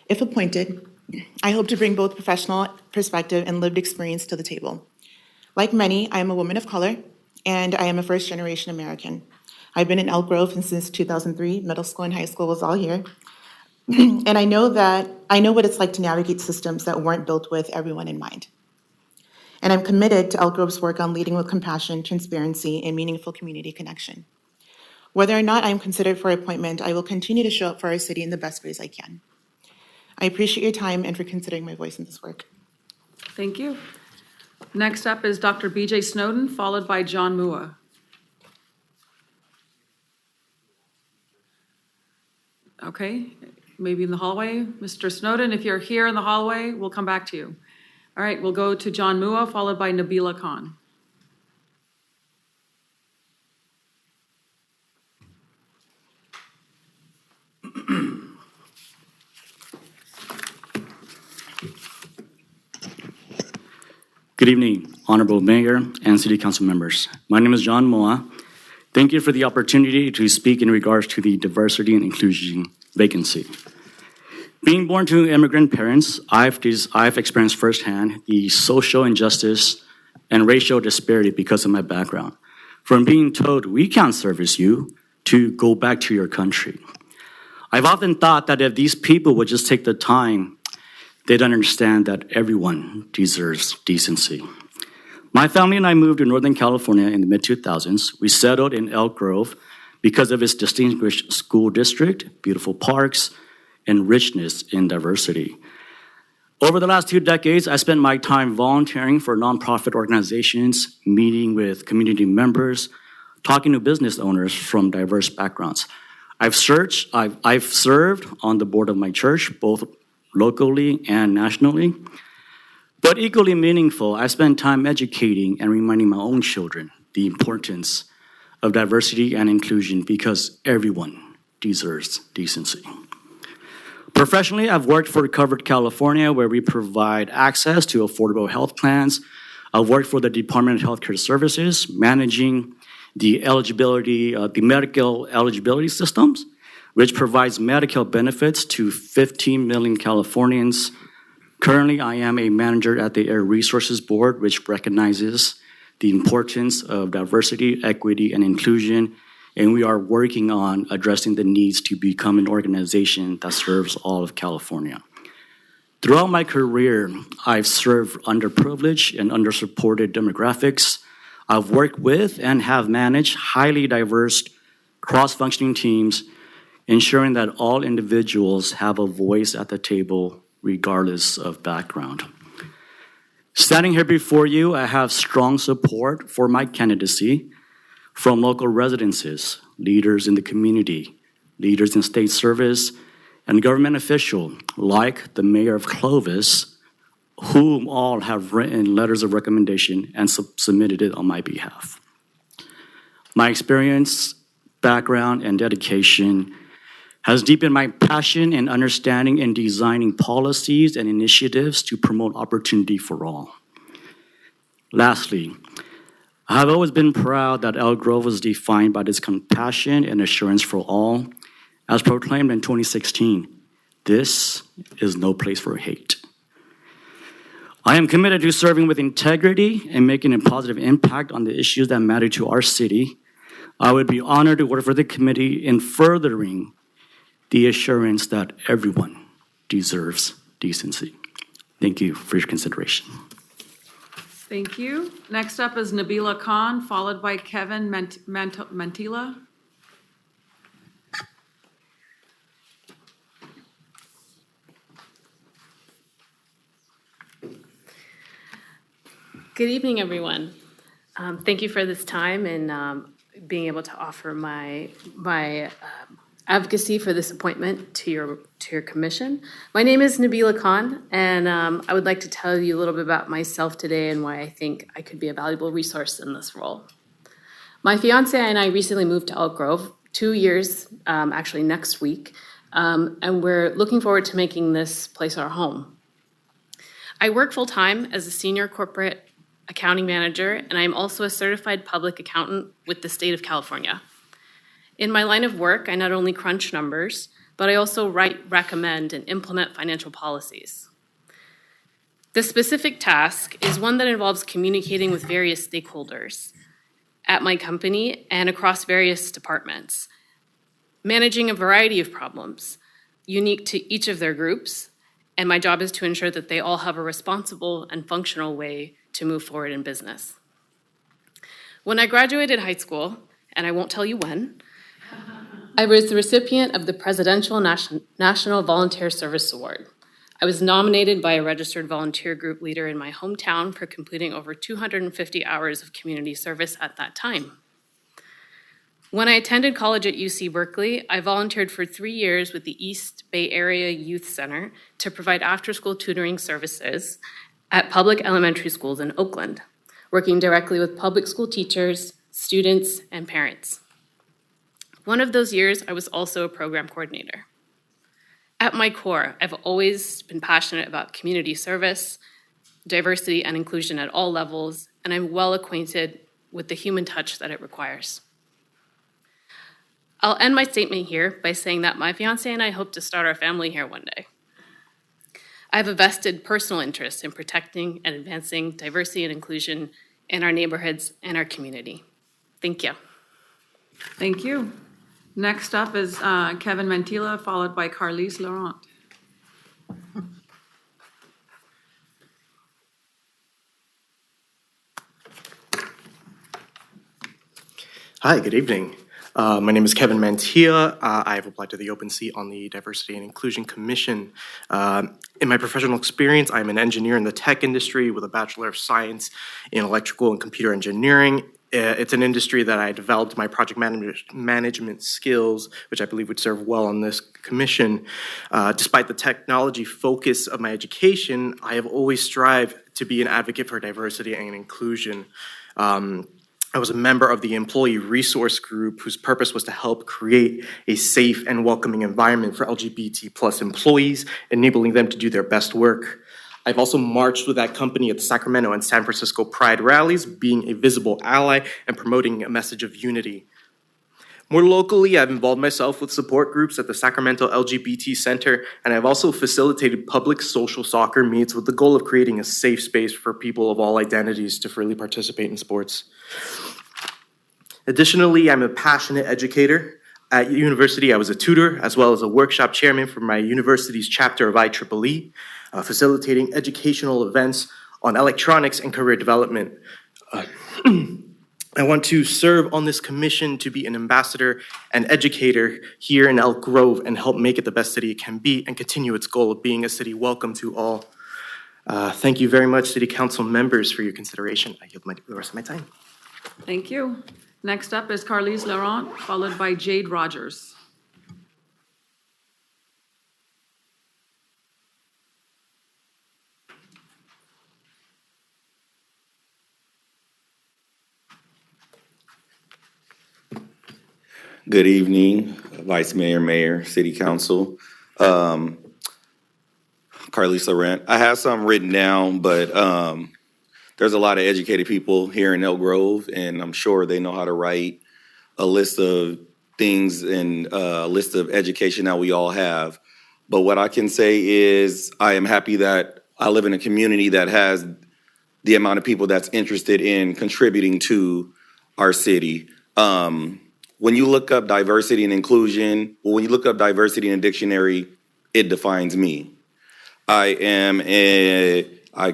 If appointed, I hope to bring both professional perspective and lived experience to the table. Like many, I am a woman of color, and I am a first-generation American. I've been in Elk Grove since 2003. Middle school and high school was all here. And I know what it's like to navigate systems that weren't built with everyone in mind. And I'm committed to Elk Grove's work on leading with compassion, transparency, and meaningful community connection. Whether or not I'm considered for appointment, I will continue to show up for our city in the best ways I can. I appreciate your time and for considering my voice in this work. Thank you. Next up is Dr. B.J. Snowden, followed by John Mua. Okay, maybe in the hallway. Mr. Snowden, if you're here in the hallway, we'll come back to you. All right, we'll go to John Mua, followed by Nabila Khan. Good evening, Honorable Mayor and City Council members. My name is John Moa. Thank you for the opportunity to speak in regards to the diversity and inclusion vacancy. Being born to immigrant parents, I've experienced firsthand the social injustice and racial disparity because of my background. From being told, we can't service you, to go back to your country. I've often thought that if these people would just take the time, they'd understand that everyone deserves decency. My family and I moved to Northern California in the mid-2000s. We settled in Elk Grove because of its distinguished school district, beautiful parks, and richness in diversity. Over the last 2 decades, I spent my time volunteering for nonprofit organizations, meeting with community members, talking to business owners from diverse backgrounds. I've served on the board of my church, both locally and nationally. But equally meaningful, I spent time educating and reminding my own children the importance of diversity and inclusion because everyone deserves decency. Professionally, I've worked for Covered California, where we provide access to affordable health plans. I've worked for the Department of Healthcare Services, managing the medical eligibility systems, which provides medical benefits to 15 million Californians. Currently, I am a manager at the Air Resources Board, which recognizes the importance of diversity, equity, and inclusion and we are working on addressing the needs to become an organization that serves all of California. Throughout my career, I've served underprivileged and undersupported demographics. I've worked with and have managed highly diverse, cross-functioning teams, ensuring that all individuals have a voice at the table regardless of background. Standing here before you, I have strong support for my candidacy from local residents, leaders in the community, leaders in state service, and government officials like the mayor of Clovis, whom all have written letters of recommendation and submitted it on my behalf. My experience, background, and dedication has deepened my passion and understanding in designing policies and initiatives to promote opportunity for all. Lastly, I have always been proud that Elk Grove was defined by this compassion and assurance for all, as proclaimed in 2016. This is no place for hate. I am committed to serving with integrity and making a positive impact on the issues that matter to our city. I would be honored to work for the committee in furthering the assurance that everyone deserves decency. Thank you for your consideration. Thank you. Next up is Nabila Khan, followed by Kevin Mantilla. Good evening, everyone. Thank you for this time and being able to offer my advocacy for this appointment to your commission. My name is Nabila Khan, and I would like to tell you a little bit about myself today and why I think I could be a valuable resource in this role. My fiance and I recently moved to Elk Grove, 2 years, actually next week, and we're looking forward to making this place our home. I work full-time as a senior corporate accounting manager, and I'm also a certified public accountant with the state of California. In my line of work, I not only crunch numbers, but I also write, recommend, and implement financial policies. The specific task is one that involves communicating with various stakeholders at my company and across various departments, managing a variety of problems unique to each of their groups, and my job is to ensure that they all have a responsible and functional way to move forward in business. When I graduated high school, and I won't tell you when, I was the recipient of the Presidential National Volunteer Service Award. I was nominated by a registered volunteer group leader in my hometown for completing over 250 hours of community service at that time. When I attended college at UC Berkeley, I volunteered for 3 years with the East Bay Area Youth Center to provide after-school tutoring services at public elementary schools in Oakland, working directly with public school teachers, students, and parents. One of those years, I was also a program coordinator. At my core, I've always been passionate about community service, diversity, and inclusion at all levels, and I'm well acquainted with the human touch that it requires. I'll end my statement here by saying that my fiance and I hope to start our family here one day. I have a vested personal interest in protecting and advancing diversity and inclusion in our neighborhoods and our community. Thank you. Thank you. Next up is Kevin Mantilla, followed by Carlise Laurent. Hi, good evening. My name is Kevin Mantilla. I have applied to the open seat on the Diversity and Inclusion Commission. In my professional experience, I'm an engineer in the tech industry with a Bachelor of Science in Electrical and Computer Engineering. It's an industry that I developed my project management skills, which I believe would serve well on this commission. Despite the technology focus of my education, I have always strived to be an advocate for diversity and inclusion. I was a member of the employee resource group whose purpose was to help create a safe and welcoming environment for LGBT plus employees, enabling them to do their best work. I've also marched with that company at the Sacramento and San Francisco Pride rallies, being a visible ally and promoting a message of unity. More locally, I've involved myself with support groups at the Sacramento LGBT Center, and I've also facilitated public social soccer meets with the goal of creating a safe space for people of all identities to freely participate in sports. Additionally, I'm a passionate educator. At university, I was a tutor as well as a workshop chairman for my university's chapter of IEEE, facilitating educational events on electronics and career development. I want to serve on this commission to be an ambassador and educator here in Elk Grove and help make it the best city it can be and continue its goal of being a city welcome to all. Thank you very much, City Council members, for your consideration. I yield the rest of my time. Thank you. Next up is Carlise Laurent, followed by Jade Rogers. Good evening, Vice Mayor, Mayor, City Council. Carlise Laurent. I have some written down, but there's a lot of educated people here in Elk Grove, and I'm sure they know how to write a list of things and a list of education that we all have. But what I can say is I am happy that I live in a community that has the amount of people that's interested in contributing to our city. When you look up diversity and inclusion, when you look up diversity in a dictionary, it defines me. I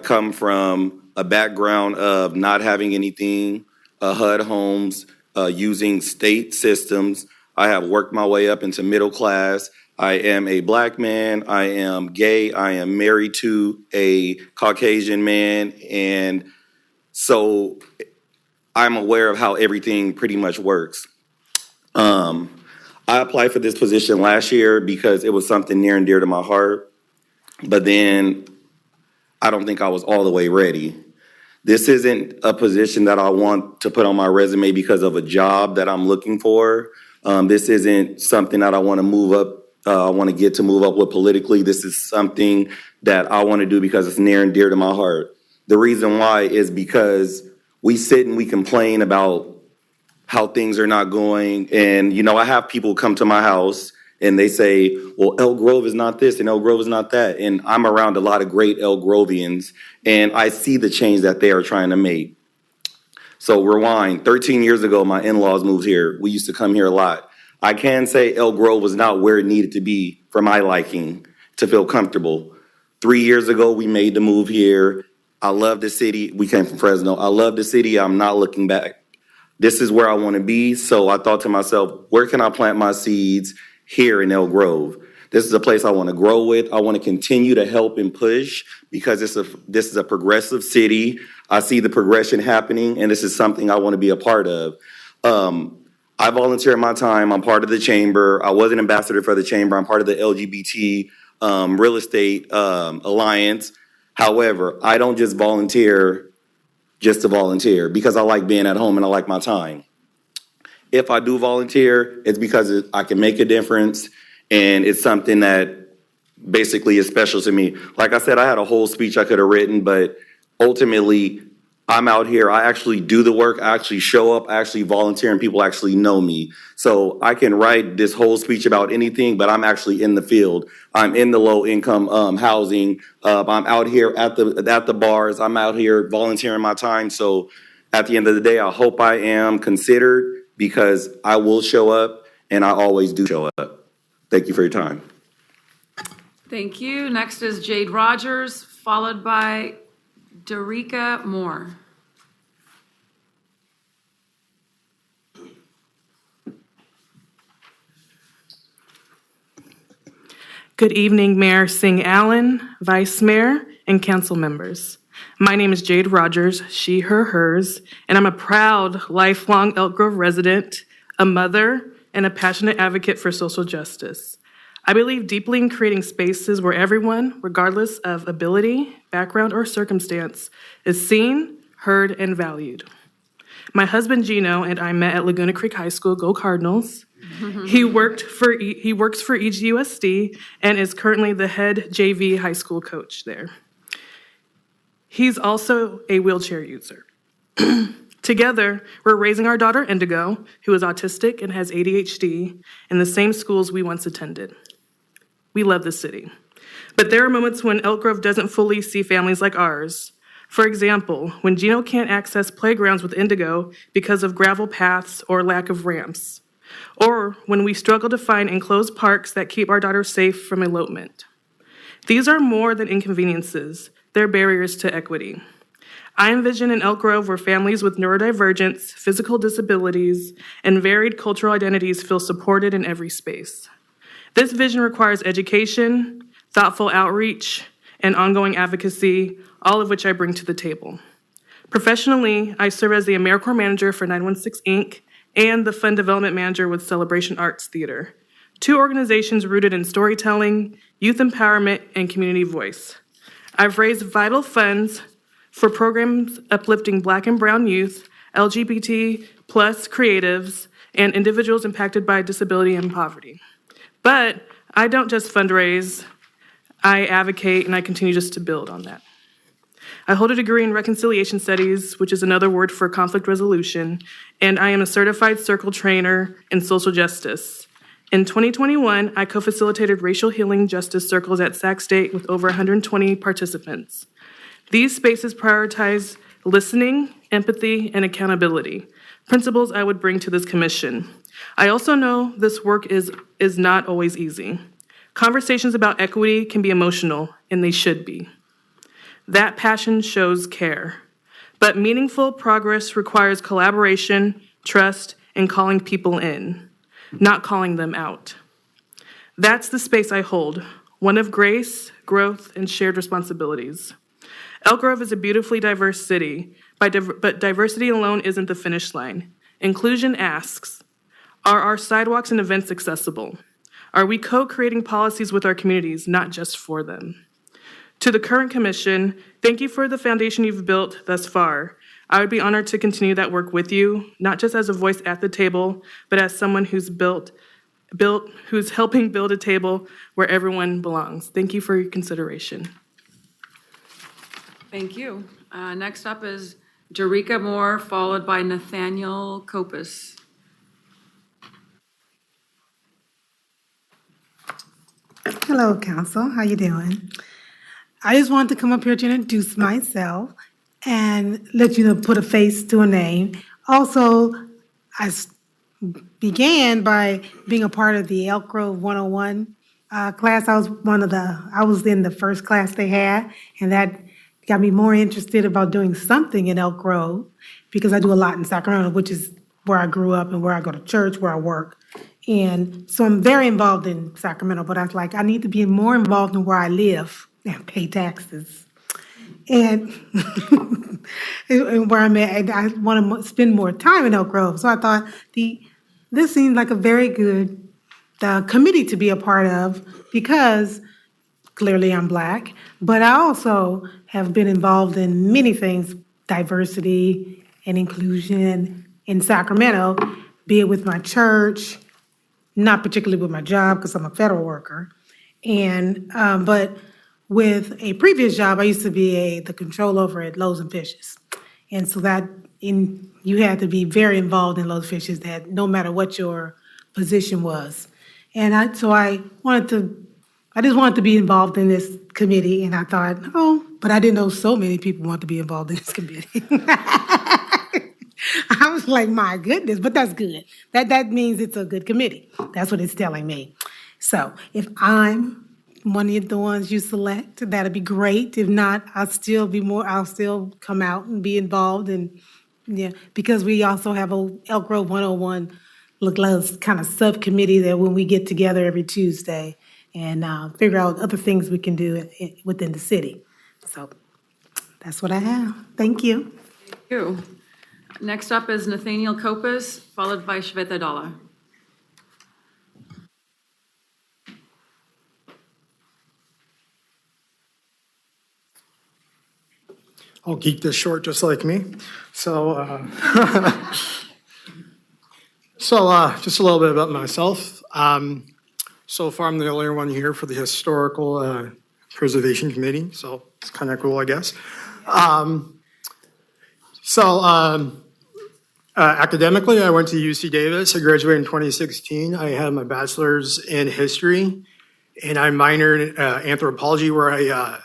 come from a background of not having anything, HUD homes, using state systems. I have worked my way up into middle class. I am a Black man. I am gay. I am married to a Caucasian man. And so I'm aware of how everything pretty much works. I applied for this position last year because it was something near and dear to my heart, but then I don't think I was all the way ready. This isn't a position that I want to put on my resume because of a job that I'm looking for. This isn't something that I want to move up. I want to get to move up with politically. This is something that I want to do because it's near and dear to my heart. The reason why is because we sit and we complain about how things are not going. And, you know, I have people come to my house and they say, well, Elk Grove is not this and Elk Grove is not that. And I'm around a lot of great Elk Grovians and I see the change that they are trying to make. So rewind, 13 years ago, my in-laws moved here. We used to come here a lot. I can say Elk Grove was not where it needed to be for my liking to feel comfortable. 3 years ago, we made the move here. I love the city. We came from Fresno. I love the city. I'm not looking back. This is where I want to be. So I thought to myself, where can I plant my seeds here in Elk Grove? This is a place I want to grow with. I want to continue to help and push because this is a progressive city. I see the progression happening, and this is something I want to be a part of. I volunteer my time. I'm part of the chamber. I was an ambassador for the chamber. I'm part of the LGBT Real Estate Alliance. However, I don't just volunteer just to volunteer because I like being at home and I like my time. If I do volunteer, it's because I can make a difference and it's something that basically is special to me. Like I said, I had a whole speech I could have written, but ultimately I'm out here. I actually do the work. I actually show up. I actually volunteer and people actually know me. So I can write this whole speech about anything, but I'm actually in the field. I'm in the low income housing. I'm out here at the bars. I'm out here volunteering my time. So at the end of the day, I hope I am considered because I will show up and I always do show up. Thank you for your time. Thank you. Next is Jade Rogers, followed by Derica Moore. Good evening, Mayor Singh Allen, Vice Mayor, and council members. My name is Jade Rogers, she, her, hers, and I'm a proud, lifelong Elk Grove resident, a mother, and a passionate advocate for social justice. I believe deeply in creating spaces where everyone, regardless of ability, background, or circumstance, is seen, heard, and valued. My husband, Gino, and I met at Laguna Creek High School, go Cardinals. He works for EGUSD and is currently the head JV high school coach there. He's also a wheelchair user. Together, we're raising our daughter Indigo, who is autistic and has ADHD, in the same schools we once attended. We love the city. But there are moments when Elk Grove doesn't fully see families like ours. For example, when Gino can't access playgrounds with Indigo because of gravel paths or lack of ramps, or when we struggle to find enclosed parks that keep our daughters safe from elopement. These are more than inconveniences, they're barriers to equity. I envision an Elk Grove where families with neurodivergence, physical disabilities, and varied cultural identities feel supported in every space. This vision requires education, thoughtful outreach, and ongoing advocacy, all of which I bring to the table. Professionally, I serve as the AmeriCorps manager for 916 Inc. and the Fund Development Manager with Celebration Arts Theater, two organizations rooted in storytelling, youth empowerment, and community voice. I've raised vital funds for programs uplifting Black and Brown youth, LGBT plus creatives, and individuals impacted by disability and poverty. But I don't just fundraise, I advocate, and I continue just to build on that. I hold a degree in reconciliation studies, which is another word for conflict resolution, and I am a certified circle trainer in social justice. In 2021, I co-facilitated racial healing justice circles at Sac State with over 120 participants. These spaces prioritize listening, empathy, and accountability, principles I would bring to this commission. I also know this work is not always easy. Conversations about equity can be emotional, and they should be. That passion shows care. But meaningful progress requires collaboration, trust, and calling people in, not calling them out. That's the space I hold, one of grace, growth, and shared responsibilities. Elk Grove is a beautifully diverse city, but diversity alone isn't the finish line. Inclusion asks, are our sidewalks and events accessible? Are we co-creating policies with our communities, not just for them? To the current commission, thank you for the foundation you've built thus far. I would be honored to continue that work with you, not just as a voice at the table, but as someone who's who's helping build a table where everyone belongs. Thank you for your consideration. Thank you. Next up is Jerika Moore, followed by Nathaniel Kopis. Hello, Council. How you doing? I just wanted to come up here to introduce myself and let you know, put a face to a name. Also, began by being a part of the Elk Grove 101 class. I was in the first class they had, and that got me more interested about doing something in Elk Grove because I do a lot in Sacramento, which is where I grew up and where I go to church, where I work. And so I'm very involved in Sacramento, but I was like, I need to be more involved in where I live and pay taxes. And, and where I'm at, I want to spend more time in Elk Grove. So I thought this seemed like a very good committee to be a part of because clearly I'm Black, but I also have been involved in many things, diversity and inclusion in Sacramento, be it with my church, not particularly with my job because I'm a federal worker, and but with a previous job, I used to be the control over at Loaves and Fishes, and so you had to be very involved in Loaves and Fishes, that no matter what your position was, and I just wanted to be involved in this committee, and I thought, but I didn't know so many people want to be involved in this committee. I was like, my goodness, but that's good. That means it's a good committee. That's what it's telling me. So if I'm one of the ones you select, that'd be great. If not, I'll still come out and be involved. And yeah, because we also have a Elk Grove 101 kind of subcommittee that when we get together every Tuesday and figure out other things we can do within the city. So that's what I have. Thank you. Thank you. Next up is Nathaniel Kopis, followed by Shweta Dalla. I'll keep this short just like me. So, just a little bit about myself. So far, I'm the only one here for the Historical Preservation Committee, so it's kind of cool, I guess. Academically, I went to UC Davis. I graduated in 2016. I had my bachelor's in history, and I minored in anthropology, where I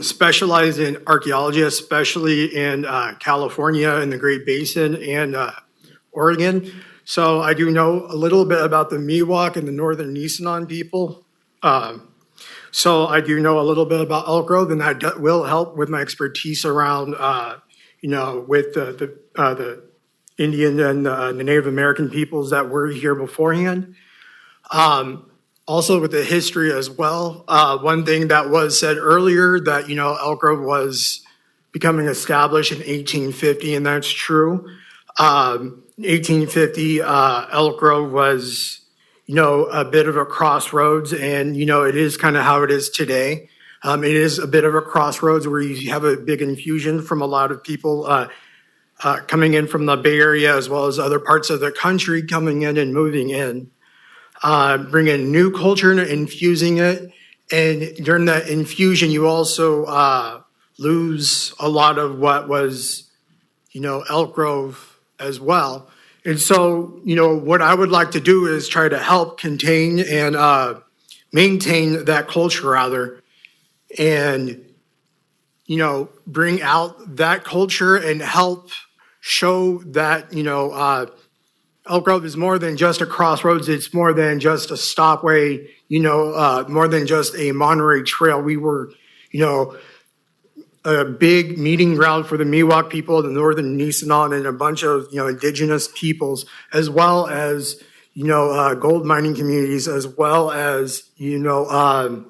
specialize in archaeology, especially in California and the Great Basin and Oregon. So I do know a little bit about the Miwok and the Northern Nisenan people. So I do know a little bit about Elk Grove, and that will help with my expertise around, with the Indian and the Native American peoples that were here beforehand. Also with the history as well. One thing that was said earlier that, Elk Grove was becoming established in 1850, and that's true. 1850, Elk Grove was, a bit of a crossroads, and, it is kind of how it is today. It is a bit of a crossroads where you have a big infusion from a lot of people coming in from the Bay Area as well as other parts of the country coming in and moving in. Bringing new culture and infusing it. And during that infusion, you also lose a lot of what was, Elk Grove as well. And so, what I would like to do is try to help contain and maintain that culture rather, and, bring out that culture and help show that, Elk Grove is more than just a crossroads. It's more than just a stopway, more than just a Monterey Trail. We were, a big meeting ground for the Miwok people, the Northern Nisenan, and a bunch of, indigenous peoples, as well as, gold mining communities, as well as, the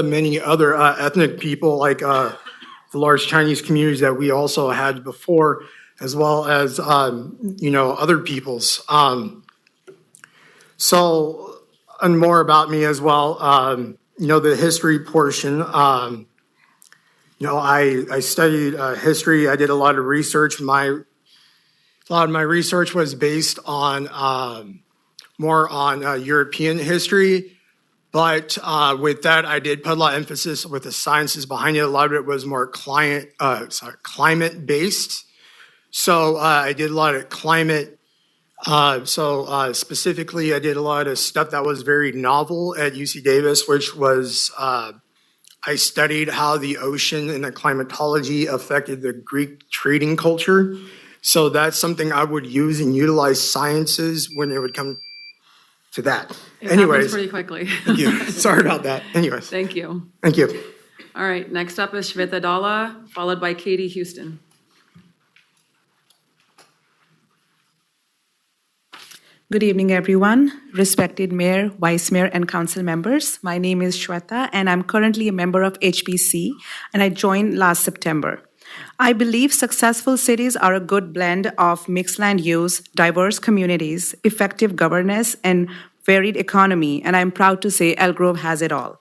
many other ethnic people like the large Chinese communities that we also had before, as well as, other peoples. So, and more about me as well, the history portion. I studied history. I did a lot of research. A lot of my research was based on more on European history. But with that, I did put a lot of emphasis with the sciences behind it. A lot of it was more climate-based. So I did a lot of climate. Specifically, I did a lot of stuff that was very novel at UC Davis, which was I studied how the ocean and the climatology affected the Greek trading culture. So that's something I would use and utilize sciences when it would come to that. It happens pretty quickly. Thank you. Sorry about that. Anyways. Thank you. Thank you. All right, next up is Shweta Dalla, followed by Katie Houston. Good evening, everyone. Respected Mayor, Vice Mayor, and Council members. My name is Shweta, and I'm currently a member of HPC, and I joined last September. I believe successful cities are a good blend of mixed land use, diverse communities, effective governance, and varied economy, and I'm proud to say Elk Grove has it all.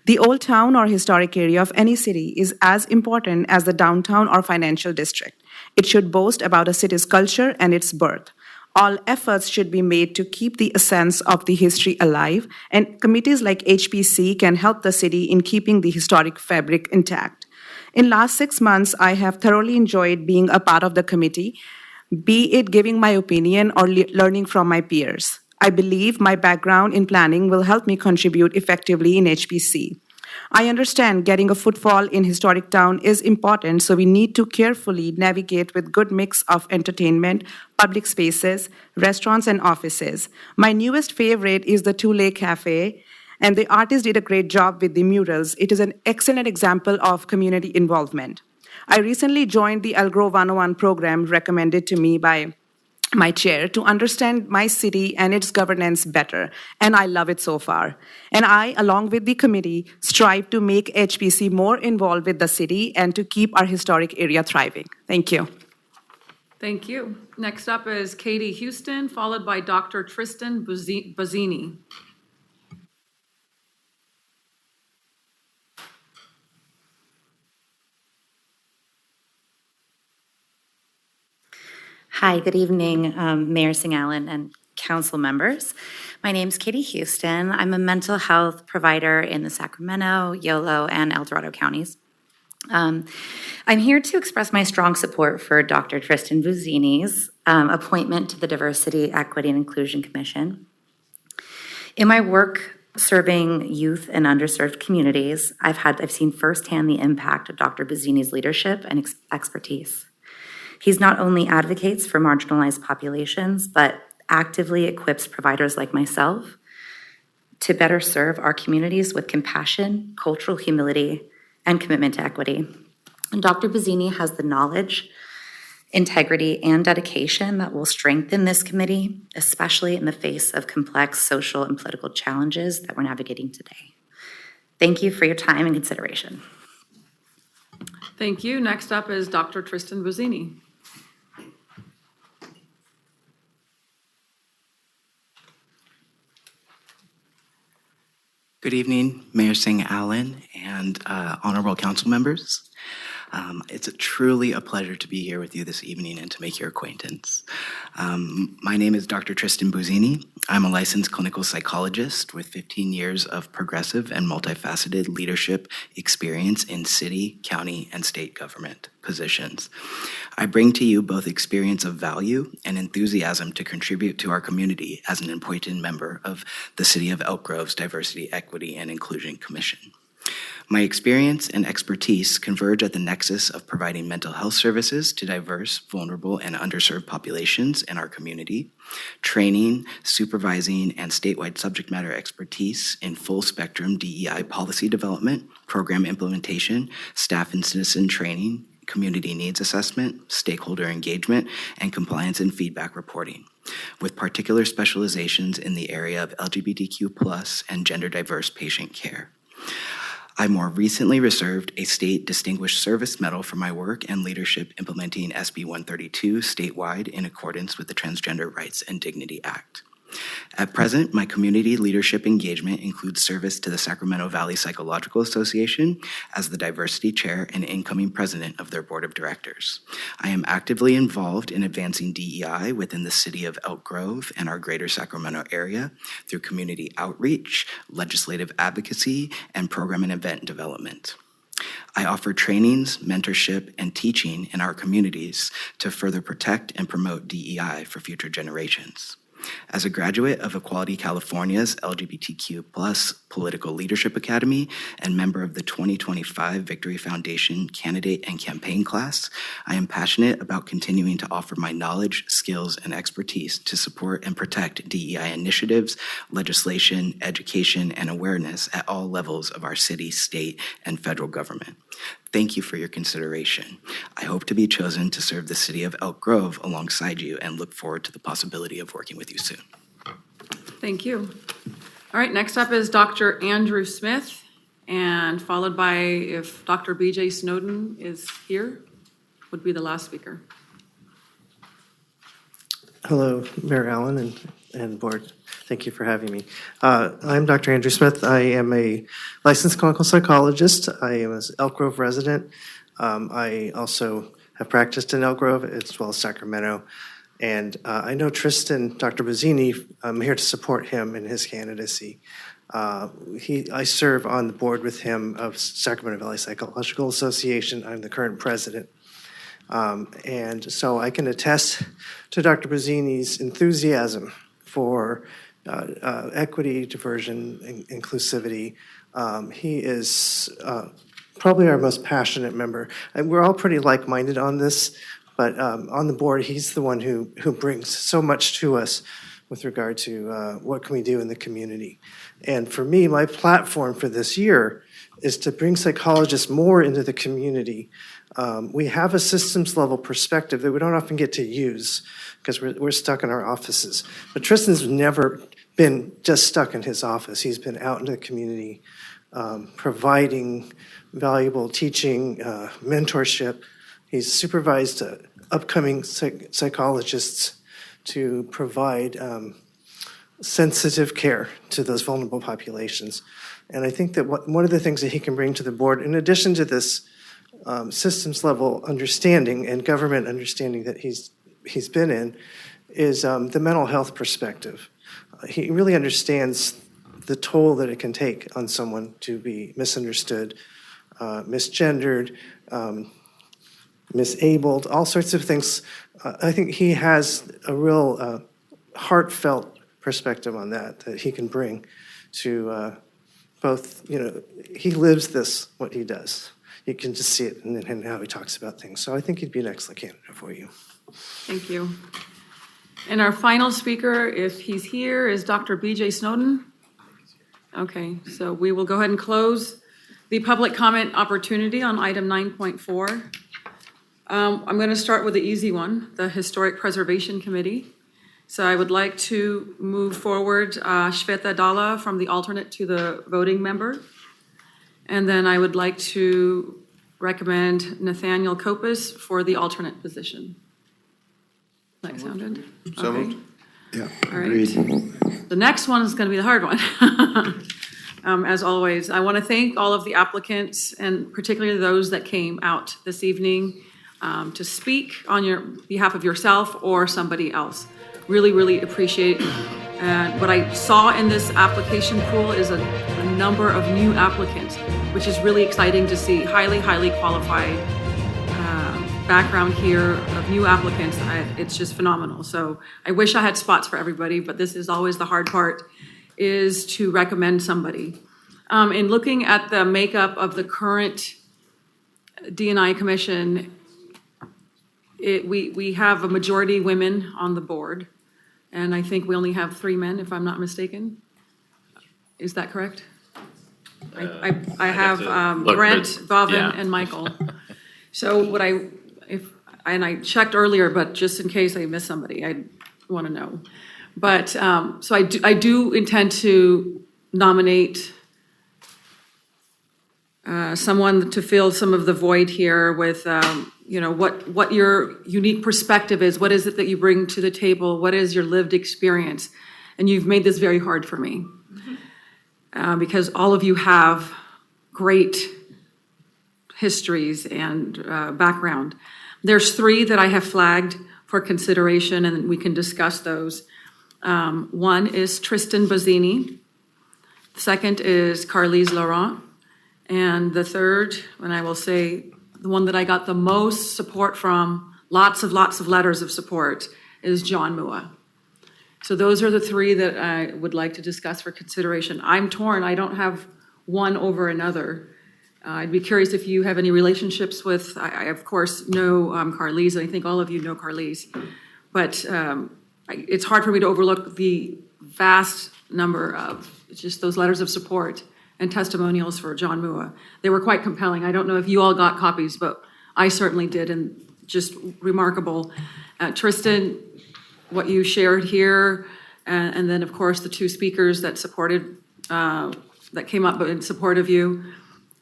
The old town or historic area of any city is as important as the downtown or financial district. It should boast about a city's culture and its birth. All efforts should be made to keep the essence of the history alive, and committees like HPC can help the city in keeping the historic fabric intact. In last 6 months, I have thoroughly enjoyed being a part of the committee, be it giving my opinion or learning from my peers. I believe my background in planning will help me contribute effectively in HPC. I understand getting a footfall in historic town is important, so we need to carefully navigate with good mix of entertainment, public spaces, restaurants, and offices. My newest favorite is the Tule Cafe, and the artist did a great job with the murals. It is an excellent example of community involvement. I recently joined the Elk Grove 101 program recommended to me by my chair to understand my city and its governance better, and I love it so far. And I, along with the committee, strive to make HPC more involved with the city and to keep our historic area thriving. Thank you. Thank you. Next up is Katie Houston, followed by Dr. Tristan Bazzini. Hi, good evening, Mayor Singh-Allen and council members. My name is Katie Houston. I'm a mental health provider in the Sacramento, Yolo, and El Dorado counties. I'm here to express my strong support for Dr. Tristan Bazzini's appointment to the Diversity, Equity, and Inclusion Commission. In my work Serving youth in underserved communities, I've seen firsthand the impact of Dr. Bazzini's leadership and expertise. He's not only advocates for marginalized populations, but actively equips providers like myself to better serve our communities with compassion, cultural humility, and commitment to equity. And Dr. Bazzini has the knowledge, integrity, and dedication that will strengthen this committee, especially in the face of complex social and political challenges that we're navigating today. Thank you for your time and consideration. Thank you. Next up is Dr. Tristan Bazzini. Good evening, Mayor Singh Allen and honorable council members. It's truly a pleasure to be here with you this evening and to make your acquaintance. My name is Dr. Tristan Bazzini. I'm a licensed clinical psychologist with 15 years of progressive and multifaceted leadership experience in city, county, and state government positions. I bring to you both experience of value and enthusiasm to contribute to our community as an important member of the City of Elk Grove's Diversity, Equity, and Inclusion Commission. My experience and expertise converge at the nexus of providing mental health services to diverse, vulnerable, and underserved populations in our community, training, supervising, and statewide subject matter expertise in full spectrum DEI policy development, program implementation, staff and citizen training, community needs assessment, stakeholder engagement, and compliance and feedback reporting, with particular specializations in the area of LGBTQ+ and gender diverse patient care. I more recently received a State Distinguished Service Medal for my work and leadership implementing SB 132 statewide in accordance with the Transgender Rights and Dignity Act. At present, my community leadership engagement includes service to the Sacramento Valley Psychological Association as the diversity chair and incoming president of their board of directors. I am actively involved in advancing DEI within the City of Elk Grove and our greater Sacramento area through community outreach, legislative advocacy, and program and event development. I offer trainings, mentorship, and teaching in our communities to further protect and promote DEI for future generations. As a graduate of Equality California's LGBTQ+ Political Leadership Academy and member of the 2025 Victory Foundation candidate and campaign class, I am passionate about continuing to offer my knowledge, skills, and expertise to support and protect DEI initiatives, legislation, education, and awareness at all levels of our city, state, and federal government. Thank you for your consideration. I hope to be chosen to serve the City of Elk Grove alongside you and look forward to the possibility of working with you soon. Thank you. All right, next up is Dr. Andrew Smith, and followed by, if Dr. BJ Snowden is here, would be the last speaker. Hello, Mayor Allen and board. Thank you for having me. I'm Dr. Andrew Smith. I am a licensed clinical psychologist. I am an Elk Grove resident. I also have practiced in Elk Grove as well as Sacramento. And I know Tristan, Dr. Bazzini. I'm here to support him in his candidacy. I serve on the board with him of Sacramento Valley Psychological Association. I'm the current president. And so I can attest to Dr. Bazzini's enthusiasm for equity, diversion, inclusivity. He is probably our most passionate member. And we're all pretty like-minded on this, but on the board, he's the one who brings so much to us with regard to what can we do in the community. And for me, my platform for this year is to bring psychologists more into the community. We have a systems level perspective that we don't often get to use because we're stuck in our offices. But Tristan's never been just stuck in his office. He's been out in the community providing valuable teaching, mentorship. He's supervised upcoming psychologists to provide sensitive care to those vulnerable populations. And I think that one of the things that he can bring to the board, in addition to this systems level understanding and government understanding that he's been in, is the mental health perspective. He really understands the toll that it can take on someone to be misunderstood, misgendered, misabled, all sorts of things. I think he has a real heartfelt perspective on that he can bring to both, he lives this, what he does. You can just see it in how he talks about things. So I think he'd be an excellent candidate for you. Thank you. And our final speaker, if he's here, is Dr. B.J. Snowden. Okay, so we will go ahead and close the public comment opportunity on item 9.4. I'm going to start with the easy one, the Historic Preservation Committee. So I would like to move forward Shweta Dalla from the alternate to the voting member. And then I would like to recommend Nathaniel Kopis for the alternate position. That sounded? So Okay. moved. Yeah, All right. agreed. The next one is going to be the hard one. As always, I want to thank all of the applicants and particularly those that came out this evening to speak on your behalf of yourself or somebody else. Really, really appreciate it. And what I saw in this application pool is a number of new applicants, which is really exciting to see. Highly, highly qualified background here of new applicants. It's just phenomenal. So I wish I had spots for everybody, but this is always the hard part, is to recommend somebody. In looking at the makeup of the current D&I Commission, we have a majority women on the board, and I think we only have 3 men, if I'm not mistaken. Is that correct? I have look, Brent, but- Bovin, yeah. and Michael. So what I checked earlier, but just in case I missed somebody, I want to know. But, so I do intend to nominate someone to fill some of the void here with, what your unique perspective is. What is it that you bring to the table? What is your lived experience? And you've made this very hard for me because all of you have great histories and background. There's 3 that I have flagged for consideration, and we can discuss those. One is Tristan Bozzini. The second is Carlise Laurent. And the third, and I will say the one that I got the most support from, lots of letters of support, is John Mua. So those are the 3 that I would like to discuss for consideration. I'm torn. I don't have one over another. I'd be curious if you have any relationships with, I of course know Carlise, and I think all of you know Carlise, but it's hard for me to overlook the vast number of just those letters of support and testimonials for John Mua. They were quite compelling. I don't know if you all got copies, but I certainly did, and just remarkable. Tristan, what you shared here, and then of course the 2 speakers that supported, that came up in support of you,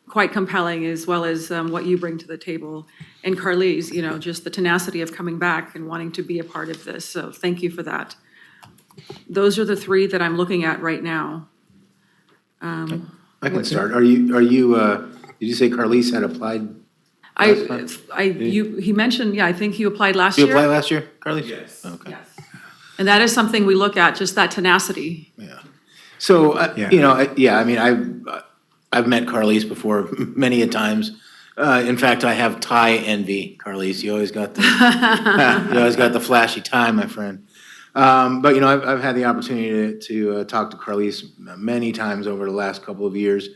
quite compelling, as well as what you bring to the table. And Carlise, just the tenacity of coming back and wanting to be a part of this. So thank you for that. Those are the 3 that I'm looking at right now. I can start. Are you, did you say Carlise had applied last time? He mentioned, I think you applied last year. You applied last year, Carlise? Yes. Okay. Yes. And that is something we look at, just that tenacity. Yeah. So, I mean, I've met Carlise before many a times. In fact, I have tie envy, Carlise. You always got the flashy tie, my friend. But I've had the opportunity to talk to Carlise many times over the last couple of years.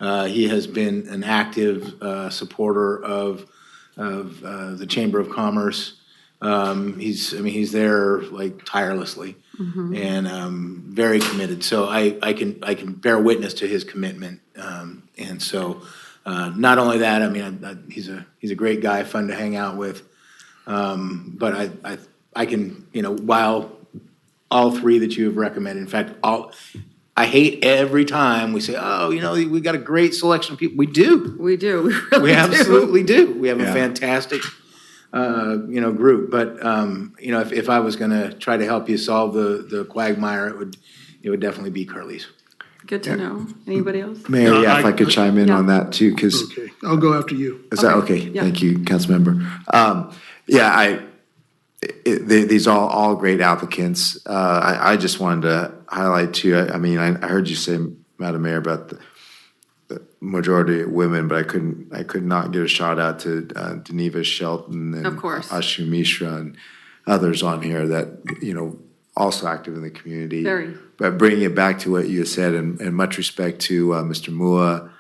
He has been an active supporter of the Chamber of Commerce. He's there like tirelessly and very committed. So I can bear witness to his commitment. And so not only that, I mean, he's a great guy, fun to hang out with. But I can, while all 3 that you have recommended, in fact, I hate every time we say, oh, we got a great selection of people. We do. We do. We really We absolutely do. We have Yeah. a fantastic, group. But, if I was going to try to help you solve the quagmire, it would definitely be Carlise. Good to know. Anybody else? Mayor, No, if I could chime in on that too, because. Okay, I'll go after you. Is that Okay, okay? yeah. Thank you, Councilmember. These are all great applicants. I just wanted to highlight too, I heard you say, Madam Mayor, about the majority of women, but I could not give a shout out to Deneva Shelton and Of course. Ashu Mishra and others on here that, also active in the community. Very. But bringing it back to what you said, and much respect to Mr. Mua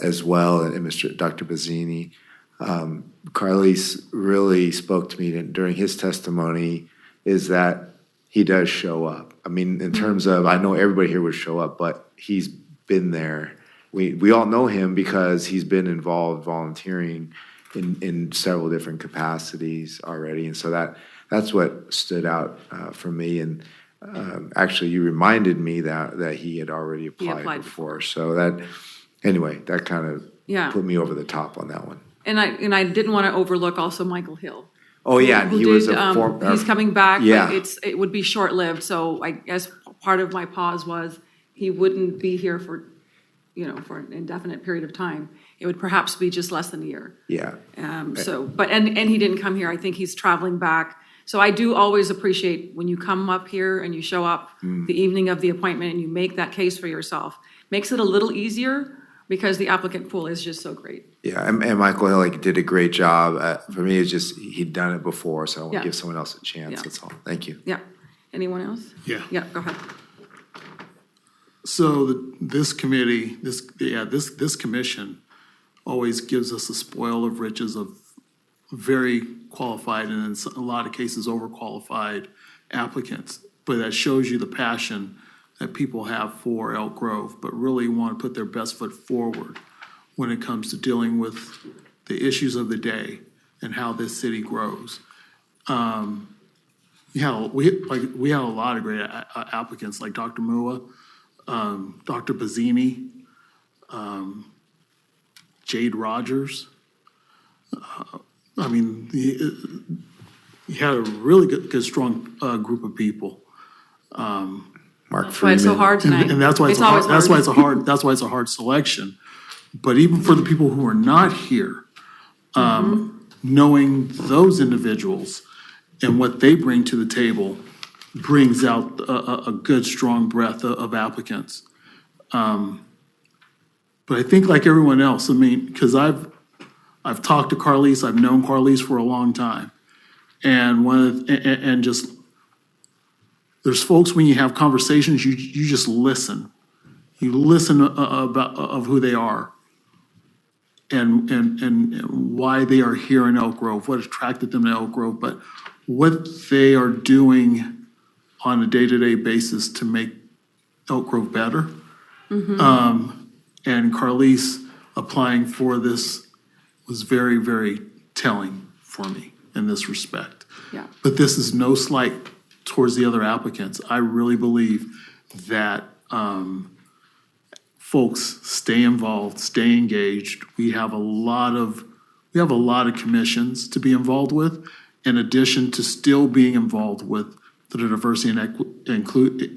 as well, and Dr. Bazzini. Carlis really spoke to me during his testimony, is that he does show up. I mean, in terms of, I know everybody here would show up, but he's been there. We all know him because he's been involved volunteering in several different capacities already. And so that's what stood out for me. And actually, you reminded me that he had already applied before. So that kind of put me over the top on that one. And I didn't want to overlook also Michael Hill. Oh, yeah, who he was he's coming back, yeah. but it would be short-lived. So I guess part of my pause was he wouldn't be here for an indefinite period of time. It would perhaps be just less than a year. Yeah. And he didn't come here. I think he's traveling back. So I do always appreciate when you come up here and you show up the evening of the appointment and you make that case for yourself. Makes it a little easier because the applicant pool is just so great. Yeah, and Michael Hill did a great job. For me, it's just he'd done it before, so I want to give someone else a chance. That's all. Thank you. Yeah. Anyone else? Yeah. Yeah, go ahead. So this committee, this commission always gives us a spoil of riches of very qualified and in a lot of cases overqualified applicants. But that shows you the passion that people have for Elk Grove, but really want to put their best foot forward when it comes to dealing with the issues of the day and how this city grows. We had a lot of great applicants like Dr. Mua, Dr. Bazzini, Jade Rogers. He had a really good strong group of people. Mark That's why it's so hard tonight. And that's why it's a hard selection. But even for the people who are not here, knowing those individuals and what they bring to the table brings out a good, strong breadth of applicants. But I think like everyone else, because I've talked to Carlis, I've known Carlis for a long time. And just, there's folks when you have conversations, you just listen. You listen of who they are and why they are here in Elk Grove, what attracted them to Elk Grove, but what they are doing on a day-to-day basis to make Elk Grove better. And Carlis applying for this was very, very telling for me in this respect. Yeah. But this is no slight towards the other applicants. I really believe that folks stay involved, stay engaged. We have a lot of commissions to be involved with, in addition to still being involved with the Diversity and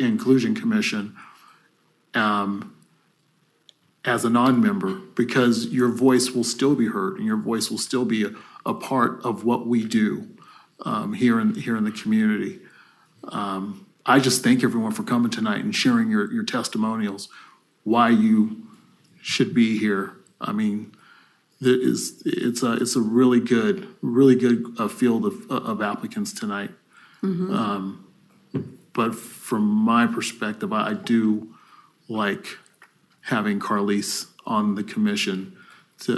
Inclusion Commission as a non-member, because your voice will still be heard and your voice will still be a part of what we do here in the community. I just thank everyone for coming tonight and sharing your testimonials, why you should be here. I mean, it's a really good field of applicants tonight. But from my perspective, I do like having Carlis on the commission to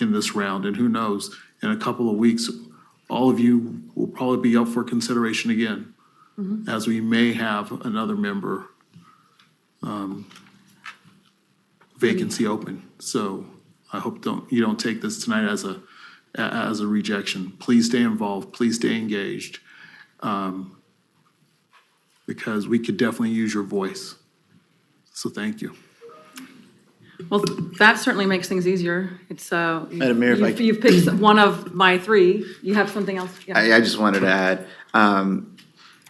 in this round. And who knows, in a couple of weeks, all of you will probably be up for consideration again, as we may have another member vacancy open. So I hope you don't take this tonight as a rejection. Please stay involved. Please stay engaged, because we could definitely use your voice. So thank you. Well, that certainly makes things easier. It's Madam Mayor, you've picked one of my three. You have something else? Yeah. I just wanted to add, I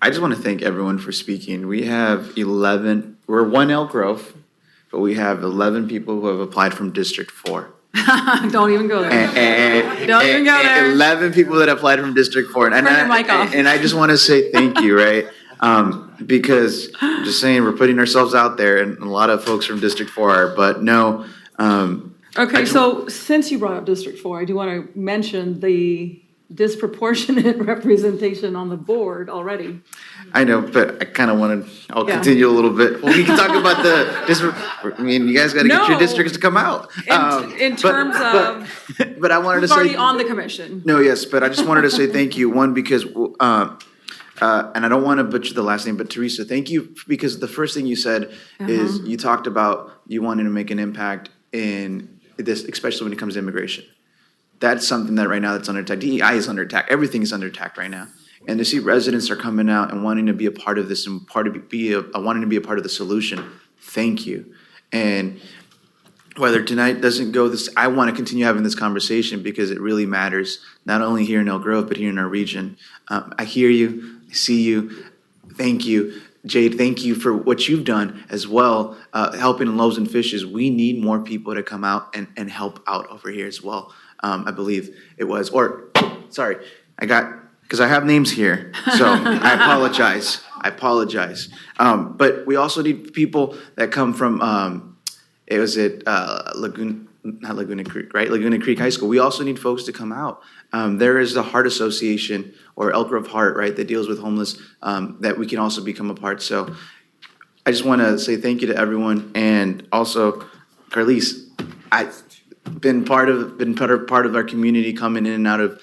just want to thank everyone for speaking. We have 11, we're one Elk Grove, but we have 11 people who have applied from District 4. Don't even go there. Don't even go there. 11 people that applied from District 4. Turn your mic off. And I just want to say thank you, right? Because just saying, we're putting ourselves out there, and a lot of folks from District 4 are, but no. Okay, so since you brought up District 4, I do want to mention the disproportionate representation on the board already. I know, but I kind of wanted, I'll Yeah. continue a little bit. Well, we can talk about I mean, you guys got to get your No. districts to come out. In terms of, But I wanted to who's already say, on the commission. no, yes, but I just wanted to say thank you. One, because, and I don't want to butcher the last name, but Teresa, thank you, because the first thing you said is you talked about you wanting to make an impact in this, especially when it comes to immigration. That's something that right now that's under attack. DEI is under attack. Everything is under attack right now. And to see residents are coming out and wanting to be a part of this and wanting to be a part of the solution, thank you. And whether tonight doesn't go this, I want to continue having this conversation because it really matters, not only here in Elk Grove, but here in our region. I hear you, I see you, thank you. Jade, thank you for what you've done as well, helping in Loaves and Fishes. We need more people to come out and help out over here as well. I believe it was, because I have names here, so I apologize. But we also need people that come from, Laguna Creek, right? Laguna Creek High School. We also need folks to come out. There is the Heart Association, or Elk Grove Heart, right, that deals with homeless, that we can also become a part. So I just want to say thank you to everyone. And also, Carlise, I've been part of our community, coming in and out of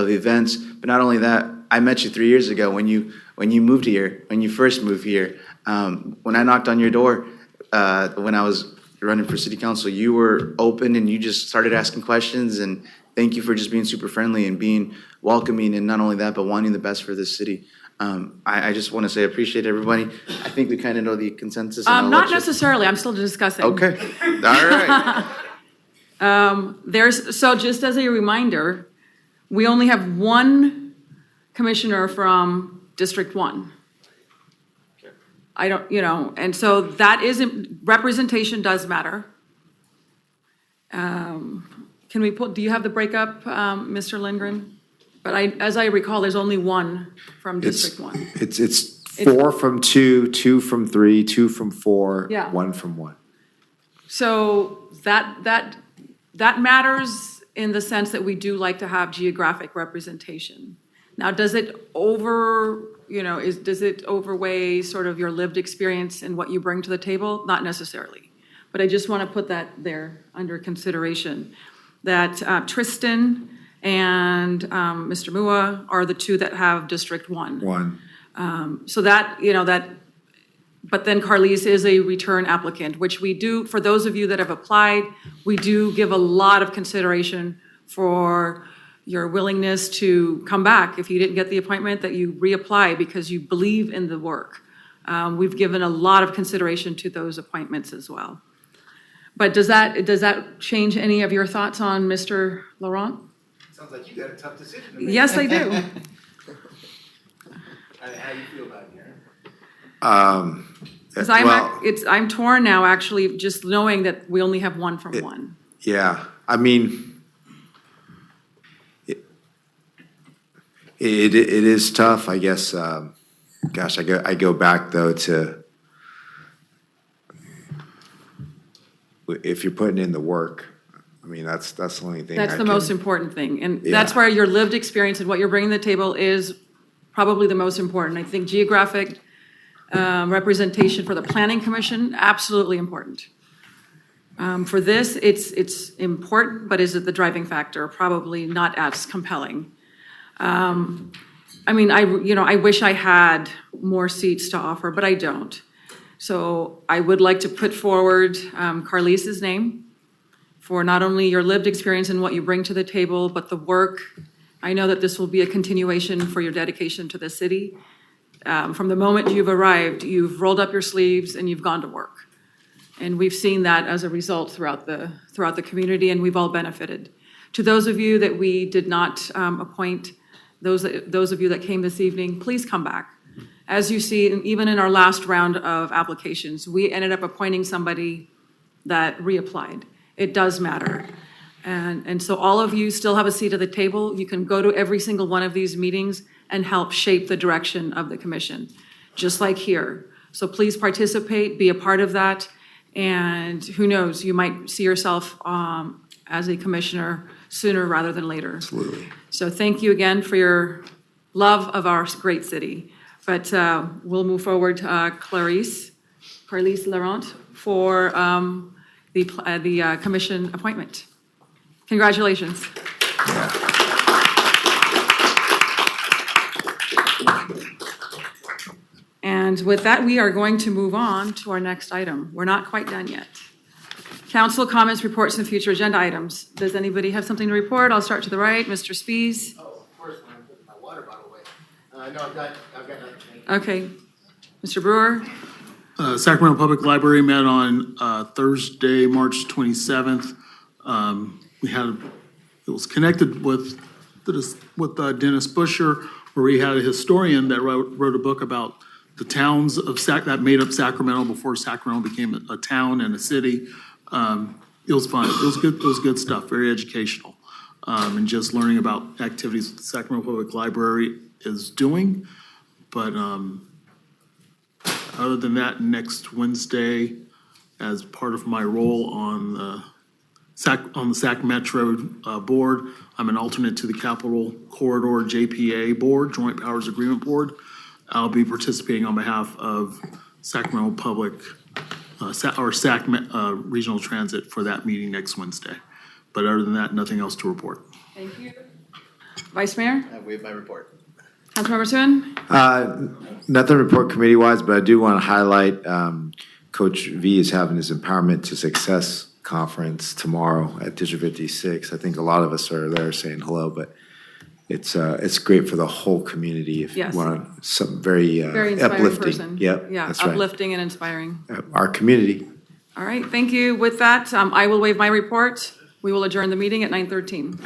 events. But not only that, I met you 3 years ago when you moved here, when you first moved here. When I knocked on your door, when I was running for city council, you were open and you just started asking questions. And thank you for just being super friendly and being welcoming, and not only that, but wanting the best for this city. I just want to say I appreciate everybody. I think we kind of know the consensus. Not necessarily. I'm still discussing. Okay. All right. So just as a reminder, we only have one commissioner from District 1. I don't, and so that isn't, representation does matter. Can we do you have the breakup, Mr. Lindgren? But as I recall, there's only one from District 1. It's 4 from 2, 2 from 3, 2 from 4, Yeah. 1 from 1. So that matters in the sense that we do like to have geographic representation. Now, does it does it overweigh sort of your lived experience and what you bring to the table? Not necessarily. But I just want to put that there under consideration, that Tristan and Mr. Mua are the two that have District 1. So that, but then Carlise is a return applicant, which we do, for those of you that have applied, we do give a lot of consideration for your willingness to come back. If you didn't get the appointment, that you reapply because you believe in the work. We've given a lot of consideration to those appointments as well. But does that change any of your thoughts on Mr. Laurent? Sounds like you got a tough decision to make. Yes, I do. How do you feel about it, Because I'm torn now, actually, just knowing that we only have one from one. Yeah, I mean, it is tough, I guess. Gosh, I go back though to if you're putting in the work. I mean, that's the only thing. That's the most important thing, and that's where your lived experience and what you're bringing to the table is probably the most important. I think geographic representation for the Planning Commission, absolutely important. For this, it's important, but is it the driving factor? Probably not as compelling. I mean, I wish I had more seats to offer, but I don't. So I would like to put forward Carlise's name for not only your lived experience and what you bring to the table, but the work. I know that this will be a continuation for your dedication to the city. From the moment you've arrived, you've rolled up your sleeves and you've gone to work. And we've seen that as a result throughout the community, and we've all benefited. To those of you that we did not appoint, those of you that came this evening, please come back. As you see, even in our last round of applications, we ended up appointing somebody that reapplied. It does matter. And so all of you still have a seat at the table. You can go to every single one of these meetings and help shape the direction of the commission, just like here. So please participate, be a part of that. And who knows, you might see yourself as a commissioner sooner rather than later. Absolutely. So thank you again for your love of our great city. But we'll move forward to Clarice Laurent for the commission appointment. Congratulations. And with that, we are going to move on to our next item. We're not quite done yet. Council comments, reports, and future agenda items. Does anybody have something to report? I'll start to the right. Mr. Spies? Oh, of course, when I'm putting my water bottle away. No, I've got nothing. Okay. Mr. Brewer? Sacramento Public Library met on Thursday, March 27th. It was connected with Dennis Busher, where we had a historian that wrote a book about the towns of that made up Sacramento before Sacramento became a town and a city. It was fun. It was good. It was good stuff. Very educational, and just learning about activities the Sacramento Public Library is doing. But other than that, next Wednesday, as part of my role on the Sac Metro board, I'm an alternate to the Capital Corridor JPA board, Joint Powers Agreement Board. I'll be participating on behalf of Sacramento Public SAC Regional Transit for that meeting next Wednesday. But other than that, nothing else to report. Thank you. Vice Mayor? We have my report. Councilmember Suen? Nothing to report committee-wise, but I do want to highlight Coach V is having his Empowerment to Success conference tomorrow at District 56. I think a lot of us are there saying hello, but it's great for the whole community. If Yes. you want some very Very inspiring uplifting. person. Yep, Yeah, that's right. uplifting and inspiring. Our community. All right, thank you. With that, I will waive my report. We will adjourn the meeting at 9:13.